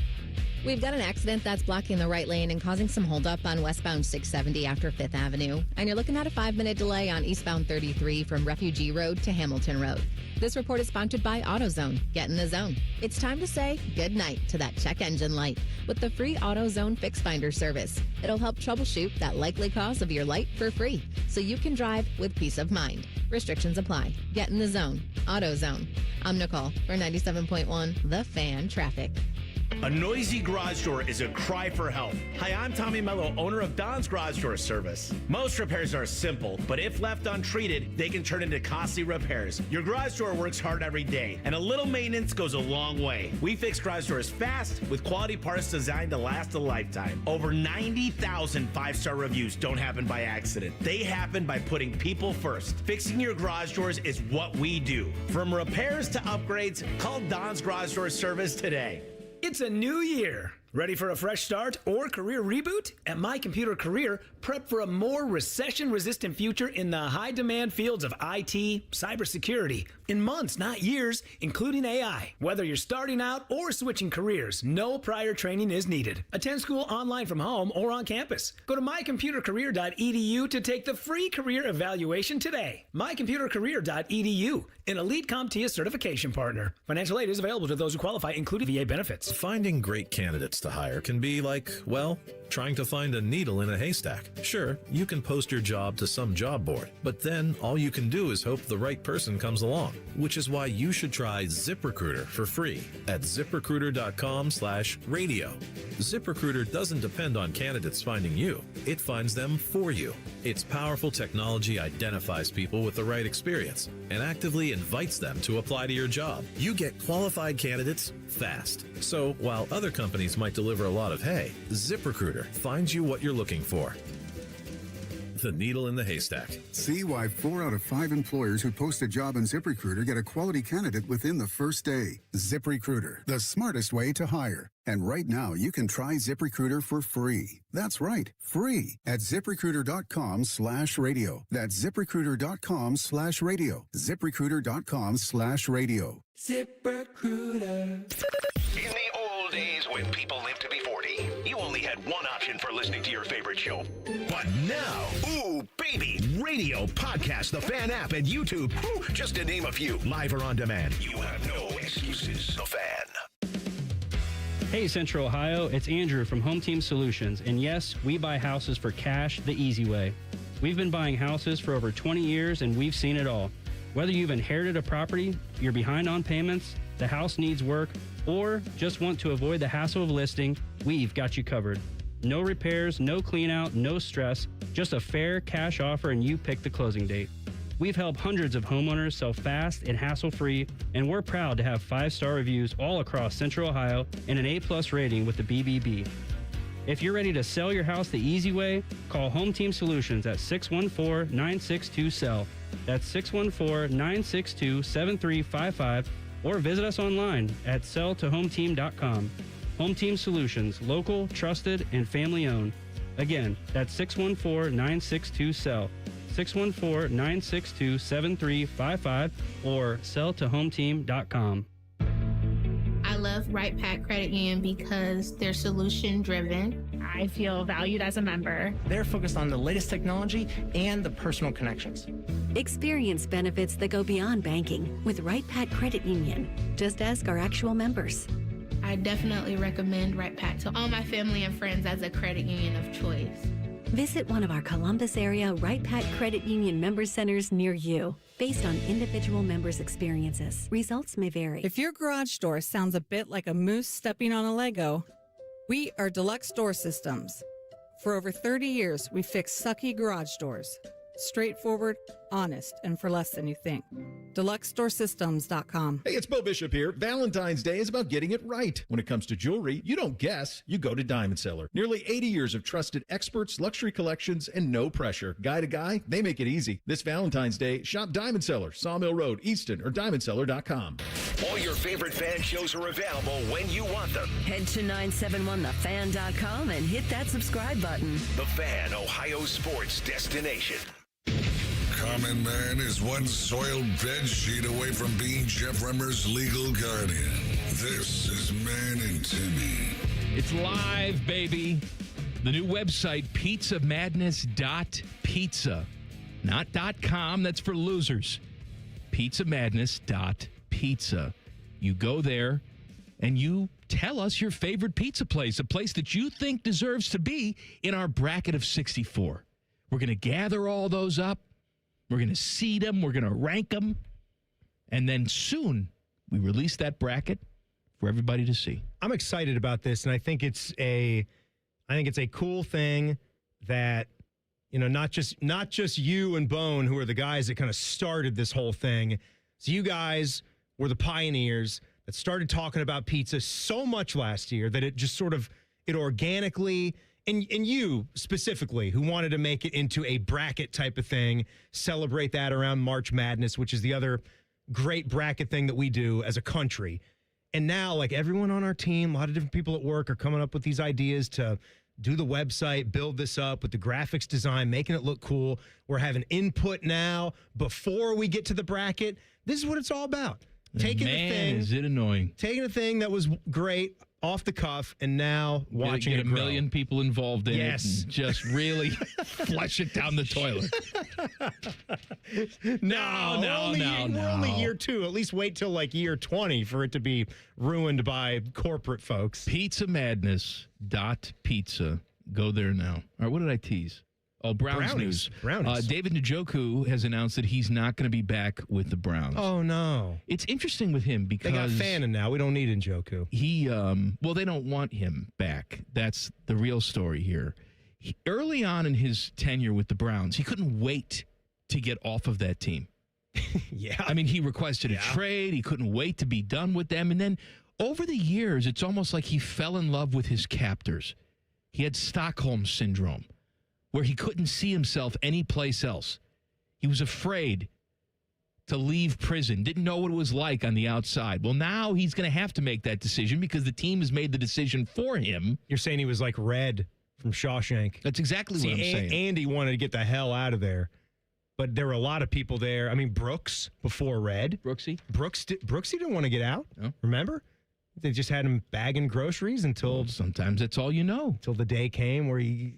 We've got an accident that's blocking the right lane and causing some holdup on westbound 670 after 5th Avenue. And you're looking at a 5-minute delay on eastbound 33 from Refugee Road to Hamilton Road. This report is sponsored by AutoZone. Get in the zone. It's time to say good night to that check engine light with the free AutoZone Fix Finder service. It'll help troubleshoot that likely cause of your light for free, so you can drive with peace of mind. Restrictions apply. Get in the zone. AutoZone. I'm Nicole for 97.1 The Fan Traffic. A noisy garage door is a cry for help. Hi, I'm Tommy Mello, owner of Don's Garage Door Service. Most repairs are simple, but if left untreated, they can turn into costly repairs. Your garage door works hard every day, and a little maintenance goes a long way. We fix garage doors fast with quality parts designed to last a lifetime. Over 90,000 5-star reviews don't happen by accident. They happen by putting people first. Fixing your garage doors is what we do. From repairs to upgrades, call Don's Garage Door Service today. It's a new year. Ready for a fresh start or career reboot? At My Computer Career, prep for a more recession-resistant future in the high-demand fields of IT, cybersecurity, in months, not years, including AI. Whether you're starting out or switching careers, no prior training is needed. Attend school online from home or on campus. Go to mycomputercareer.edu to take the free career evaluation today. mycomputercareer.edu, an elite CompTIA certification partner. Financial aid is available to those who qualify, including VA benefits. Finding great candidates to hire can be like, well, trying to find a needle in a haystack. Sure, you can post your job to some job board, but then all you can do is hope the right person comes along, which is why you should try ZipRecruiter for free at ZipRecruiter.com/radio. ZipRecruiter doesn't depend on candidates finding you. It finds them for you. Its powerful technology identifies people with the right experience and actively invites them to apply to your job. You get qualified candidates fast. So while other companies might deliver a lot of hay, ZipRecruiter finds you what you're looking for. The needle in the haystack. See why 4 out of 5 employers who post a job in ZipRecruiter get a quality candidate within the first day. ZipRecruiter, the smartest way to hire. And right now, you can try ZipRecruiter for free. That's right, free at ZipRecruiter.com/radio. That's ZipRecruiter.com/radio. ZipRecruiter.com/radio. ZipRecruiter. In the old days when people lived to be 40, you only had one option for listening to your favorite show. But now, ooh, baby, radio, podcast, the Fan app, and YouTube, just to name a few, live or on demand. You have no excuses. The Fan. Hey, Central Ohio, it's Andrew from Home Team Solutions, and yes, we buy houses for cash the easy way. We've been buying houses for over 20 years, and we've seen it all. Whether you've inherited a property, you're behind on payments, the house needs work, or just want to avoid the hassle of listing, we've got you covered. No repairs, no clean out, no stress, just a fair cash offer and you pick the closing date. We've helped hundreds of homeowners sell fast and hassle-free, and we're proud to have 5-star reviews all across Central Ohio and an A+ rating with the BBB. If you're ready to sell your house the easy way, call Home Team Solutions at 614-962-SELL. That's 614-962-7355, or visit us online at selltohometeam.com. Home Team Solutions, local, trusted, and family-owned. Again, that's 614-962-SELL. 614-962-7355 or selltohometeam.com. I love Right Pack Credit Union because they're solution driven. I feel valued as a member. They're focused on the latest technology and the personal connections. Experience benefits that go beyond banking with Right Pack Credit Union. Just ask our actual members. I definitely recommend Right Pack to all my family and friends as a credit union of choice. Visit one of our Columbus area Right Pack Credit Union member centers near you. Based on individual members' experiences, results may vary. If your garage door sounds a bit like a moose stepping on a Lego, we are Deluxe Door Systems. For over 30 years, we fix sucky garage doors. Straightforward, honest, and for less than you think. DeluxeDoorSystems.com. Hey, it's Bo Bishop here. Valentine's Day is about getting it right. When it comes to jewelry, you don't guess, you go to Diamond Seller. Nearly 80 years of trusted experts, luxury collections, and no pressure. Guy to guy, they make it easy. This Valentine's Day, shop Diamond Seller, Sawmill Road, Easton, or DiamondSeller.com. All your favorite fan shows are available when you want them. Head to 971thefan.com and hit that subscribe button. The Fan, Ohio sports destination. Common Man is one soiled bed sheet away from being Jeff Remmer's legal guardian. This is Man and Timmy. It's live, baby. The new website, pizzamadness.pizza. Not .com, that's for losers. Pizzamadness.pizza. You go there and you tell us your favorite pizza place, a place that you think deserves to be in our bracket of 64. We're going to gather all those up. We're going to seed them. We're going to rank them. And then soon we release that bracket for everybody to see. I'm excited about this, and I think it's a cool thing that, you know, not just you and Bone, who are the guys that kind of started this whole thing. So you guys were the pioneers that started talking about pizza so much last year that it just sort of, it organically, and you specifically, who wanted to make it into a bracket type of thing, celebrate that around March Madness, which is the other great bracket thing that we do as a country. And now, like, everyone on our team, a lot of different people at work are coming up with these ideas to do the website, build this up with the graphics design, making it look cool. We're having input now before we get to the bracket. This is what it's all about. Is it annoying? Taking a thing that was great off the cuff and now watching get it a grow. million people involved in Yes. it and just really flush it down the toilet. No. We're only year 2. At least wait till like year 20 for it to be ruined by corporate folks. Pizzamadness.pizza. Go there now. All right, what did I tease? Oh, Browns news. Brownies. David Njoku has announced that he's not going to be back with the Browns. Oh, no. It's interesting with him because... They got Fannin now. We don't need Njoku. They don't want him back. That's the real story here. Early on in his tenure with the Browns, he couldn't wait to get off of that team. Yeah. I mean, he requested a trade. He couldn't wait to be done with them. And then over the years, it's almost like he fell in love with his captors. He had Stockholm syndrome, where he couldn't see himself anyplace else. He was afraid to leave prison, didn't know what it was like on the outside. Well, now he's going to have to make that decision because the team has made the decision for him. You're saying he was like Red from Shawshank. That's exactly what I'm saying. Andy wanted to get the hell out of there, but there were a lot of people there. I mean, Brooks before Red. Brooksy didn't want to get out. No. Remember? They just had him bagging groceries until... sometimes that's all you know. Until the day came where he...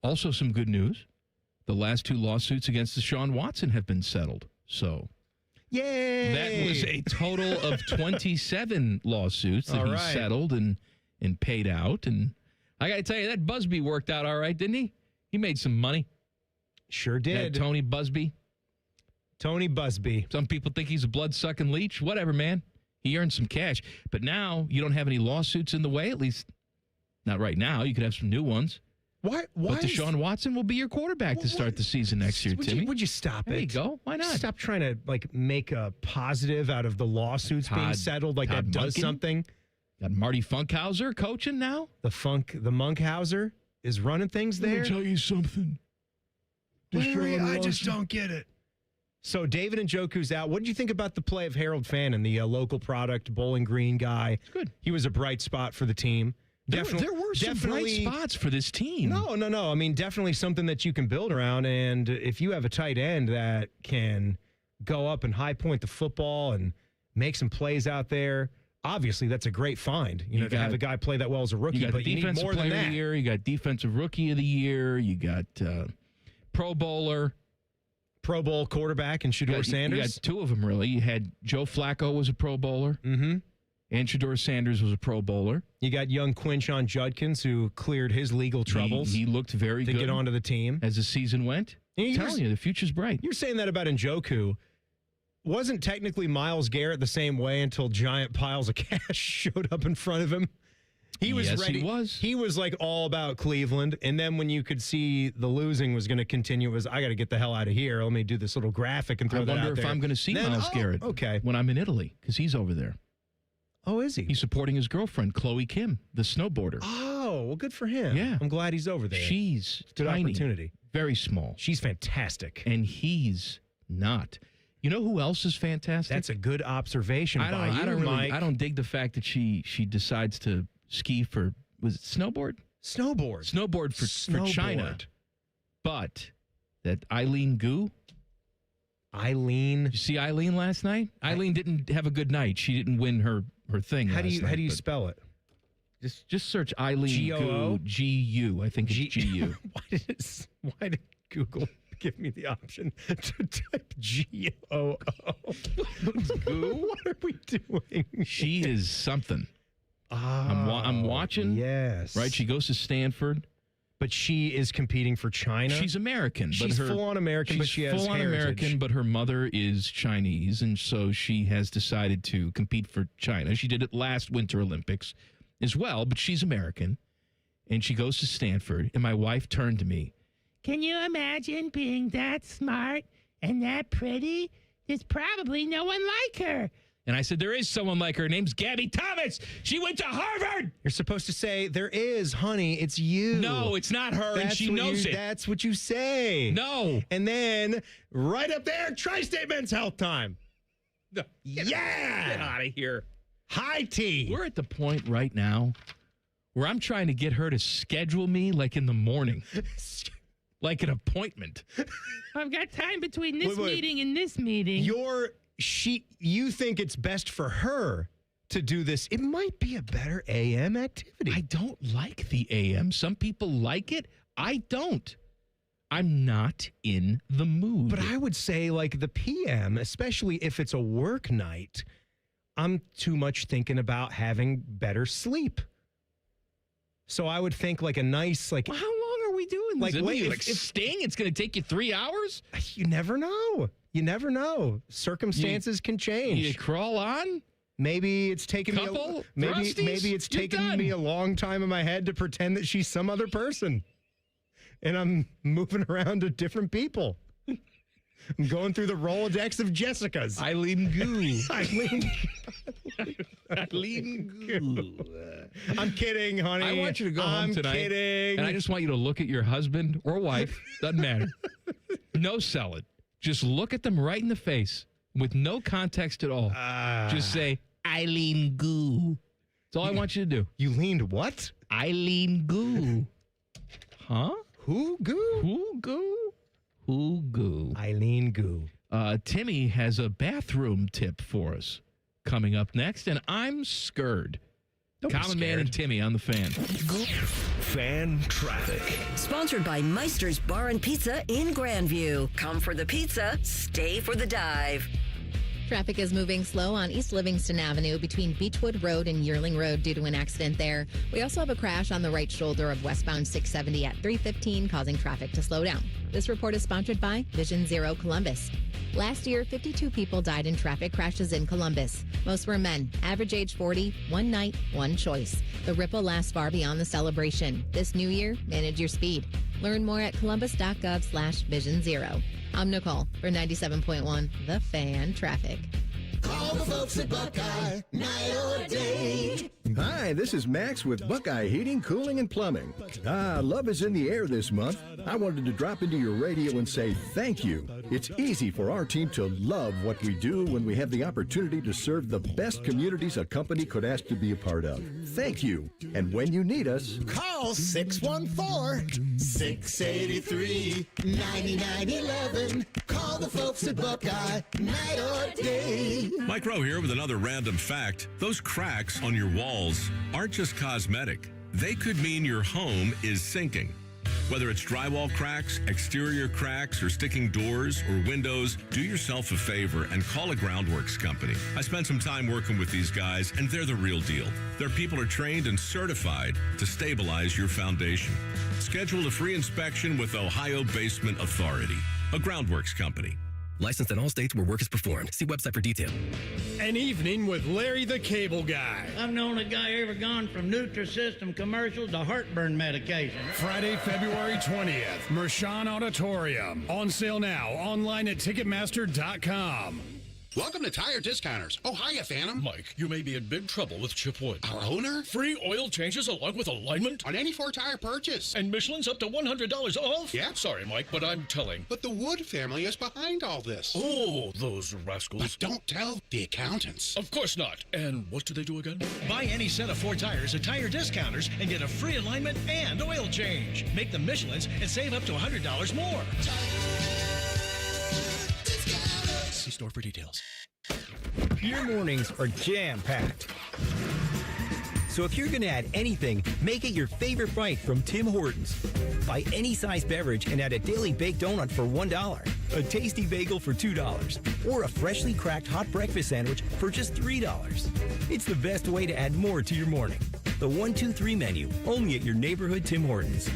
Also some good news. The last 2 lawsuits against Deshaun Watson have been settled. So... Yay! That was a total of 27 lawsuits that he settled and paid out. And I got to tell you, that Busby worked out all right, didn't he? He made some money. Sure did. That Tony Busby. Tony Busby. Some people think he's a blood-sucking leech. Whatever, man. He earned some cash. But now you don't have any lawsuits in the way, at least not right now. You could have some new ones. Why but Deshaun Watson will be your quarterback to start the season next year, Timmy. Would you stop there it? There you go. Why not? Stop trying to make a positive out of the lawsuits being settled like that does something. Got Marty Funkhauser coaching now? The Munkhauser is running things there. Let me tell you something. Larry, I just don't get it. So David Njoku's out. What did you think about the play of Harold Fannin, the local product Bowling Green guy? It's good. He was a bright spot for the team. There were some bright spots for this team. No. I mean, definitely something that you can build around. And if you have a tight end that can go up and high point the football and make some plays out there, obviously that's a great find. To have a guy play that well as a rookie. You got but you need more than that. Of the year. You got defensive rookie of the year. You got Pro Bowler. Pro Bowl quarterback and Shedeur Sanders. You got 2 of them, really. You had Joe Flacco was a Pro Bowler. Mm-hmm. And Shedeur Sanders was a Pro Bowler. You got young Quinshon Judkins, who cleared his legal troubles. He looked very good to get onto the team as the season went. I'm telling you, the future's bright. You're saying that about Njoku. Wasn't technically Myles Garrett the same way until giant piles of cash showed up in front of him? He was ready. He was. He was like all about Cleveland. And then when you could see the losing was going to continue, it was, I got to get the hell out of here. Let me do this little graphic and throw that out there. I wonder if I'm going to see Myles Garrett when I'm in Italy, because he's over there. Oh, is he? He's supporting his girlfriend, Chloe Kim, the snowboarder. Oh, well, good for him. Yeah. I'm glad he's over there. She's good tiny, opportunity. Very small. She's fantastic. And he's not. You know who else is fantastic? That's a good observation by you, Mike. I don't dig the fact that she decides to ski for, was it snowboard? Snowboard for China. But that Eileen Gu. Eileen. You see Eileen last night? Eileen didn't have a good night. She didn't win her thing. How do you spell it? Just search Eileen G-O-O? Gu. G-U. I think it's G-U. Why did Google give me the option to type G-O-O? What are we doing? She is something. I'm watching. Yes. Right? She goes to Stanford. But she is competing for China. She's American. She's full-on American, but she has full-on heritage. American, but her mother is Chinese, and so she has decided to compete for China. She did it last Winter Olympics as well, but she's American, and she goes to Stanford, and my wife turned to me. Can you imagine being that smart and that pretty? There's probably no one like her. And I said, there is someone like her. Her name's Gabby Thomas. She went to Harvard. You're supposed to say, there is, honey, it's you. No, it's not her, and she knows it. That's what you say. No. And then, right up there, Tri-State Men's Health Time. No. Get out of here. High tea. We're at the point right now where I'm trying to get her to schedule me like in the morning. Like an appointment. I've got time between this meeting and this meeting. You think it's best for her to do this. It might be a better AM activity. I don't like the AM. Some people like it. I don't. I'm not in the mood. But I would say like the PM, especially if it's a work night, I'm too much thinking about having better sleep. So I would think like a nice Well, how long are we doing this? Like Sting? It's going to take you 3 hours? You never know. You never know. Circumstances can change. You crawl on? Maybe it's taken maybe it's taken me a long time in my head to pretend that she's some other person. And I'm moving around to different people. I'm going through the Rolodex of Jessicas. Eileen Gu. Eileen Gu. I'm kidding, honey. I want you to go home tonight. I'm kidding. And I just want you to look at your husband or wife. Doesn't matter. No sell it. Just look at them right in the face with no context at all. Just say, Eileen Gu. That's all I want you to do. You leaned what? Eileen Gu. Huh? Who Gu? Who Gu? Who Gu? Eileen Gu. Timmy has a bathroom tip for us coming up next, and I'm scared. Common Man and Timmy on the Fan. Fan traffic. Sponsored by Meister's Bar and Pizza in Grandview. Come for the pizza, stay for the dive. Traffic is moving slow on East Livingston Avenue between Beechwood Road and Yearling Road due to an accident there. We also have a crash on the right shoulder of westbound 670 at 315, causing traffic to slow down. This report is sponsored by Vision Zero Columbus. Last year, 52 people died in traffic crashes in Columbus. Most were men, average age 40, one night, one choice. The ripple lasts far beyond the celebration. This new year, manage your speed. Learn more at columbus.gov/Vision Zero. I'm Nicole for 97.1 The Fan Traffic. Call the folks at Buckeye, night or day. Hi, this is Max with Buckeye Heating, Cooling, and Plumbing. Love is in the air this month. I wanted to drop into your radio and say thank you. It's easy for our team to love what we do when we have the opportunity to serve the best communities a company could ask to be a part of. Thank you. And when you need us, call 614-683-9911. Call the folks at Buckeye, night or day. Mike Rowe here with another random fact. Those cracks on your walls aren't just cosmetic. They could mean your home is sinking. Whether it's drywall cracks, exterior cracks, or sticking doors or windows, do yourself a favor and call a Groundworks company. I spent some time working with these guys, and they're the real deal. Their people are trained and certified to stabilize your foundation. Schedule a free inspection with Ohio Basement Authority, a Groundworks company. Licensed in all states where work is performed. See website for detail. An evening with Larry the Cable Guy. I've known a guy ever gone from Nutrisystem commercials to heartburn medication. Friday, February 20th, Mershon Auditorium. On sale now, online at Ticketmaster.com. Welcome to Tire Discounters. Oh, hiya, Phantom. Mike, you may be in big trouble with Chip Wood. Our owner? Free oil changes along with alignment? On any 4-tire purchase. And Michelin's up to $100 off? Yeah. Sorry, Mike, but I'm telling. But the Wood family is behind all this. Oh, those rascals. But don't tell the accountants. Of course not. And what do they do again? Buy any set of 4 tires at Tire Discounters and get a free alignment and oil change. Make them Michelin's and save up to $100 more. See store for details. Your mornings are jam-packed. So if you're going to add anything, make it your favorite bite from Tim Hortons. Buy any size beverage and add a daily baked donut for $1, a tasty bagel for $2, or a freshly cracked hot breakfast sandwich for just $3. It's the best way to add more to your morning. The 1-2-3 menu, only at your neighborhood Tim Hortons.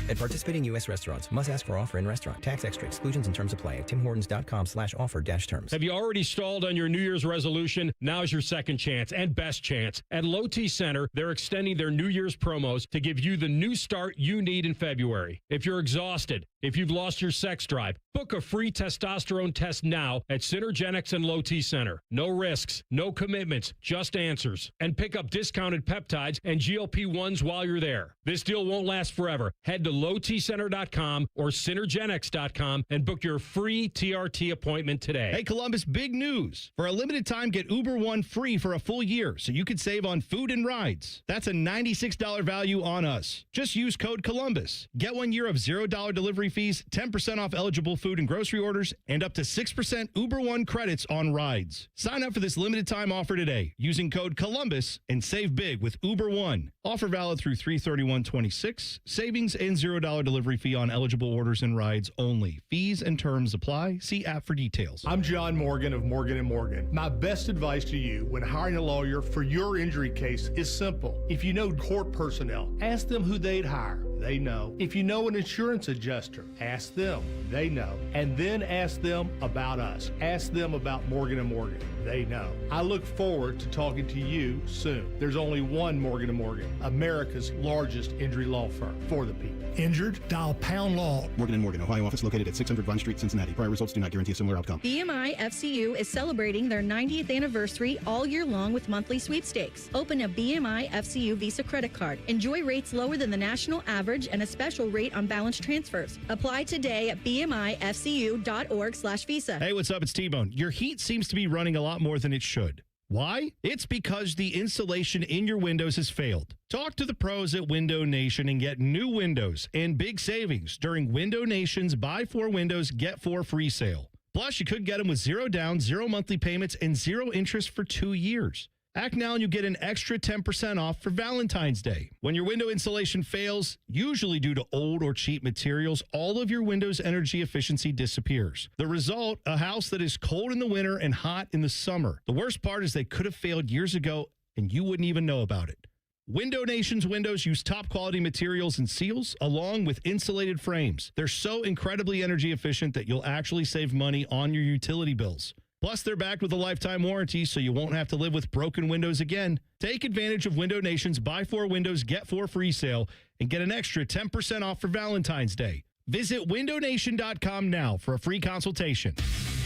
At participating U.S. restaurants, must ask for offer in restaurant. Tax extra. Exclusions and terms apply at timhortons.com/offer-terms. Have you already stalled on your New Year's resolution? Now's your second chance and best chance. At Low T Center, they're extending their New Year's promos to give you the new start you need in February. If you're exhausted, if you've lost your sex drive, book a free testosterone test now at Synergenics and Low T Center. No risks, no commitments, just answers. And pick up discounted peptides and GLP-1s while you're there. This deal won't last forever. Head to lowtcenter.com or synergenics.com and book your free TRT appointment today. Hey, Columbus, big news. For a limited time, get Uber One free for a full year so you can save on food and rides. That's a $96 value on us. Just use code Columbus. Get 1 year of $0 delivery fees, 10% off eligible food and grocery orders, and up to 6% Uber One credits on rides. Sign up for this limited time offer today using code Columbus and save big with Uber One. Offer valid through 3/31/26. Savings and $0 delivery fee on eligible orders and rides only. Fees and terms apply. See app for details. I'm John Morgan of Morgan & Morgan. My best advice to you when hiring a lawyer for your injury case is simple. If you know court personnel, ask them who they'd hire. They know. If you know an insurance adjuster, ask them. They know. And then ask them about us. Ask them about Morgan & Morgan. They know. I look forward to talking to you soon. There's only one Morgan & Morgan, America's largest injury law firm for the people. Injured? Dial Pound Law. Morgan & Morgan, Ohio office located at 600 Vine Street, Cincinnati. Prior results do not guarantee a similar outcome. BMI FCU is celebrating their 90th anniversary all year long with monthly sweepstakes. Open a BMI FCU Visa credit card. Enjoy rates lower than the national average and a special rate on balance transfers. Apply today at bmifcu.org/visa. Hey, what's up? It's T-Bone. Your heat seems to be running a lot more than it should. Why? It's because the insulation in your windows has failed. Talk to the pros at Window Nation and get new windows and big savings during Window Nation's Buy 4 Windows, Get 4 free sale. Plus, you could get them with 0 down, 0 monthly payments, and 0 interest for 2 years. Act now and you get an extra 10% off for Valentine's Day. When your window insulation fails, usually due to old or cheap materials, all of your window's energy efficiency disappears. The result, a house that is cold in the winter and hot in the summer. The worst part is they could have failed years ago and you wouldn't even know about it. Window Nation's windows use top quality materials and seals along with insulated frames. They're so incredibly energy efficient that you'll actually save money on your utility bills. Plus, they're backed with a lifetime warranty, so you won't have to live with broken windows again. Take advantage of Window Nation's Buy 4 Windows, Get 4 free sale and get an extra 10% off for Valentine's Day. Visit windownation.com now for a free consultation.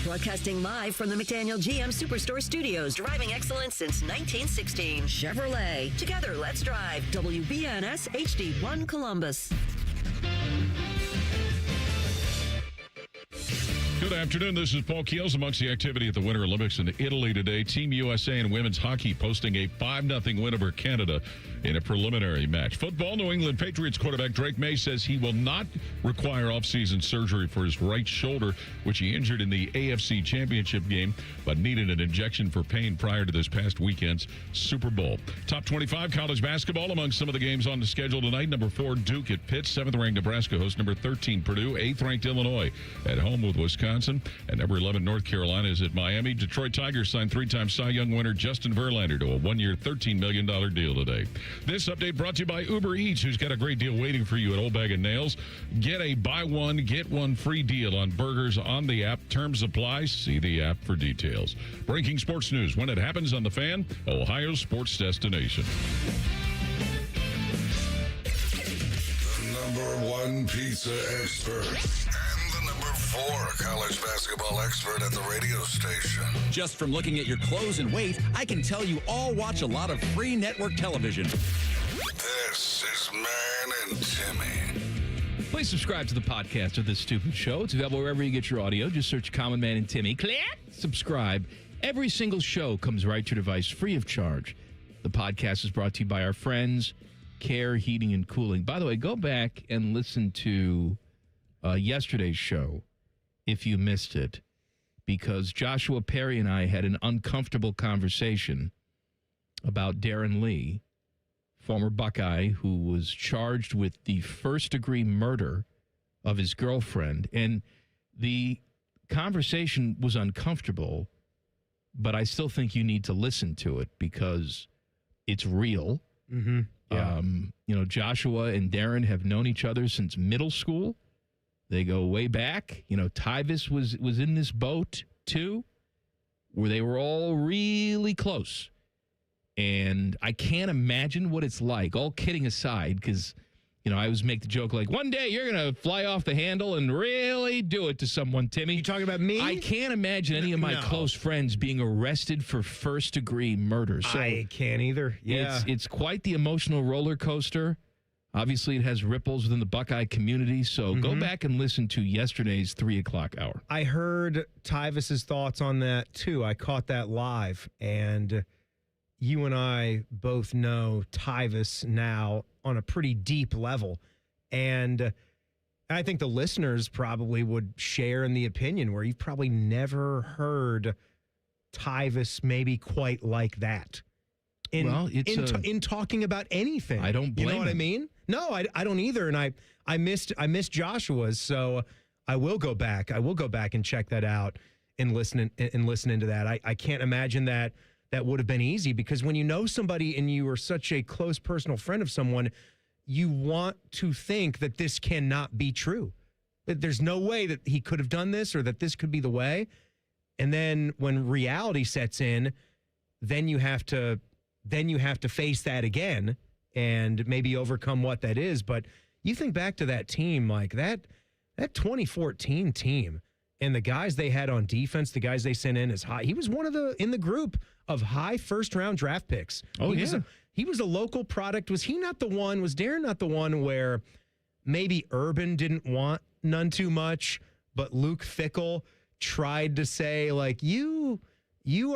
Broadcasting live from the McDaniel GM Superstore Studios. Driving excellence since 1916. Chevrolet. Together, let's drive. WBNS HD1 Columbus. Good afternoon. This is Paul Keels. Amongst the activity at the Winter Olympics in Italy today, Team USA in women's hockey posting a 5-0 win over Canada in a preliminary match. Football, New England Patriots quarterback Drake May says he will not require offseason surgery for his right shoulder, which he injured in the AFC Championship game, but needed an injection for pain prior to this past weekend's Super Bowl. Top 25 college basketball among some of the games on the schedule tonight. Number 4, Duke at Pitt. 7th-ranked Nebraska hosts number 13, Purdue. 8th-ranked Illinois at home with Wisconsin. And number 11, North Carolina is at Miami. Detroit Tigers signed 3-time Cy Young winner Justin Verlander to a 1-year, $13 million deal today. This update brought to you by Uber Eats, who's got a great deal waiting for you at Old Bag of Nails. Get a buy one, get one free deal on burgers on the app. Terms apply. See the app for details. Breaking sports news when it happens on The Fan, Ohio's sports destination. The #1 pizza expert and the #4 for college basketball expert at the radio station. Just from looking at your clothes and weight, I can tell you all watch a lot of free network television. This is Man and Timmy. Please subscribe to the podcast of This Stupid Show. It's available wherever you get your audio. Just search Common Man and Timmy. Click subscribe. Every single show comes right to your device free of charge. The podcast is brought to you by our friends, Care Heating and Cooling. By the way, go back and listen to yesterday's show if you missed it, because Joshua Perry and I had an uncomfortable conversation about Darren Lee, former Buckeye, who was charged with the first-degree murder of his girlfriend. And the conversation was uncomfortable, but I still think you need to listen to it because it's real. Mm-hmm. Yeah. Joshua and Darren have known each other since middle school. They go way back. Tyvis was in this boat, too, where they were all really close. And I can't imagine what it's like, all kidding aside, because, I always make the joke like, one day you're going to fly off the handle and really do it to someone, Timmy. You talking about me? I can't imagine any of my close friends being arrested for first-degree murder. So I can't either. Yeah. It's quite the emotional roller coaster. Obviously, it has ripples within the Buckeye community. So go back and listen to yesterday's 3 o'clock hour. I heard Tyvis's thoughts on that, too. I caught that live, and you and I both know Tyvis now on a pretty deep level. And I think the listeners probably would share in the opinion where you've probably never heard Tyvis maybe quite like that. In talking about anything. I don't blame You know what him. I mean? No, I don't either. And I missed Joshua's, so I will go back. I will go back and check that out and listen into that. I can't imagine that would have been easy, because when you know somebody and you are such a close personal friend of someone, you want to think that this cannot be true. That there's no way that he could have done this or that this could be the way. And then when reality sets in, then you have to face that again and maybe overcome what that is. But you think back to that team, like that 2014 team, and the guys they had on defense, the guys they sent in as high. He was in the group of high first-round draft picks. Oh, He was a local product. Was Darren not the one where maybe Urban didn't want none too much, but Luke Fickell tried to say, like, you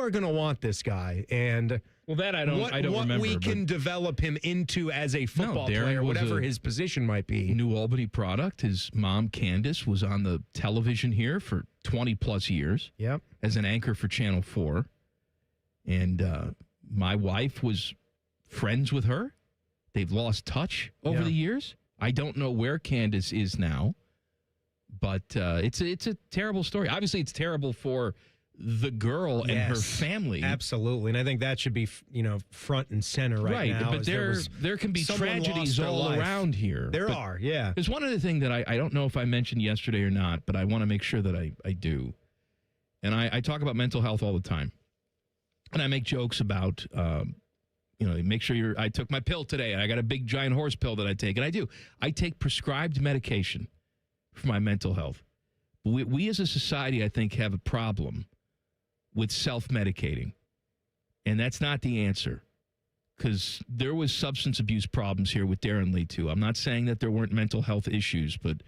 are going to want this guy, and well, that I don't remember. What we can develop him into as a football player, whatever his position might be. New Albany product. His mom, Candace, was on the television here for 20-plus years. Yep. As an anchor for Channel 4. And my wife was friends with her. They've lost touch over the years. I don't know where Candace is now, but it's a terrible story. Obviously, it's terrible for the girl and her family. Absolutely. And I think that should be, front and center right now. But there can be tragedies all around here. There are. There's one other thing that I don't know if I mentioned yesterday or not, but I want to make sure that I do. And I talk about mental health all the time. And I make jokes about, make sure I took my pill today, and I got a big giant horse pill that I take. And I do. I take prescribed medication for my mental health. We as a society, I think, have a problem with self-medicating. And that's not the answer, because there was substance abuse problems here with Darren Lee, too. I'm not saying that there weren't mental health issues, but,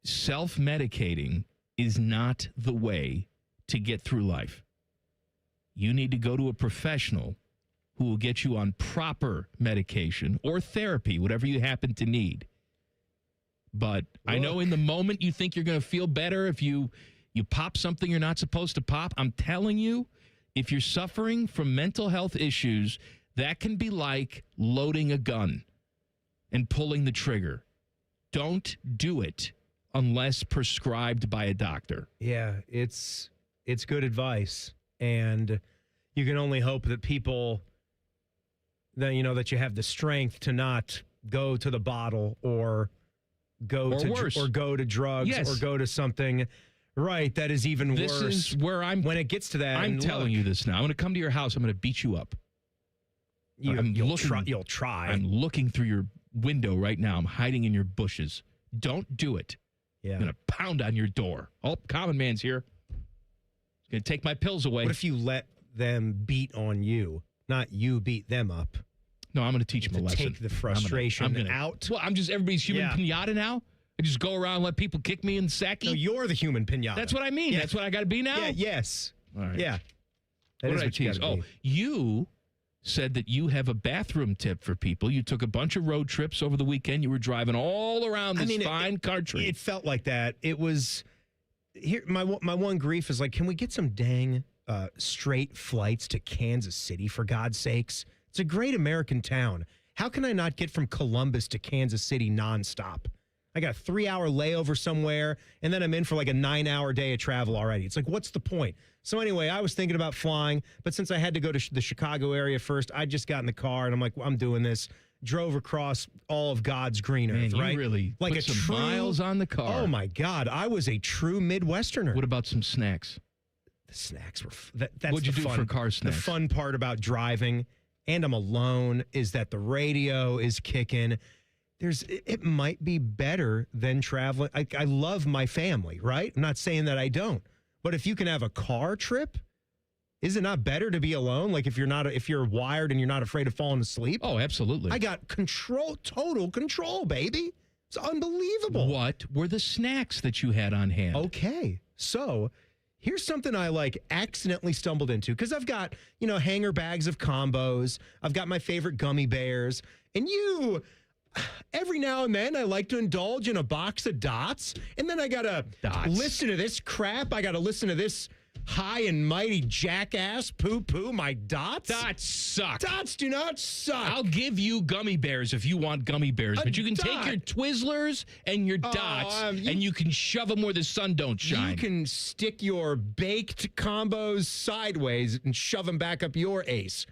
self-medicating is not the way to get through life. You need to go to a professional who will get you on proper medication or therapy, whatever you happen to need. But I know in the moment you think you're going to feel better if you pop something you're not supposed to pop. I'm telling you, if you're suffering from mental health issues, that can be like loading a gun and pulling the trigger. Don't do it unless prescribed by a doctor. Yeah, it's good advice. And you can only hope that people, that you have the strength to not go to the bottle or go to drugs or go to something that is even worse. This is where when it gets to that. I'm telling you this now. I'm going to come to your house. I'm going to beat you up. You'll try. I'm looking through your window right now. I'm hiding in your bushes. Don't do it. Yeah. I'm going to pound on your door. Oh, Common Man's here. He's going to take my pills away. What if you let them beat on you, not you beat them up? No, I'm going to teach him a lesson. Take the frustration out. Well, I'm just everybody's human pinata now. I just go around and let people kick me in the sacky. No, you're the human pinata. That's what I mean. Yeah. That's what I got to be now. Yeah. Yes. All right. Yeah. What did I tease? You said that you have a bathroom tip for people. You took a bunch of road trips over the weekend. You were driving all around this fine country. It felt like that. It was here. My one grief is like, can we get some dang straight flights to Kansas City for God's sakes? It's a great American town. How can I not get from Columbus to Kansas City nonstop? I got a 3-hour layover somewhere, and then I'm in for like a 9-hour day of travel already. It's like, what's the point? So anyway, I was thinking about flying, but since I had to go to the Chicago area first, I just got in the car, and I'm like, well, I'm doing this. Drove across all of God's green earth, Man, right? You really like put some miles on the car. Oh, my God. I was a true Midwesterner. What about some snacks? The snacks were... That's What'd you do for car snacks? The fun part about driving, and I'm alone, is that the radio is kicking. It might be better than traveling. I love my family, right? I'm not saying that I don't. But if you can have a car trip, is it not better to be alone? Like if you're wired and you're not afraid of falling asleep? Oh, absolutely. I got total control, baby. It's unbelievable. What were the snacks that you had on hand? Okay. So here's something I accidentally stumbled into because I've got, hanger bags of combos. I've got my favorite gummy bears. And every now and then I like to indulge in a box of dots. And then I got to listen to this crap. I got to listen to this high and mighty jackass poo-poo my dots. Dots suck. Dots do not suck. I'll give you gummy bears if you want gummy bears. But you can take your Twizzlers and your dots and you can shove them where the sun don't shine. You can stick your baked combos sideways and shove them back up your ace.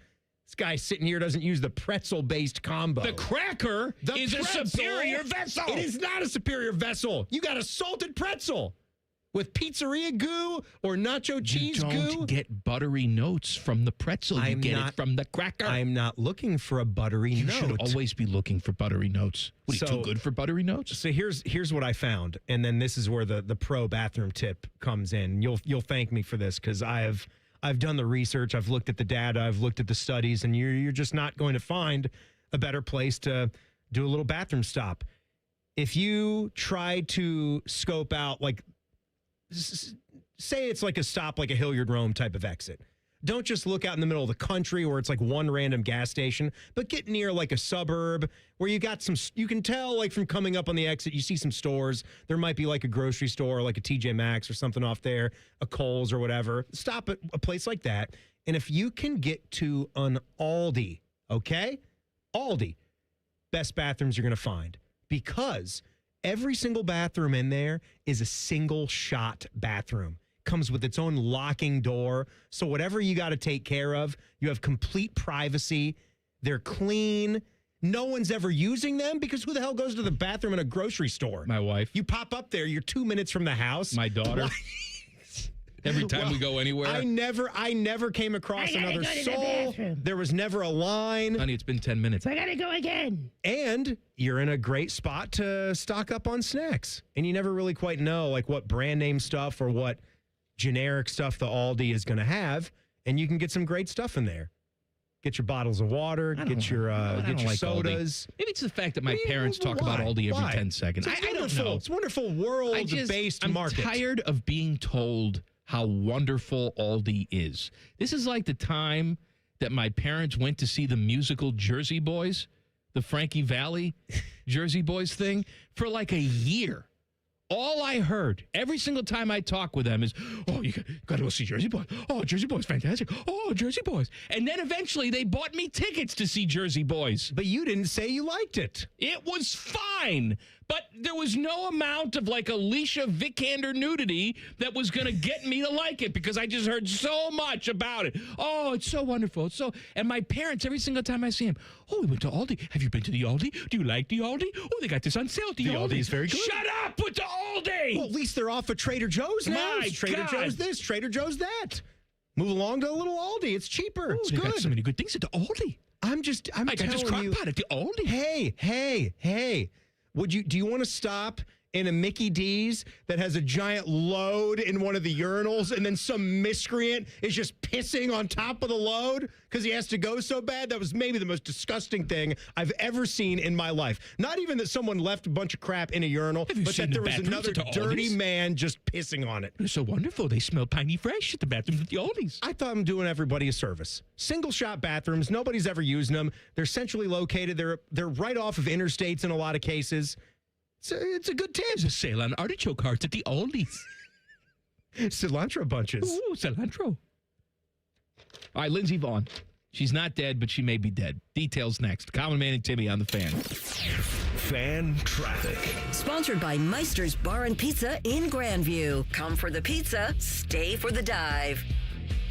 This guy sitting here doesn't use the pretzel-based combo. The cracker is a superior vessel. It is not a superior vessel. You got a salted pretzel with pizzeria goo or nacho cheese goo. You don't get buttery notes from the pretzel. You get it from the cracker. I'm not looking for a buttery note. You should always be looking for buttery notes. What, are you too good for buttery notes? So here's what I found, and then this is where the pro bathroom tip comes in. You'll thank me for this because I've done the research. I've looked at the data. I've looked at the studies, and you're just not going to find a better place to do a little bathroom stop. If you try to scope out, say it's like a stop, like a Hilliard Rome type of exit. Don't just look out in the middle of the country where it's like one random gas station, but get near like a suburb where you got you can tell from coming up on the exit, you see some stores. There might be like a grocery store, like a TJ Maxx or something off there, a Kohl's or whatever. Stop at a place like that. And if you can get to an Aldi, okay? Aldi, best bathrooms you're going to find because every single bathroom in there is a single shot bathroom. Comes with its own locking door. So whatever you got to take care of, you have complete privacy. They're clean. No one's ever using them because who the hell goes to the bathroom in a grocery store? My wife. You pop up there, you're 2 minutes from the house. My daughter. Every time we go anywhere. I never came across another soul. There was never a line. Honey, it's been 10 minutes. I gotta go again. And you're in a great spot to stock up on snacks. And you never really quite know what brand name stuff or what generic stuff the Aldi is going to have. And you can get some great stuff in there. Get your bottles of water. Get your sodas. Aldi. Maybe it's the fact that my parents talk about Aldi every 10 seconds. I don't know. It's a wonderful world-based market. I'm tired of being told how wonderful Aldi is. This is like the time that my parents went to see the musical Jersey Boys, the Frankie Valli Jersey Boys thing, for like a year. All I heard every single time I talk with them is, oh, you got to go see Jersey Boys. Oh, Jersey Boys, fantastic. Oh, Jersey Boys. And then eventually they bought me tickets to see Jersey Boys. But you didn't say you liked it. It was fine. But there was no amount of Alicia Vikander nudity that was going to get me to like it because I just heard so much about it. Oh, it's so wonderful. And my parents, every single time I see them, oh, we went to Aldi. Have you been to the Aldi? Do you like the Aldi? Oh, they got this on sale at the Aldi. Aldi's very good. Shut up with the Aldi. Well, at least they're off of Trader Joe's now. My Trader God. Joe's this, Trader Joe's that. Move along to a little Aldi. It's cheaper. It's they good. got so many good things at the Aldi. I got this crock pot at the Aldi. Hey. Do you want to stop in a Mickey D's that has a giant load in one of the urinals, and then some miscreant is just pissing on top of the load because he has to go so bad? That was maybe the most disgusting thing I've ever seen in my life. Not even that someone left a bunch of crap in a urinal, but that there was another dirty man just pissing on it. They're so wonderful. They smell piney fresh at the bathrooms at the Aldi's. I thought I'm doing everybody a service. Single shot bathrooms. Nobody's ever using them. They're centrally located. They're right off of interstates in a lot of cases. It's a good tip. There's a sale on artichoke hearts at the Aldi's. Cilantro bunches. Ooh, cilantro. All right, Lindsey Vaughn. She's not dead, but she may be dead. Details next. Common Man and Timmy on the Fan. Fan traffic. Sponsored by Meister's Bar and Pizza in Grandview. Come for the pizza, stay for the dive.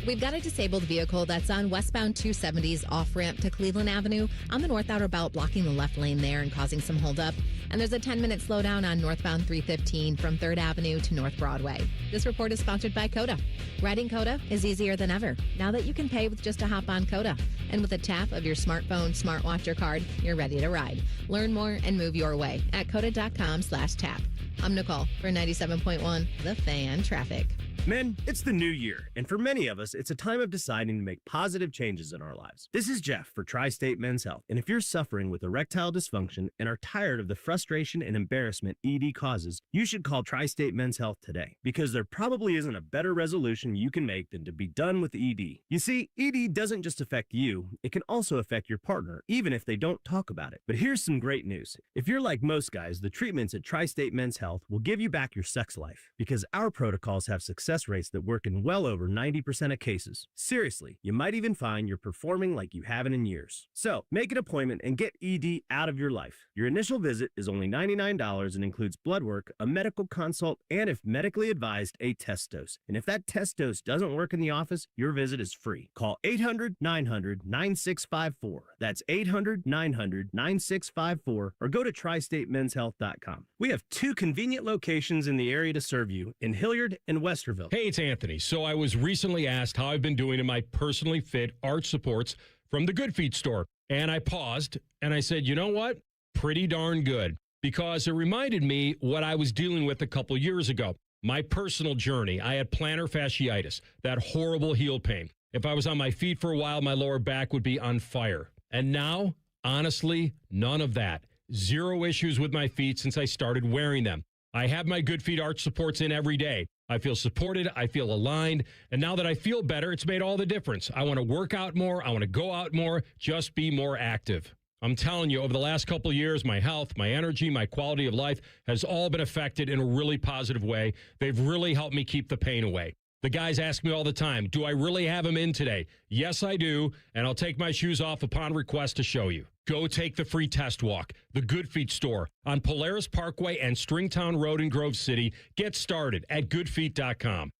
We've got a disabled vehicle that's on westbound 270's off-ramp to Cleveland Avenue on the north outer belt, blocking the left lane there and causing some holdup. And there's a 10-minute slowdown on northbound 315 from 3rd Avenue to North Broadway. This report is sponsored by Coda. Riding Coda is easier than ever, now that you can pay with just a hop on Coda. And with a tap of your smartphone, smartwatch, or card, you're ready to ride. Learn more and move your way at coda.com/tap. I'm Nicole for 97.1 The Fan Traffic. Men, it's the new year, and for many of us, it's a time of deciding to make positive changes in our lives. This is Jeff for Tri-State Men's Health, and if you're suffering with erectile dysfunction and are tired of the frustration and embarrassment ED causes, you should call Tri-State Men's Health today, because there probably isn't a better resolution you can make than to be done with ED. You see, ED doesn't just affect you, it can also affect your partner, even if they don't talk about it. But here's some great news. If you're like most guys, the treatments at Tri-State Men's Health will give you back your sex life, because our protocols have success rates that work in well over 90% of cases. Seriously, you might even find you're performing like you haven't in years. So, make an appointment and get ED out of your life. Your initial visit is only $99 and includes blood work, a medical consult, and if medically advised, a test dose. And if that test dose doesn't work in the office, your visit is free. Call 800-900-9654. That's 800-900-9654 or go to tristatemenshealth.com. We have 2 convenient locations in the area to serve you in Hilliard and Westerville. Hey, it's Anthony. So I was recently asked how I've been doing in my personally fit arch supports from the Good Feet store. And I paused and I said, you know what? Pretty darn good. Because it reminded me what I was dealing with a couple years ago. My personal journey. I had plantar fasciitis, that horrible heel pain. If I was on my feet for a while, my lower back would be on fire. And now, honestly, none of that. 0 issues with my feet since I started wearing them. I have my Good Feet arch supports in every day. I feel supported. I feel aligned. And now that I feel better, it's made all the difference. I want to work out more. I want to go out more. Just be more active. I'm telling you, over the last couple of years, my health, my energy, my quality of life has all been affected in a really positive way. They've really helped me keep the pain away. The guys ask me all the time, do I really have them in today? Yes, I do. And I'll take my shoes off upon request to show you. Go take the free test walk. The Good Feet store on Polaris Parkway and Stringtown Road in Grove City. Get started at goodfeet.com.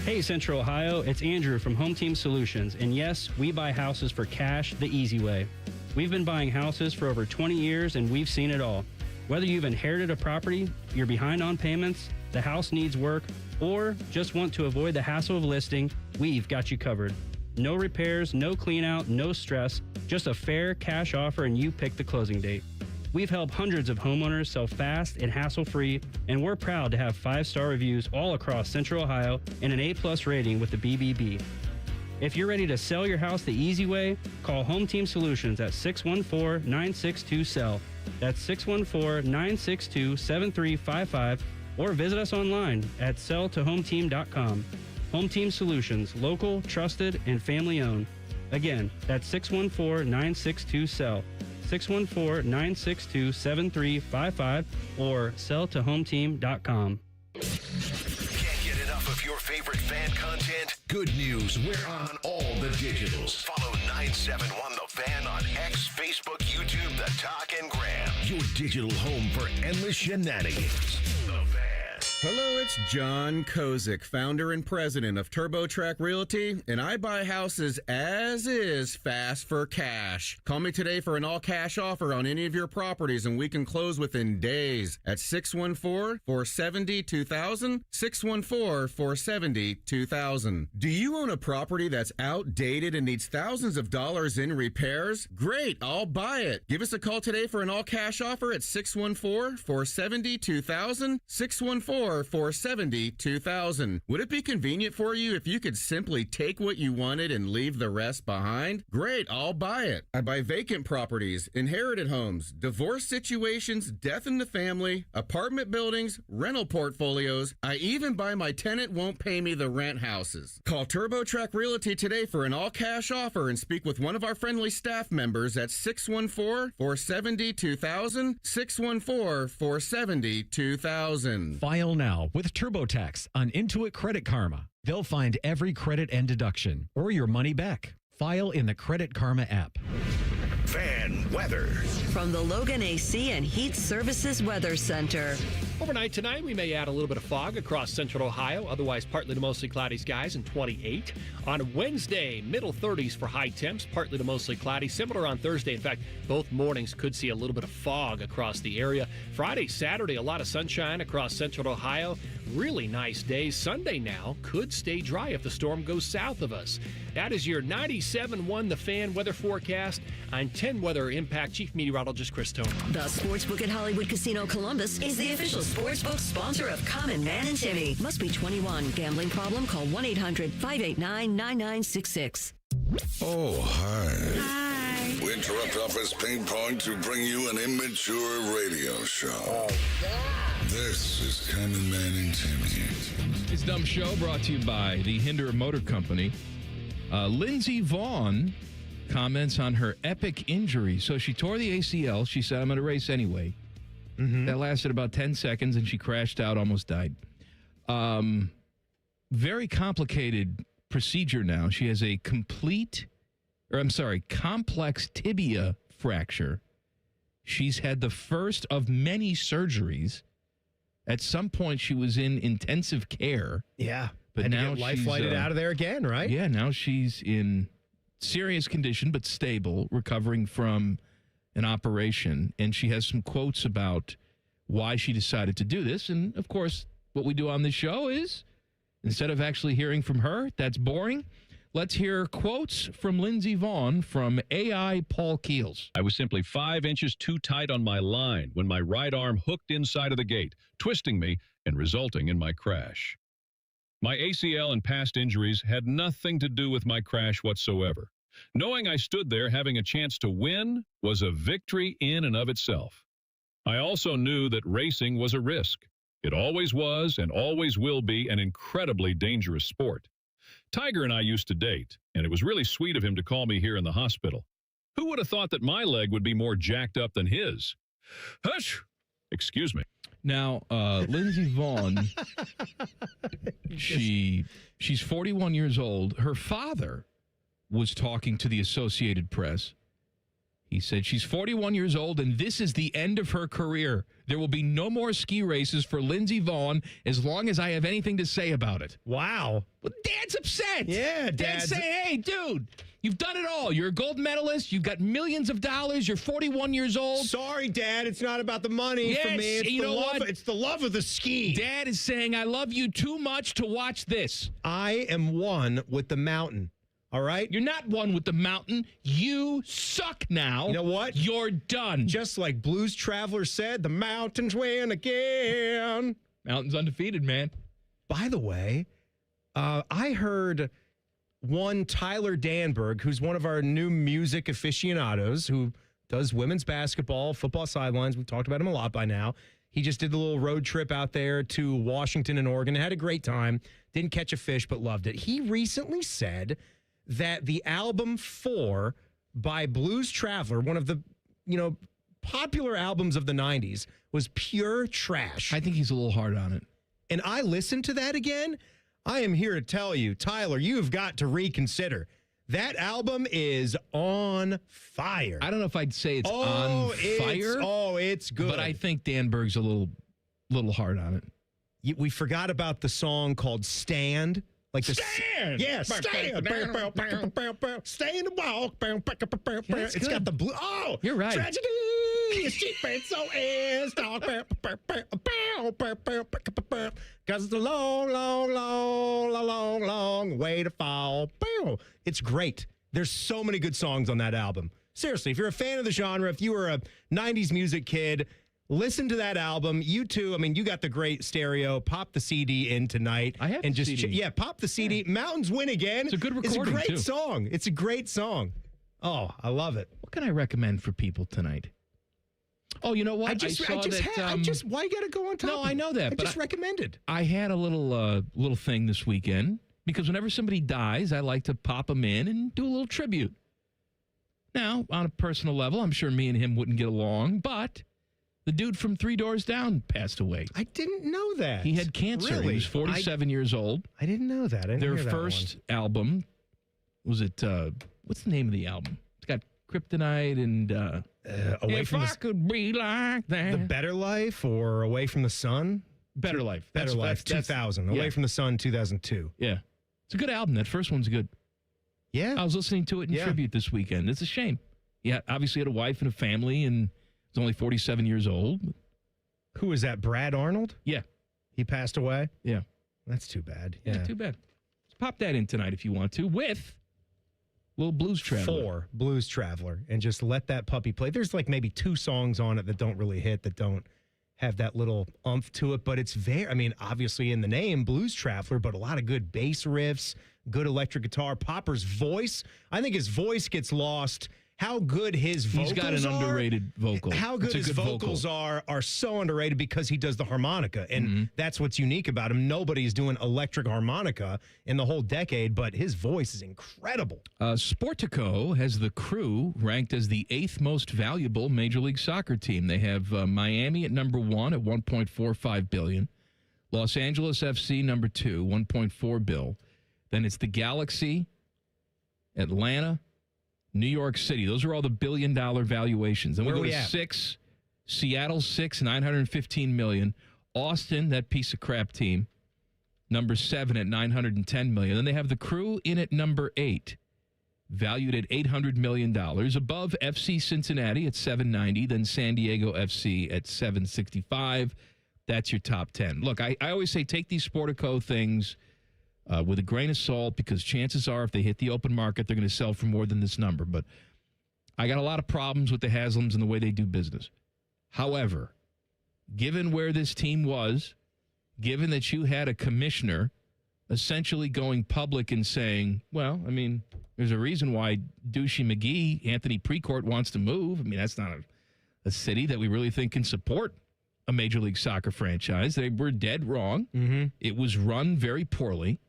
Hey, Central Ohio, it's Andrew from Home Team Solutions. And yes, we buy houses for cash the easy way. We've been buying houses for over 20 years and we've seen it all. Whether you've inherited a property, you're behind on payments, the house needs work, or just want to avoid the hassle of listing, we've got you covered. No repairs, no clean out, no stress, just a fair cash offer and you pick the closing date. We've helped hundreds of homeowners sell fast and hassle-free, and we're proud to have 5-star reviews all across Central Ohio and an A+ rating with the BBB. If you're ready to sell your house the easy way, call Home Team Solutions at 614-962-SELL. That's 614-962-7355, or visit us online at selltohometeam.com. Home Team Solutions, local, trusted, and family-owned. Again, that's 614-962-SELL, 614-962-7355, or selltohometeam.com. Can't get enough of your favorite fan content? Good news, we're on all the digitals. Follow 971 The Fan on X, Facebook, YouTube, The Talk, and Gram. Your digital home for endless shenanigans. The Fan. Hello, it's John Kozik, founder and president of TurboTrack Realty, and I buy houses as is fast for cash. Call me today for an all-cash offer on any of your properties, and we can close within days at 614-470-2000, 614-470-2000. Do you own a property that's outdated and needs thousands of dollars in repairs? Great, I'll buy it. Give us a call today for an all-cash offer at 614-470-2000, 614-470-2000. Would it be convenient for you if you could simply take what you wanted and leave the rest behind? Great, I'll buy it. I buy vacant properties, inherited homes, divorce situations, death in the family, apartment buildings, rental portfolios. I even buy my tenant won't pay me the rent houses. Call TurboTrack Realty today for an all-cash offer and speak with one of our friendly staff members at 614-470-2000, 614-470-2000. File now with TurboTax on Intuit Credit Karma. They'll find every credit and deduction or your money back. File in the Credit Karma app. Fan weather. From the Logan AC and Heat Services Weather Center. Overnight tonight, we may add a little bit of fog across central Ohio, otherwise partly to mostly cloudy skies and 28. On Wednesday, middle 30s for high temps, partly to mostly cloudy. Similar on Thursday. In fact, both mornings could see a little bit of fog across the area. Friday, Saturday, a lot of sunshine across central Ohio. Really nice days. Sunday now could stay dry if the storm goes south of us. That is your 97.1 The Fan weather forecast. On 10 Weather Impact, Chief Meteorologist Chris Tone. The Sportsbook at Hollywood Casino Columbus is the official sportsbook sponsor of Common Man and Timmy. Must be 21. Gambling problem? Call 1-800-589-9966. Oh, hi. Hi. We interrupt office ping pong to bring you an immature radio show. This is Common Man and Timmy. It's Dumb Show brought to you by the Hinder Motor Company. Lindsey Vaughn comments on her epic injury. So she tore the ACL. She said, I'm going to race anyway. That lasted about 10 seconds, and she crashed out, almost died. Very complicated procedure now. She has a complex tibia fracture. She's had the first of many surgeries. At some point, she was in intensive care. Yeah. But and now to get life she's flighted out of there again, right? Yeah, now she's in serious condition, but stable, recovering from an operation. And she has some quotes about why she decided to do this. And, of course, what we do on this show is, instead of actually hearing from her, that's boring. Let's hear quotes from Lindsey Vaughn from AI Paul Keels. I was simply 5 inches too tight on my line when my right arm hooked inside of the gate, twisting me and resulting in my crash. My ACL and past injuries had nothing to do with my crash whatsoever. Knowing I stood there having a chance to win was a victory in and of itself. I also knew that racing was a risk. It always was and always will be an incredibly dangerous sport. Tiger and I used to date, and it was really sweet of him to call me here in the hospital. Who would have thought that my leg would be more jacked up than his? Hush! Excuse me. Now, Lindsey Vaughn, she's 41 years old. Her father was talking to the Associated Press. He said she's 41 years old, and this is the end of her career. There will be no more ski races for Lindsey Vaughn as long as I have anything to say about it. Wow. Well, Dad's upset. Yeah, Dad's saying, hey, dude, you've done it all. You're a gold medalist. You've got millions of dollars. You're 41 years old. Sorry, Dad. It's not about the money for me. It's you know what? It's the love of the ski. Dad is saying, I love you too much to watch this. I am one with the mountain. All right? You're not one with the mountain. You suck now. You know what? You're done. Just like Blues Traveler said, the mountains win again. Mountain's undefeated, man. By the way, I heard one Tyler Danberg, who's one of our new music aficionados who does women's basketball, football sidelines. We've talked about him a lot by now. He just did the little road trip out there to Washington and Oregon. Had a great time. Didn't catch a fish, but loved it. He recently said that the album 4 by Blues Traveler, one of the, popular albums of the 90s, was pure trash. I think he's a little hard on it. And I listened to that again. I am here to tell you, Tyler, you've got to reconsider. That album is on fire. I don't know if I'd say it's on fire. It's good. But I think Danberg's a little hard on it. we forgot about the song called Stand. Like Stand! Yeah, Stand! Stand and walk. It's got the blue. Oh, you're right. Tragedy is cheap and so is talk. Because it's a long way to fall. It's great. There's so many good songs on that album. Seriously, if you're a fan of the genre, if you were a 90s music kid, listen to that album. You too. I mean, you got the great stereo. Pop the CD in tonight. I have and the just CD. pop the CD. Yeah. Mountains Win Again. It's a good recording, It's a great too. song. It's a great song. Oh, I love it. What can I recommend for people tonight? Oh, you know what? why you got to go on top? No, of I know that. I just recommended. I had a little thing this weekend because whenever somebody dies, I like to pop them in and do a little tribute. Now, on a personal level, I'm sure me and him wouldn't get along, but the dude from 3 Doors Down passed away. I didn't know that. He had cancer. Really? He was 47 years old. I didn't know that. I didn't Their hear that first one. album, was it, what's the name of the album? It's got Kryptonite and Away If from I the, Could Be Like That. the Better Life or Away from the Sun? Better Life. Better Life, 2000. Away from the Sun, 2002. Yeah. It's a good album. That first one's good. Yeah. I was listening to it in tribute this weekend. It's a shame. Yeah, obviously had a wife and a family and was only 47 years old. Who was that, Brad Arnold? Yeah. He passed away? Yeah. That's too bad. Yeah, too bad. Let's pop that in tonight if you want to with little Blues Traveler. 4, Blues Traveler, and just let that puppy play. There's like maybe 2 songs on it that don't really hit, that don't have that little umph to it, but it's obviously in the name, Blues Traveler, but a lot of good bass riffs, good electric guitar. Popper's voice, I think his voice gets lost. How good his vocals He's got an underrated vocal. How good his vocals are so underrated because he does the harmonica, and that's what's unique about him. Nobody's doing electric harmonica in the whole decade, but his voice is incredible. Sportico has the Crew ranked as the 8th most valuable Major League Soccer team. They have Miami at number 1 at $1.45 billion. Los Angeles FC number 2, $1.4 billion. Then it's the Galaxy, Atlanta, New York City. Those are all the billion-dollar valuations. Then we go to 6, Seattle 6, $915 million. Austin, that piece of crap team, number 7 at $910 million. Then they have the Crew in at number 8, valued at $800 million. Above FC Cincinnati at $790, then San Diego FC at $765. That's your top 10. Look, I always say take these Sportico things with a grain of salt, because chances are if they hit the open market, they're going to sell for more than this number. But I got a lot of problems with the Haslams and the way they do business. However, given where this team was, given that you had a commissioner essentially going public and saying, well, I mean, there's a reason why Douchey McGee, Anthony Precourt, wants to move. I mean, that's not a city that we really think can support a Major League Soccer franchise. They were dead wrong. It was run very poorly.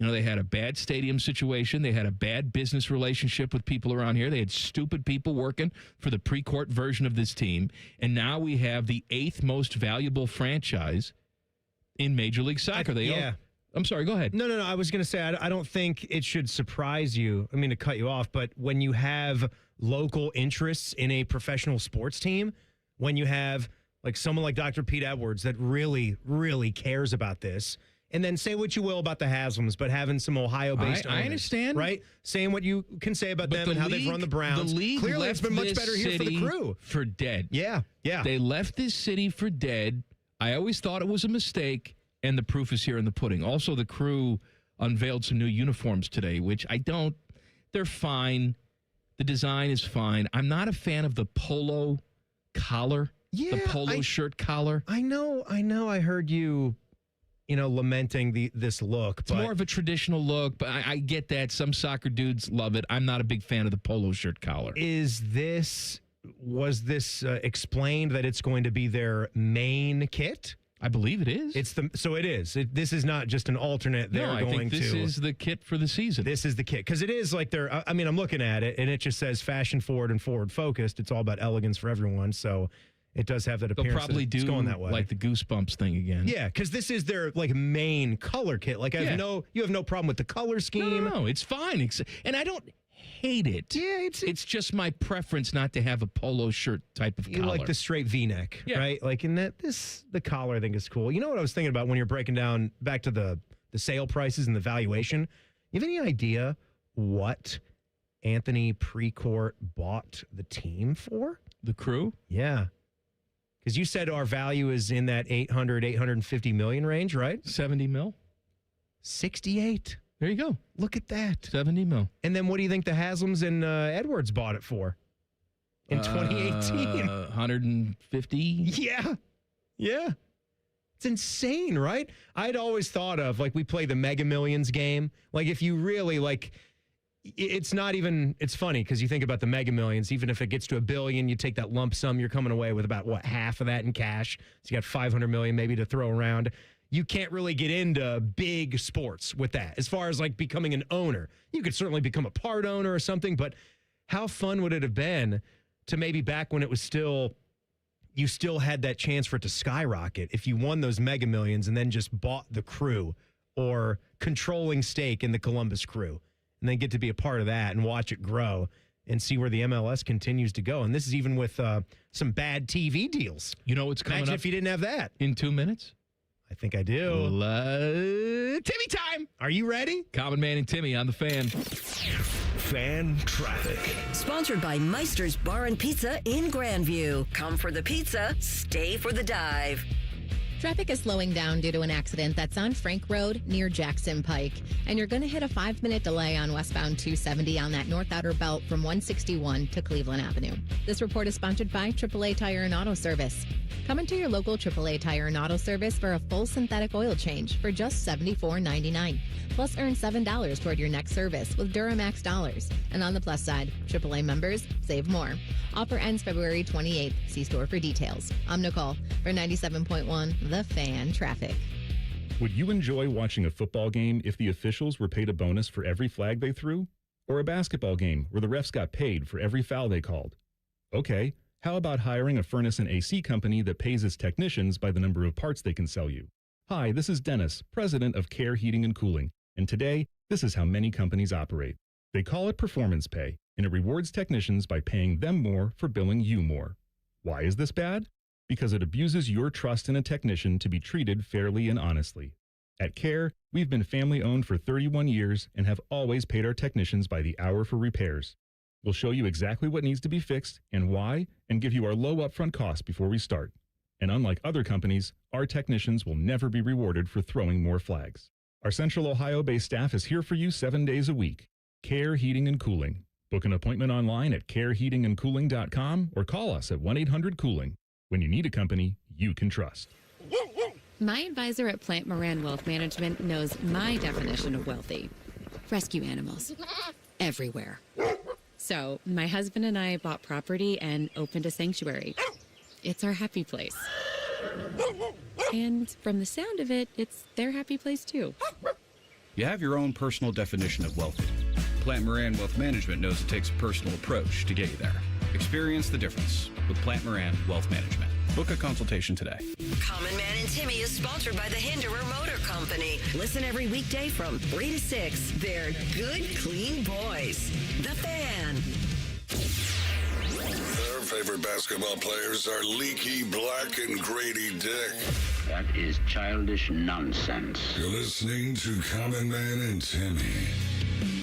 You know, they had a bad stadium situation. They had a bad business relationship with people around here. They had stupid people working for the Precourt version of this team. And now we have the 8th most valuable franchise in Major League Soccer. I'm sorry, go ahead. No. I was going to say, I don't think it should surprise you. I mean, to cut you off, but when you have local interests in a professional sports team, when you have like someone like Dr. Pete Edwards that really, really cares about this, and then say what you will about the Haslams, but having some Ohio-based owners, I understand. Right? Saying what you can say about them and how they've run the Browns. The league Clearly, it's been much better here for the Crew. For dead. Yeah. They left this city for dead. I always thought it was a mistake, and the proof is here in the pudding. Also, the Crew unveiled some new uniforms today, which they're fine. The design is fine. I'm not a fan of the polo collar, the polo shirt collar. I know. I heard you lamenting this look. It's more of a traditional look, but I get that. Some soccer dudes love it. I'm not a big fan of the polo shirt collar. Was this explained that it's going to be their main kit? I believe it is. So it is. This is not just an alternate. I think this is the kit for the season. This is the kit, because it is like I'm looking at it and it just says fashion forward and forward focused. It's all about elegance for everyone. So it does have that appearance. They'll probably do going that way, like the Goosebumps thing again. Yeah, because this is their like main color kit. Like you have no problem with the color scheme. No, it's fine. And I don't hate it. Yeah, it's just my preference not to have a polo shirt type of You collar. like the straight V-neck, Yeah. right? Like in that, the collar I think is cool. You know what I was thinking about when you're breaking down back to the sale prices and the valuation? You have any idea what Anthony Precourt bought the team for? The Crew? Yeah. Because you said our value is in that 850 million range, right? 70 mil. 68. There you go. Look at that. 70 mil. And then what do you think the Haslam's and Edwards bought it for in 2018? 150? Yeah. Yeah. It's insane, right? I'd always thought of, like, we play the Mega Millions game. Like, if you really, like, it's not even, it's funny because you think about the Mega Millions, even if it gets to $1 billion, you take that lump sum, you're coming away with about, what, half of that in cash. So you got 500 million maybe to throw around. You can't really get into big sports with that. As far as, like, becoming an owner, you could certainly become a part owner or something, but how fun would it have been to maybe back when it was still, you still had that chance for it to skyrocket if you won those Mega Millions and then just bought the Crew or controlling stake in the Columbus Crew and then get to be a part of that and watch it grow and see where the MLS continues to go. And this is even with some bad TV deals. You know what's coming Imagine up if you didn't have that. in 2 minutes? I think I do. Timmy time. Are you ready? Common Man and Timmy on the Fan. Fan traffic. Sponsored by Meister's Bar and Pizza in Grandview. Come for the pizza, stay for the dive. Traffic is slowing down due to an accident that's on Frank Road near Jackson Pike. And you're going to hit a 5-minute delay on westbound 270 on that north outer belt from 161 to Cleveland Avenue. This report is sponsored by AAA Tire and Auto Service. Come into your local AAA Tire and Auto Service for a full synthetic oil change for just $74.99. Plus earn $7 toward your next service with Duramax dollars. And on the plus side, AAA members save more. Offer ends February 28th. See store for details. I'm Nicole for 97.1 The Fan Traffic. Would you enjoy watching a football game if the officials were paid a bonus for every flag they threw? Or a basketball game where the refs got paid for every foul they called? Okay, how about hiring a furnace and AC company that pays its technicians by the number of parts they can sell you? Hi, this is Dennis, president of Care Heating and Cooling, and today, this is how many companies operate. They call it performance pay, and it rewards technicians by paying them more for billing you more. Why is this bad? Because it abuses your trust in a technician to be treated fairly and honestly. At Care, we've been family-owned for 31 years and have always paid our technicians by the hour for repairs. We'll show you exactly what needs to be fixed and why, and give you our low upfront cost before we start. And unlike other companies, our technicians will never be rewarded for throwing more flags. Our Central Ohio-based staff is here for you 7 days a week. Care Heating and Cooling. Book an appointment online at careheatingandcooling.com or call us at 1-800-COOLING. When you need a company you can trust. My advisor at Plant Moran Wealth Management knows my definition of wealthy. Rescue animals. Everywhere. So, my husband and I bought property and opened a sanctuary. It's our happy place. And from the sound of it, it's their happy place too. You have your own personal definition of wealthy. Plant Moran Wealth Management knows it takes a personal approach to get you there. Experience the difference with Plant Moran Wealth Management. Book a consultation today. Common Man and Timmy is sponsored by the Hinderer Motor Company. Listen every weekday from 3 to 6. They're good, clean boys. The Fan. Their favorite basketball players are Leaky Black and Grady Dick. That is childish nonsense. You're listening to Common Man and Timmy.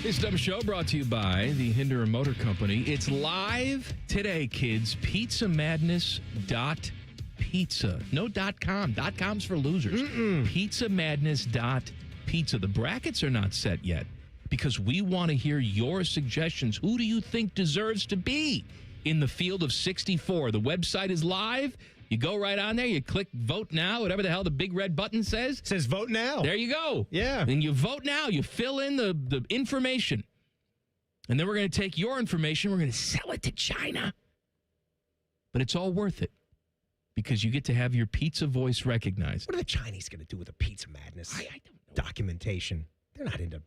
This dumb show brought to you by the Hinderer Motor Company. It's live today, kids. PizzaMadness.pizza. No .com. .com's for losers. PizzaMadness.pizza. The brackets are not set yet because we want to hear your suggestions. Who do you think deserves to be in the field of 64? The website is live. You go right on there. You click vote now, whatever the hell the big red button says. It says vote now. There you go. Yeah. And you vote now. You fill in the information. And then we're going to take your information. We're going to sell it to China. But it's all worth it because you get to have your pizza voice recognized. What are the Chinese going to do with a Pizza Madness documentation? They're not into...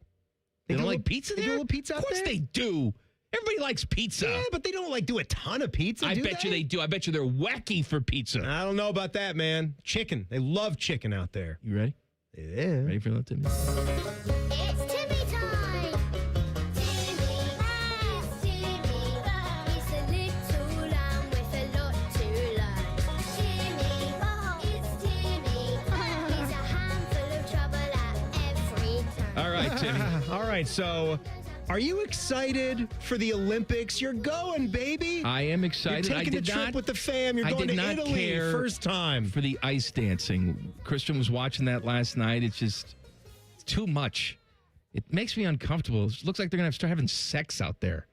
They don't like pizza there? They do a little pizza out there? Of course they do. Everybody likes pizza. Yeah, but they don't do a ton of pizza, I bet you they do. I bet you they're wacky for pizza. I don't know about that, man. Chicken. They love chicken out there. You ready? Yeah. Ready for that, Timmy? It's Timmy time! Timmy Timmy. All right, so are you excited for the Olympics? You're going, baby. I am excited. You're taking I did a trip not, with the fam. You're I going did to not Italy care first time. for the ice dancing. Christian was watching that last night. It's too much. It makes me uncomfortable. It looks like they're going to start having sex out there.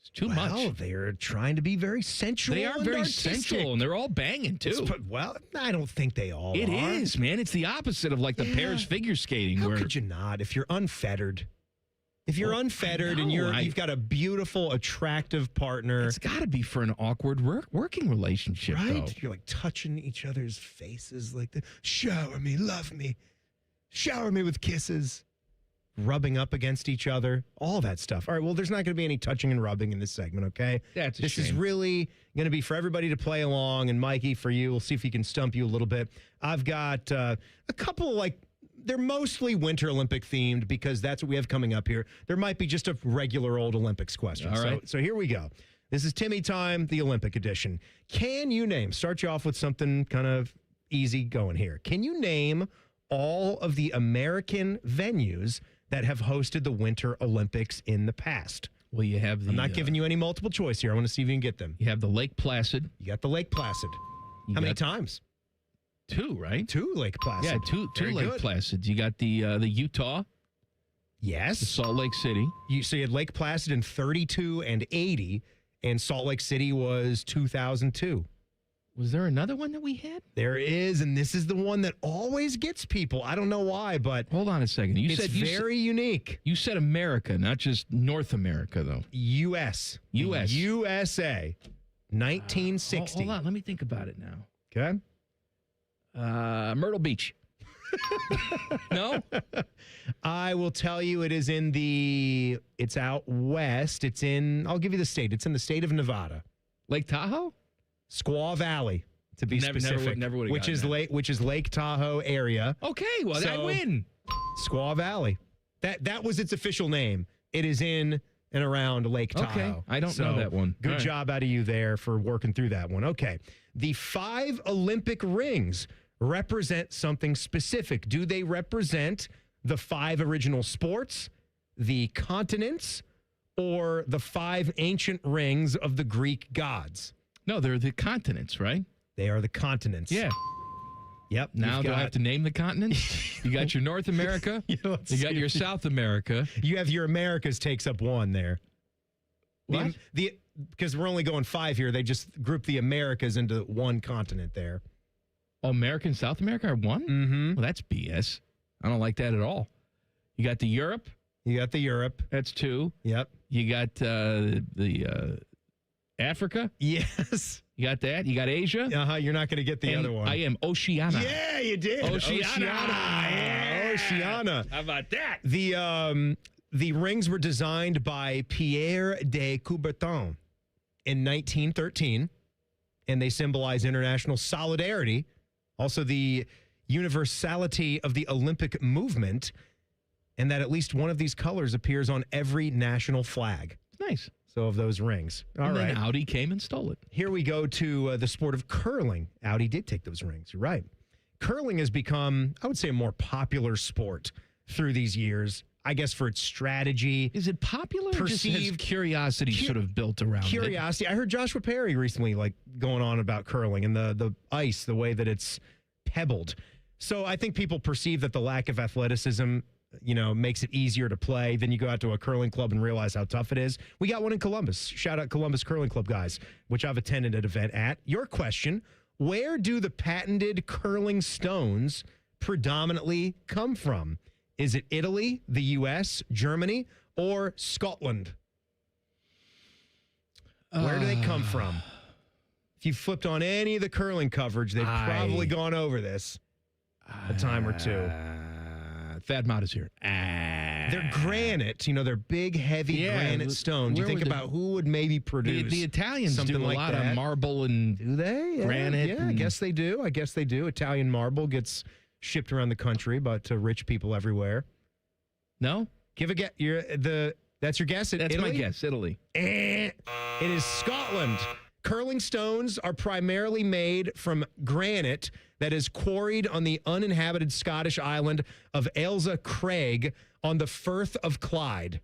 It's too much. Well, they're trying to be very sensual. They are and very artistic. sensual, and they're all banging, too. Well, I don't think they all It are. is, man. It's the opposite of like the pairs figure skating. How where could you not? If you're unfettered. If you're unfettered and you've got a beautiful, attractive partner. It's got to be for an awkward working relationship, right? though. You're like touching each other's faces like that. Shower me, love me. Shower me with kisses. Rubbing up against each other. All that stuff. All right, well, there's not going to be any touching and rubbing in this segment, okay? That's a This is shame. really going to be for everybody to play along. And Mikey, for you, we'll see if he can stump you a little bit. I've got a couple they're mostly Winter Olympic themed because that's what we have coming up here. There might be just a regular old Olympics question. All right. So here we go. This is Timmy Time, the Olympic edition. Can you name, start you off with something kind of easy going here. Can you name all of the American venues that have hosted the Winter Olympics in the past? Well, you have the... I'm not giving you any multiple choice here. I want to see if you can get them. You have the Lake Placid. You got the Lake Placid. How many times? 2, right? 2 Lake Placid. Yeah, two Very Lake good. Placids. You got the Utah. Yes. The Salt Lake City. So you had Lake Placid in 32 and 80, and Salt Lake City was 2002. Was there another one that we had? There is, and this is the one that always gets people. I don't know why, but hold on a second. It's very unique. You said America, not just North America, though. U.S. USA. 1960. Hold on. Let me think about it now. Okay. Myrtle Beach. No? I will tell you it is it's out west. I'll give you the state. It's in the state of Nevada. Lake Tahoe? Squaw Valley, to be specific. Never would have which is Lake Tahoe area. Okay, well, I win. Squaw Valley. That was its official name. It is in and around Lake Tahoe. Okay, I don't know that one. Good All right. job out of you there for working through that one. Okay. The 5 Olympic rings represent something specific. Do they represent the 5 original sports, the continents, or the 5 ancient rings of the Greek gods? No, they're the continents, right? They are the continents. Yeah. Yep. Now, do I have to name the continents? You got your North America. You got your South America. You have your Americas takes up 1 there. What? Because we're only going 5 here. They just group the Americas into 1 continent there. Oh, America and South America are 1? Mm-hmm. Well, that's BS. I don't like that at all. You got the Europe. You got the Europe. That's 2. Yep. You got the Africa. Yes. You got that. You got Asia. Uh-huh. You're not going to get the And other one. I am Oceania. Yeah, you did. Oceania. Yeah. Oceania. How about that? The rings were designed by Pierre de Coubertin in 1913, and they symbolize international solidarity, also the universality of the Olympic movement, and that at least one of these colors appears on every national flag. Nice. So of those rings. All and right. then Audi came and stole it. Here we go to the sport of curling. Audi did take those rings. You're right. Curling has become, I would say, a more popular sport through these years. I guess for its strategy. Is it popular? Or just has curiosity sort of built around curiosity. I heard Joshua Perry recently going on about curling and the ice, the way that it's pebbled. So I think people perceive that the lack of athleticism, makes it easier to play. Then you go out to a curling club and realize how tough it is. We got one in Columbus. Shout out Columbus Curling Club guys, which I've attended an event at. Your question, where do the patented curling stones predominantly come from? Is it Italy, the U.S., Germany, or Scotland? Where do they come from? If you flipped on any of the curling coverage, they've probably gone over this a time or two. Thad Mott is here. They're granite, they're big, heavy granite stones. You think about who would maybe produce the Italians something do a like lot that. of marble and do they? Yeah, granite. Yeah, I guess they do. Italian marble gets shipped around the country, but to rich people everywhere. No? Give a guess. That's your guess? That's Italy? my guess. Italy. It is Scotland. Curling stones are primarily made from granite that is quarried on the uninhabited Scottish island of Ailsa Craig on the Firth of Clyde.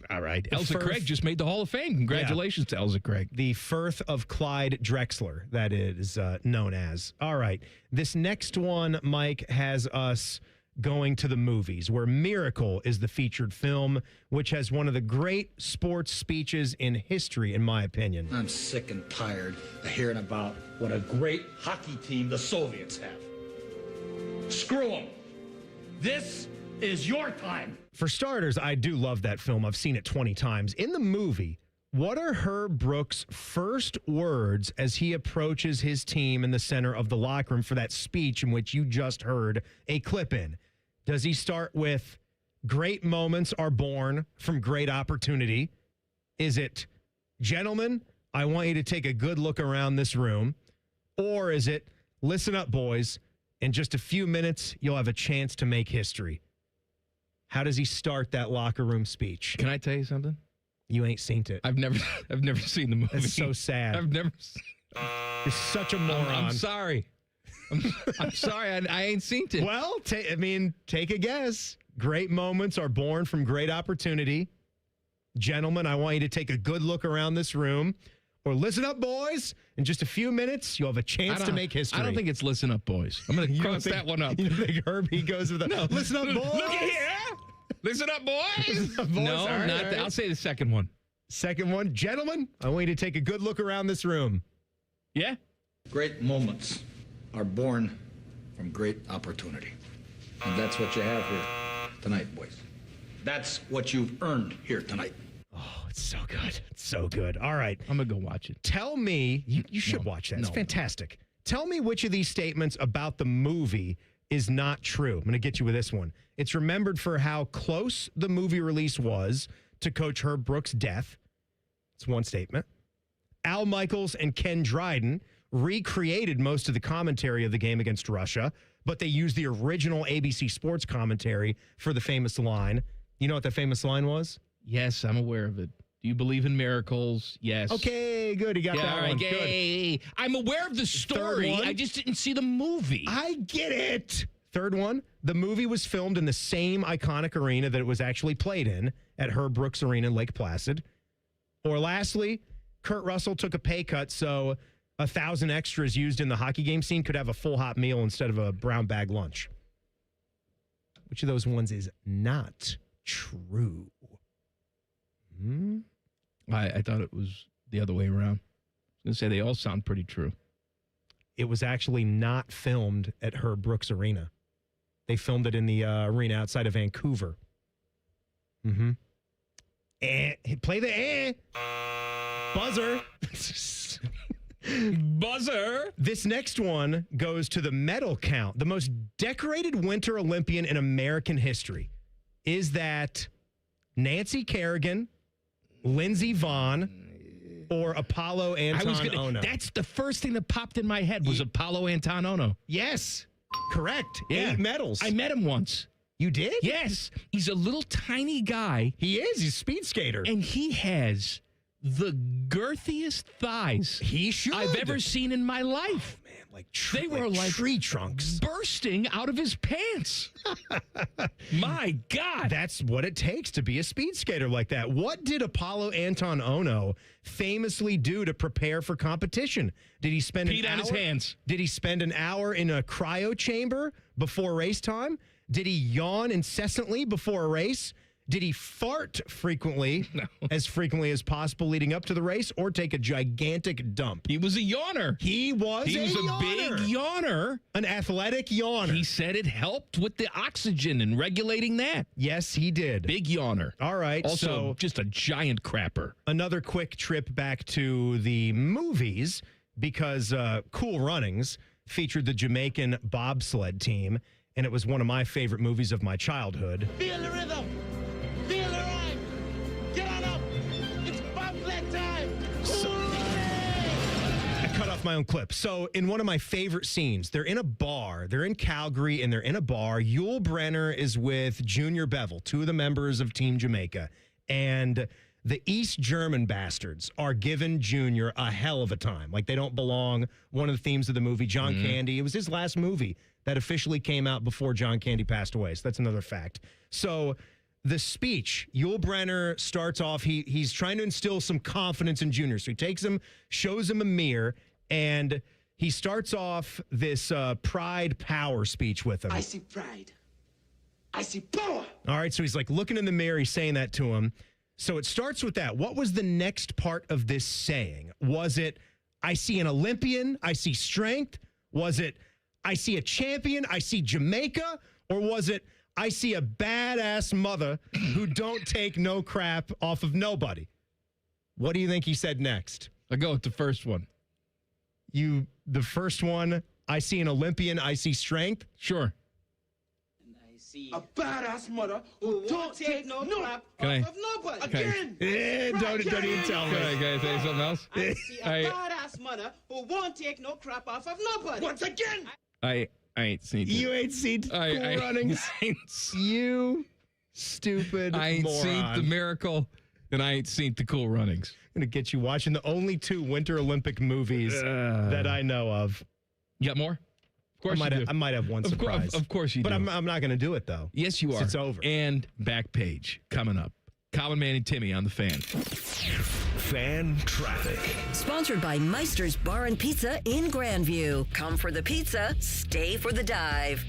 All right. Ailsa Craig just made the Hall of Fame. Congratulations to Ailsa Craig. The Firth of Clyde Drexler, that is known as. All right. This next one, Mike, has us going to the movies, where Miracle is the featured film, which has one of the great sports speeches in history, in my opinion. I'm sick and tired of hearing about what a great hockey team the Soviets have. Screw them. This is your time. For starters, I do love that film. I've seen it 20 times. In the movie, what are Herb Brooks' first words as he approaches his team in the center of the locker room for that speech in which you just heard a clip in? Does he start with, great moments are born from great opportunity? Is it, gentlemen, I want you to take a good look around this room? Or is it, listen up, boys, in just a few minutes, you'll have a chance to make history? How does he start that locker room speech? Can I tell you something? You ain't seen it. I've never seen the movie. It's so sad. I've never. You're such a moron. I'm sorry. I'm sorry. I ain't seen it. Well, take a guess. Great moments are born from great opportunity. Gentlemen, I want you to take a good look around this room. Or listen up, boys. In just a few minutes, you'll have a chance to make history. I don't think it's listen up, boys. I'm going to cross that one up. You think Herbie goes with the listen up, boys? Look at here. Listen up, boys. Listen up, boys. No, All not that. I'll say the second one. Second one. Gentlemen, I want you to take a good look around this room. Yeah? Great moments are born from great opportunity. And that's what you have here tonight, boys. That's what you've earned here tonight. Oh, it's so good. It's so good. All right. I'm going to go watch it. Tell me, you should watch that. It's fantastic. Tell me which of these statements about the movie is not true. I'm going to get you with this one. It's remembered for how close the movie release was to Coach Herb Brooks' death. It's one statement. Al Michaels and Ken Dryden recreated most of the commentary of the game against Russia, but they used the original ABC Sports commentary for the famous line. You know what the famous line was? Yes, I'm aware of it. Do you believe in miracles? Yes. Okay, good. You got that all right, one. Good. I'm aware of the story. I just didn't see the movie. I get it. Third one, the movie was filmed in the same iconic arena that it was actually played in, at Herb Brooks Arena in Lake Placid. Or lastly, Kurt Russell took a pay cut so 1,000 extras used in the hockey game scene could have a full hot meal instead of a brown bag lunch. Which of those ones is not true? I thought it was the other way around. I was going to say they all sound pretty true. It was actually not filmed at Herb Brooks Arena. They filmed it in the arena outside of Vancouver. Mm-hmm. Play the buzzer. Buzzer. This next one goes to the medal count. The most decorated Winter Olympian in American history. Is that Nancy Kerrigan, Lindsey Vonn, or Apollo Anton Ono? That's the first thing that popped in my head was Apollo Anton Ono. Yes, correct. Yeah. 8 medals. I met him once. You did? Yes. He's a little tiny guy. He is. He's a speed skater. And he has the girthiest thighs I've ever seen in my life. Oh, man, like they were like tree trunks bursting out of his pants. My God. That's what it takes to be a speed skater like that. What did Apollo Anton Ono famously do to prepare for competition? Did he spend Peed on his hands? Did he spend an hour in a cryo chamber before race time? Did he yawn incessantly before a race? Did he fart frequently, as frequently as possible leading up to the race, or take a gigantic dump? He was a yawner. He was a big yawner. An athletic yawner. He said it helped with the oxygen and regulating that. Yes, he did. Big yawner. All right. Also, so just a giant crapper. Another quick trip back to the movies, because Cool Runnings featured the Jamaican bobsled team, and it was one of my favorite movies of my childhood. Feel the rhythm. Feel the rhyme. Get on up. It's bobsled time. I cut off my own clip. So in one of my favorite scenes, they're in a bar. They're in Calgary, and they're in a bar. Yul Brynner is with Junior Bevel, two of the members of Team Jamaica. And The East German bastards are giving Junior a hell of a time. Like they don't belong. One of the themes of the movie, John Candy, it was his last movie that officially came out before John Candy passed away. So that's another fact. So the speech, Yul Brynner starts off, he's trying to instill some confidence in Junior. So he takes him, shows him a mirror, and he starts off this pride power speech with him. I see pride. I see power. All right, so he's like looking in the mirror, he's saying that to him. So it starts with that. What was the next part of this saying? Was it, I see an Olympian, I see strength? Was it, I see a champion, I see Jamaica? Or was it, I see a badass mother who don't take no crap off of nobody? What do you think he said next? I'll go with the first one. The first one, I see an Olympian, I see strength? Sure. A badass mother who won't take no crap Can off of nobody. Can Again. Don't even tell me. Can I say something else? I see a badass mother who won't take no crap off of nobody. Once again. I ain't seen it. You ain't seen Cool Runnings? You stupid I ain't moron. seen the Miracle, and I ain't seen the Cool Runnings. I'm going to get you watching the only 2 Winter Olympic movies that I know of. You got more? Of course I might have one surprise. Of course you do. But I'm not going to do it, though. Yes, you are. It's over. And back page coming up. Common Man and Timmy on the Fan. Fan traffic. Sponsored by Meister's Bar and Pizza in Grandview. Come for the pizza, stay for the dive.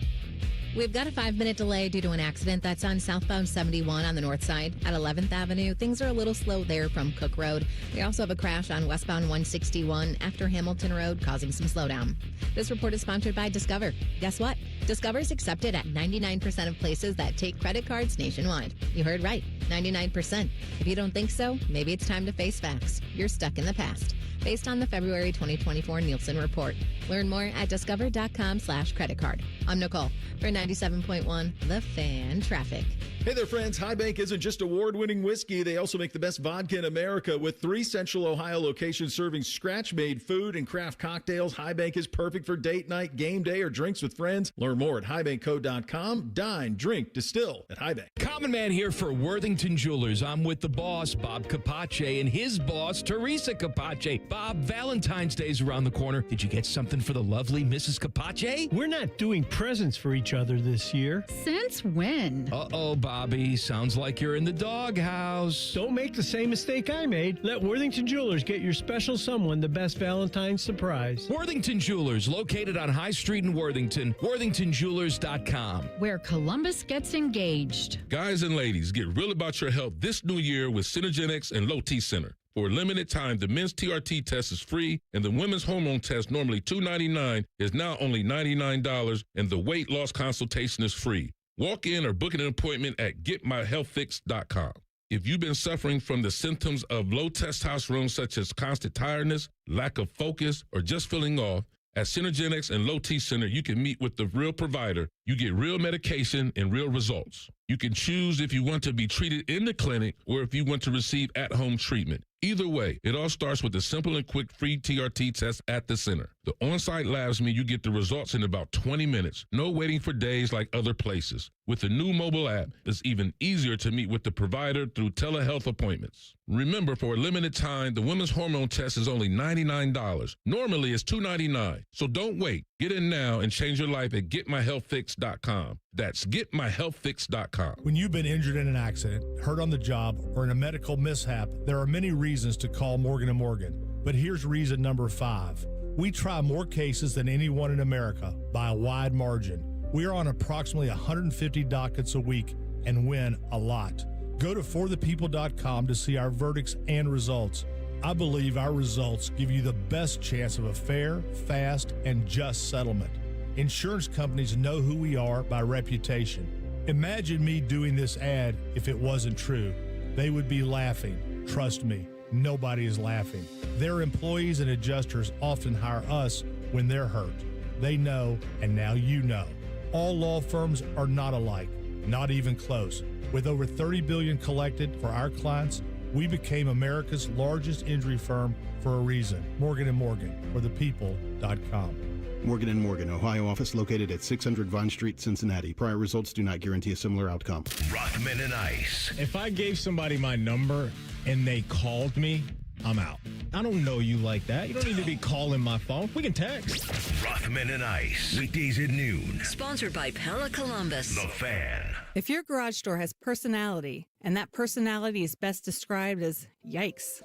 We've got a 5-minute delay due to an accident that's on southbound 71 on the north side at 11th Avenue. Things are a little slow there from Cook Road. We also have a crash on westbound 161 after Hamilton Road, causing some slowdown. This report is sponsored by Discover. Guess what? Discover is accepted at 99% of places that take credit cards nationwide. You heard right, 99%. If you don't think so, maybe it's time to face facts. You're stuck in the past. Based on the February 2024 Nielsen report. Learn more at discover.com/credit card. I'm Nicole for 97.1 The Fan Traffic. Hey there, friends. High Bank isn't just award-winning whiskey. They also make the best vodka in America. With 3 Central Ohio locations serving scratch-made food and craft cocktails, High Bank is perfect for date night, game day, or drinks with friends. Learn more at highbankco.com. Dine, drink, distill at High Bank. Common Man here for Worthington Jewelers. I'm with the boss, Bob Capace, and his boss, Teresa Capace. Bob, Valentine's Day's around the corner. Did you get something for the lovely Mrs. Capace? We're not doing presents for each other this year. Since when? Uh-oh, Bobby. Sounds like you're in the doghouse. Don't make the same mistake I made. Let Worthington Jewelers get your special someone the best Valentine's surprise. Worthington Jewelers, located on High Street in Worthington. WorthingtonJewelers.com. Where Columbus gets engaged. Guys and ladies, get real about your health this new year with Synergenics and Low T Center. For a limited time, the men's TRT test is free, and the women's hormone test, normally $299, is now only $99, and the weight loss consultation is free. Walk in or book an appointment at getmyhealthfix.com. If you've been suffering from the symptoms of low testosterone, such as constant tiredness, lack of focus, or just feeling off, at Synergenics and Low T Center, you can meet with the real provider. You get real medication and real results. You can choose if you want to be treated in the clinic or if you want to receive at-home treatment. Either way, it all starts with a simple and quick free TRT test at the center. The on-site labs mean you get the results in about 20 minutes. No waiting for days like other places. With the new mobile app, it's even easier to meet with the provider through telehealth appointments. Remember, for a limited time, the women's hormone test is only $99. Normally, it's $299. So don't wait. Get in now and change your life at getmyhealthfix.com. That's getmyhealthfix.com. When you've been injured in an accident, hurt on the job, or in a medical mishap, there are many reasons to call Morgan & Morgan. But here's reason number 5. We try more cases than anyone in America by a wide margin. We are on approximately 150 dockets a week and win a lot. Go to forthepeople.com to see our verdicts and results. I believe our results give you the best chance of a fair, fast, and just settlement. Insurance companies know who we are by reputation. Imagine me doing this ad if it wasn't true. They would be laughing. Trust me, nobody is laughing. Their employees and adjusters often hire us when they're hurt. They know, and now you know. All law firms are not alike, not even close. With over $30 billion collected for our clients, we became America's largest injury firm for a reason. Morgan & Morgan, forthepeople.com. Morgan & Morgan, Ohio office located at 600 Vine Street, Cincinnati. Prior results do not guarantee a similar outcome. Rockman and Ice. If I gave somebody my number and they called me, I'm out. I don't know you like that. You don't need to be calling my phone. We can text. Rothman and Ice, weekdays at noon. Sponsored by Pella Columbus. The Fan. If your garage door has personality, and that personality is best described as yikes.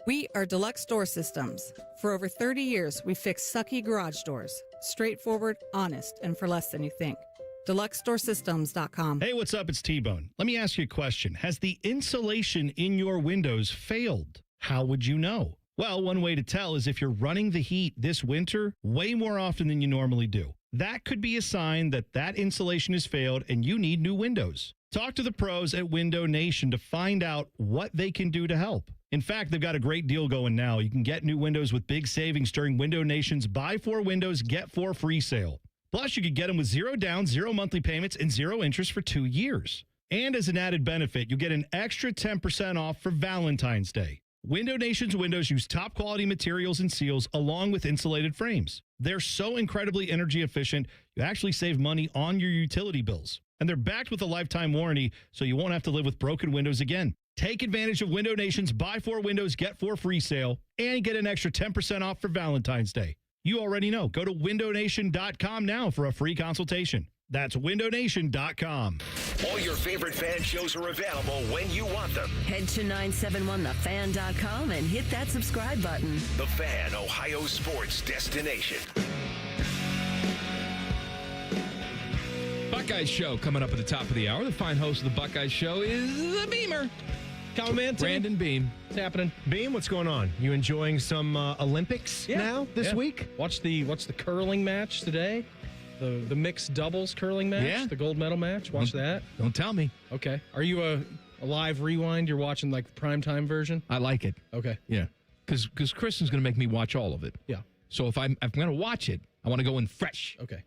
We are Deluxe Door Systems. For over 30 years, we fix sucky garage doors. Straightforward, honest, and for less than you think. DeluxeDoorSystems.com. Hey, what's up? It's T-Bone. Let me ask you a question. Has the insulation in your windows failed? How would you know? Well, one way to tell is if you're running the heat this winter way more often than you normally do. That could be a sign that that insulation has failed and you need new windows. Talk to the pros at Window Nation to find out what they can do to help. In fact, they've got a great deal going now. You can get new windows with big savings during Window Nation's Buy 4 Windows, Get 4 free sale. Plus, you could get them with 0 down, 0 monthly payments, and 0 interest for 2 years. And as an added benefit, you'll get an extra 10% off for Valentine's Day. Window Nation's windows use top quality materials and seals along with insulated frames. They're so incredibly energy efficient, you actually save money on your utility bills. And they're backed with a lifetime warranty, so you won't have to live with broken windows again. Take advantage of Window Nation's Buy 4 Windows, Get 4 free sale and get an extra 10% off for Valentine's Day. You already know. Go to windownation.com now for a free consultation. That's windownation.com. All your favorite fan shows are available when you want them. Head to 971thefan.com and hit that subscribe button. The Fan, Ohio sports destination. Buckeyes Show coming up at the top of the hour. The fine host of the Buckeyes Show is the Beamer. Come in, Brandon Beam. What's happening? Beam, what's going on? You enjoying some Olympics now this week? Watch the curling match today. The mixed doubles curling match. Yeah. The gold medal match. Watch that. Don't tell me. Okay. Are you a live rewind? You're watching like the primetime version? I like it. Okay. Yeah. Because Kristen's going to make me watch all of it. Yeah. So if I'm going to watch it, I want to go in fresh. Okay.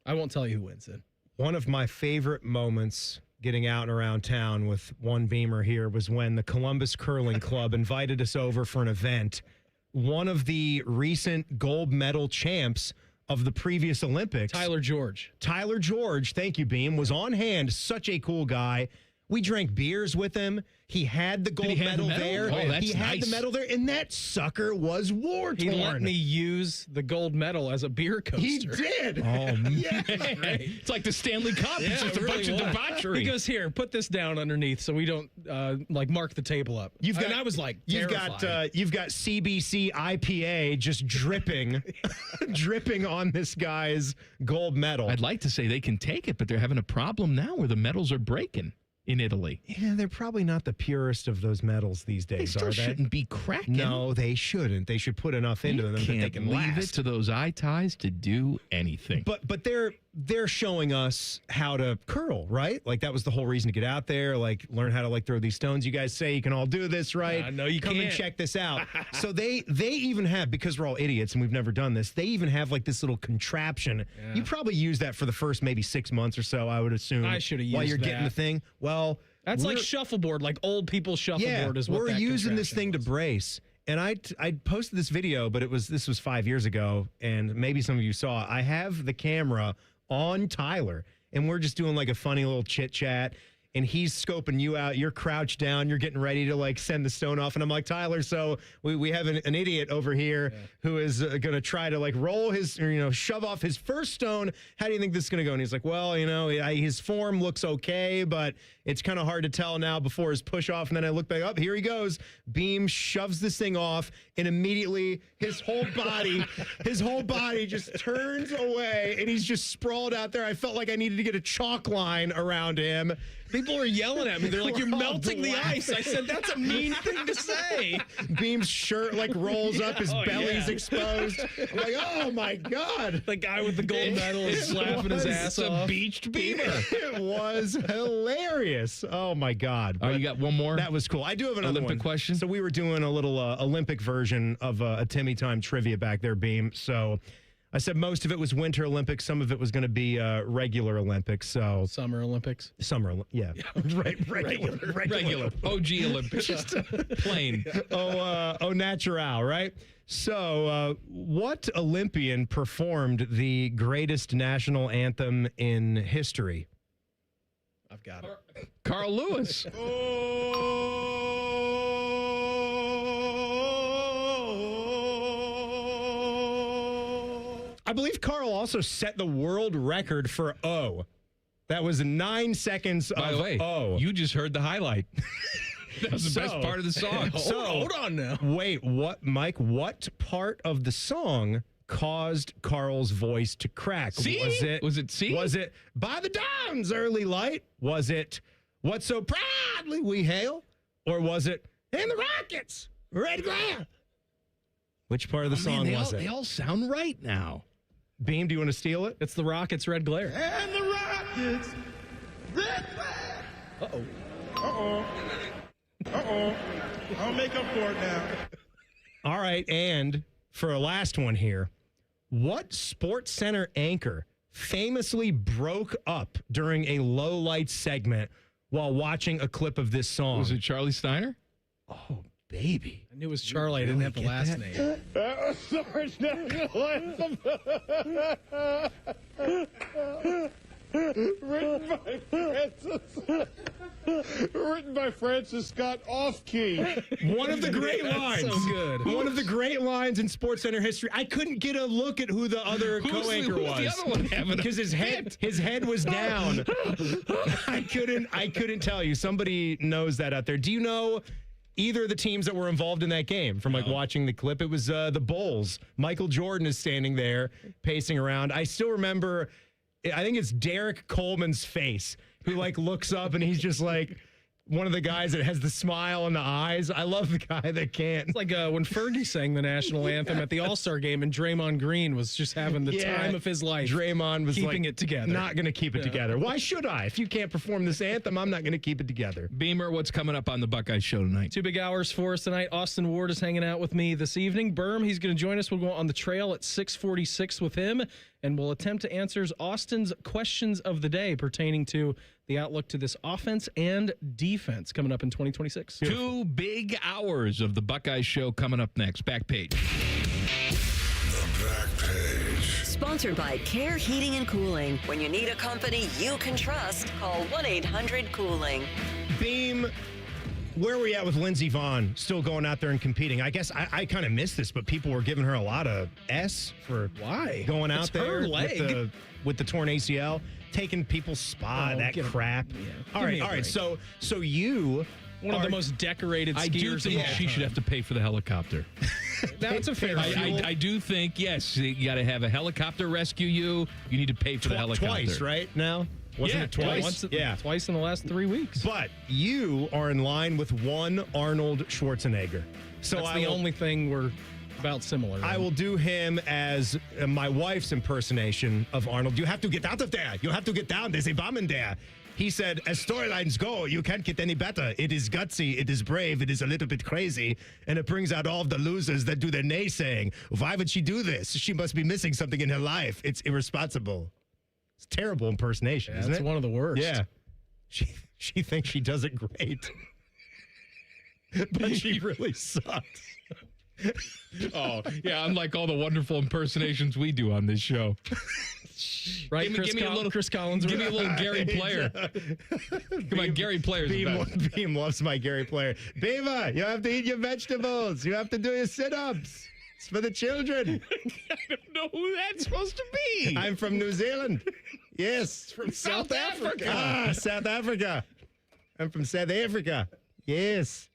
I won't tell you who wins then. One of my favorite moments getting out and around town with one Beamer here was when the Columbus Curling Club invited us over for an event. One of the recent gold medal champs of the previous Olympics, Tyler George, thank you, Beam, was on hand. Such a cool guy. We drank beers with him. He had the gold medal there. Oh, that's he had nice. the medal there, and that sucker was war-torn. He let me use the gold medal as a beer coaster. He did. Oh, man. It's like the Stanley Cup. Yeah, it's just it a really bunch of was. debauchery. He goes, here, put this down underneath so we don't mark the table up. And I was like, you've terrified. got CBC IPA just dripping, dripping on this guy's gold medal. I'd like to say they can take it, but they're having a problem now where the medals are breaking in Italy. Yeah, they're probably not the purest of those medals these days, They still are they? shouldn't be cracking. No, they shouldn't. They should put enough into them that they can leave last. it to those eye ties to do anything. But they're showing us how to curl, right? Like that was the whole reason to get out there, like learn how to like throw these stones. You guys say you can all do this, right? No, you Come can't. and check this out. So they even have, because we're all idiots and we've never done this, they even have like this little contraption. Yeah. You probably use that for the first maybe 6 months or so, I would assume. I should have used while you're getting that. the thing. Well, That's like shuffleboard, like old people shuffleboard is what we're that using this contraption thing to brace. And I posted this video, but this was 5 years ago, and maybe some of you saw it. I have the camera on Tyler, and we're just doing like a funny little chit chat. And he's scoping you out. You're crouched down. You're getting ready to like send the stone off. And I'm like, Tyler, so we have an idiot over here who is going to try to like roll his, or, shove off his first stone. How do you think this is going to go? And he's like, well, his form looks okay, but it's kind of hard to tell now before his push off. And then I look back up. Here he goes. Beam shoves this thing off, and immediately his whole body just turns away, and he's just sprawled out there. I felt like I needed to get a chalk line around him. People are yelling at me. They're like, you're melting the ice. I said, that's a mean thing to say. Beam's shirt like rolls up. His belly's exposed. I'm like, oh my God. The guy with the gold medal is slapping his ass off. A beached Beamer. It was hilarious. Oh my God. Oh, you got one more? That was cool. I do have another Olympic question? So we were doing a little Olympic version of a Timmy Time trivia back there, Beam. So I said most of it was Winter Olympics. Some of it was going to be regular Olympics. So Summer Olympics. Yeah. Right. Regular. OG Olympics. Just plain. Oh, natural, right? So what Olympian performed the greatest national anthem in history? I've got it. Carl Lewis. I believe Carl also set the world record for O. That was 9 seconds By of the way, O. you just heard the highlight. That was the best part of the song. Hold on now. Wait, what, Mike? What part of the song caused Carl's voice to crack? C? Was it C? Was it by the dawn's early light? Was it what so proudly we hail? Or was it in the Rockets, red glare? Which part of the song was it? They all sound right now. Beam, do you want to steal it? It's the Rockets' red glare. And the Rockets, red flag. Uh-oh. Uh-oh. Uh-oh. I'll make up for it now. All right, and for a last one here, what Sports Center anchor famously broke up during a low light segment while watching a clip of this song? Was it Charlie Steiner? Oh, baby. I knew it was Charlie. I didn't have the last name. That was Sarge National Anthem. Written by Francis Scott Off-Key. One of the great lines. So good. One of the great lines in Sports Center history. I couldn't get a look at who the other co-anchor was. The other one having because his head was down. I couldn't tell you. Somebody knows that out there. Do you know either of the teams that were involved in that game from watching the clip? It was the Bulls. Michael Jordan is standing there pacing around. I still remember, I think it's Derek Coleman's face, who looks up and he's just one of the guys that has the smile in the eyes. I love the guy that can't. It's like when Fergie sang the national anthem at the All-Star game and Draymond Green was just having the time of his life. Draymond was keeping it together. Not going to keep it together. Why should I? If you can't perform this anthem, I'm not going to keep it together. Beamer, what's coming up on the Buckeye Show tonight? 2 big hours for us tonight. Austin Ward is hanging out with me this evening. Berm, he's going to join us. We'll go on the trail at 6:46 with him, and we'll attempt to answer Austin's questions of the day pertaining to the outlook to this offense and defense coming up in 2026. 2 big hours of the Buckeye Show coming up next. Back page. The back page. Sponsored by Care Heating and Cooling. When you need a company you can trust, call 1-800-COOLING. Beam, where were we at with Lindsey Vonn still going out there and competing? I guess I kind of missed this, but people were giving her a lot of S for going out there with the torn ACL, taking people's spot, crap. Yeah. All right. So you one of the most decorated skiers. I do think she should have to pay for the helicopter. That's a fair deal. I do think, yes, you got to have a helicopter rescue you. You need to pay for the helicopter. Twice, right now? Wasn't it twice? Twice in the last 3 weeks. But you are in line with one Arnold Schwarzenegger. So that's the only thing we're about similar. I will do him as my wife's impersonation of Arnold. You have to get out of there. You have to get down. There's a bomb in there. He said, as storylines go, you can't get any better. It is gutsy. It is brave. It is a little bit crazy. And it brings out all of the losers that do their naysaying. Why would she do this? She must be missing something in her life. It's irresponsible. It's terrible impersonation, isn't it? It's one of the worst. Yeah. She thinks she does it great. But she really sucks. Oh, yeah, unlike all the wonderful impersonations we do on this show. Right, give me a little Chris Collins. Give me a little Gary Player. Come on, Gary Player's the best. Beam loves my Gary Player. Beaver, you have to eat your vegetables. You have to do your sit-ups. It's for the children. I don't know who that's supposed to be. I'm from New Zealand. Yes. From South Africa. Ah, South Africa. I'm from South Africa. Yes.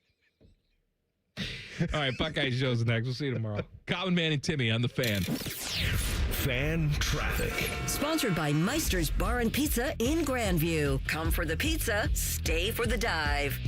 All right, Buckeye Show's next. We'll see you tomorrow. Common Man and Timmy on the Fan. Fan traffic. Sponsored by Meister's Bar and Pizza in Grandview. Come for the pizza, stay for the dive.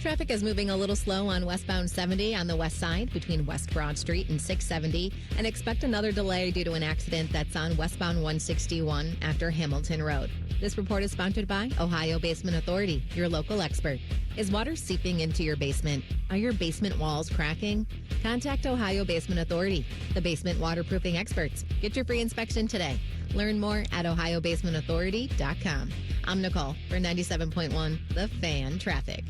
Traffic is moving a little slow on westbound 70 on the west side between West Broad Street and 670, and expect another delay due to an accident that's on westbound 161 after Hamilton Road. This report is sponsored by Ohio Basement Authority, your local expert. Is water seeping into your basement? Are your basement walls cracking? Contact Ohio Basement Authority, the basement waterproofing experts. Get your free inspection today. Learn more at ohiobasementauthority.com. I'm Nicole for 97.1 The Fan Traffic.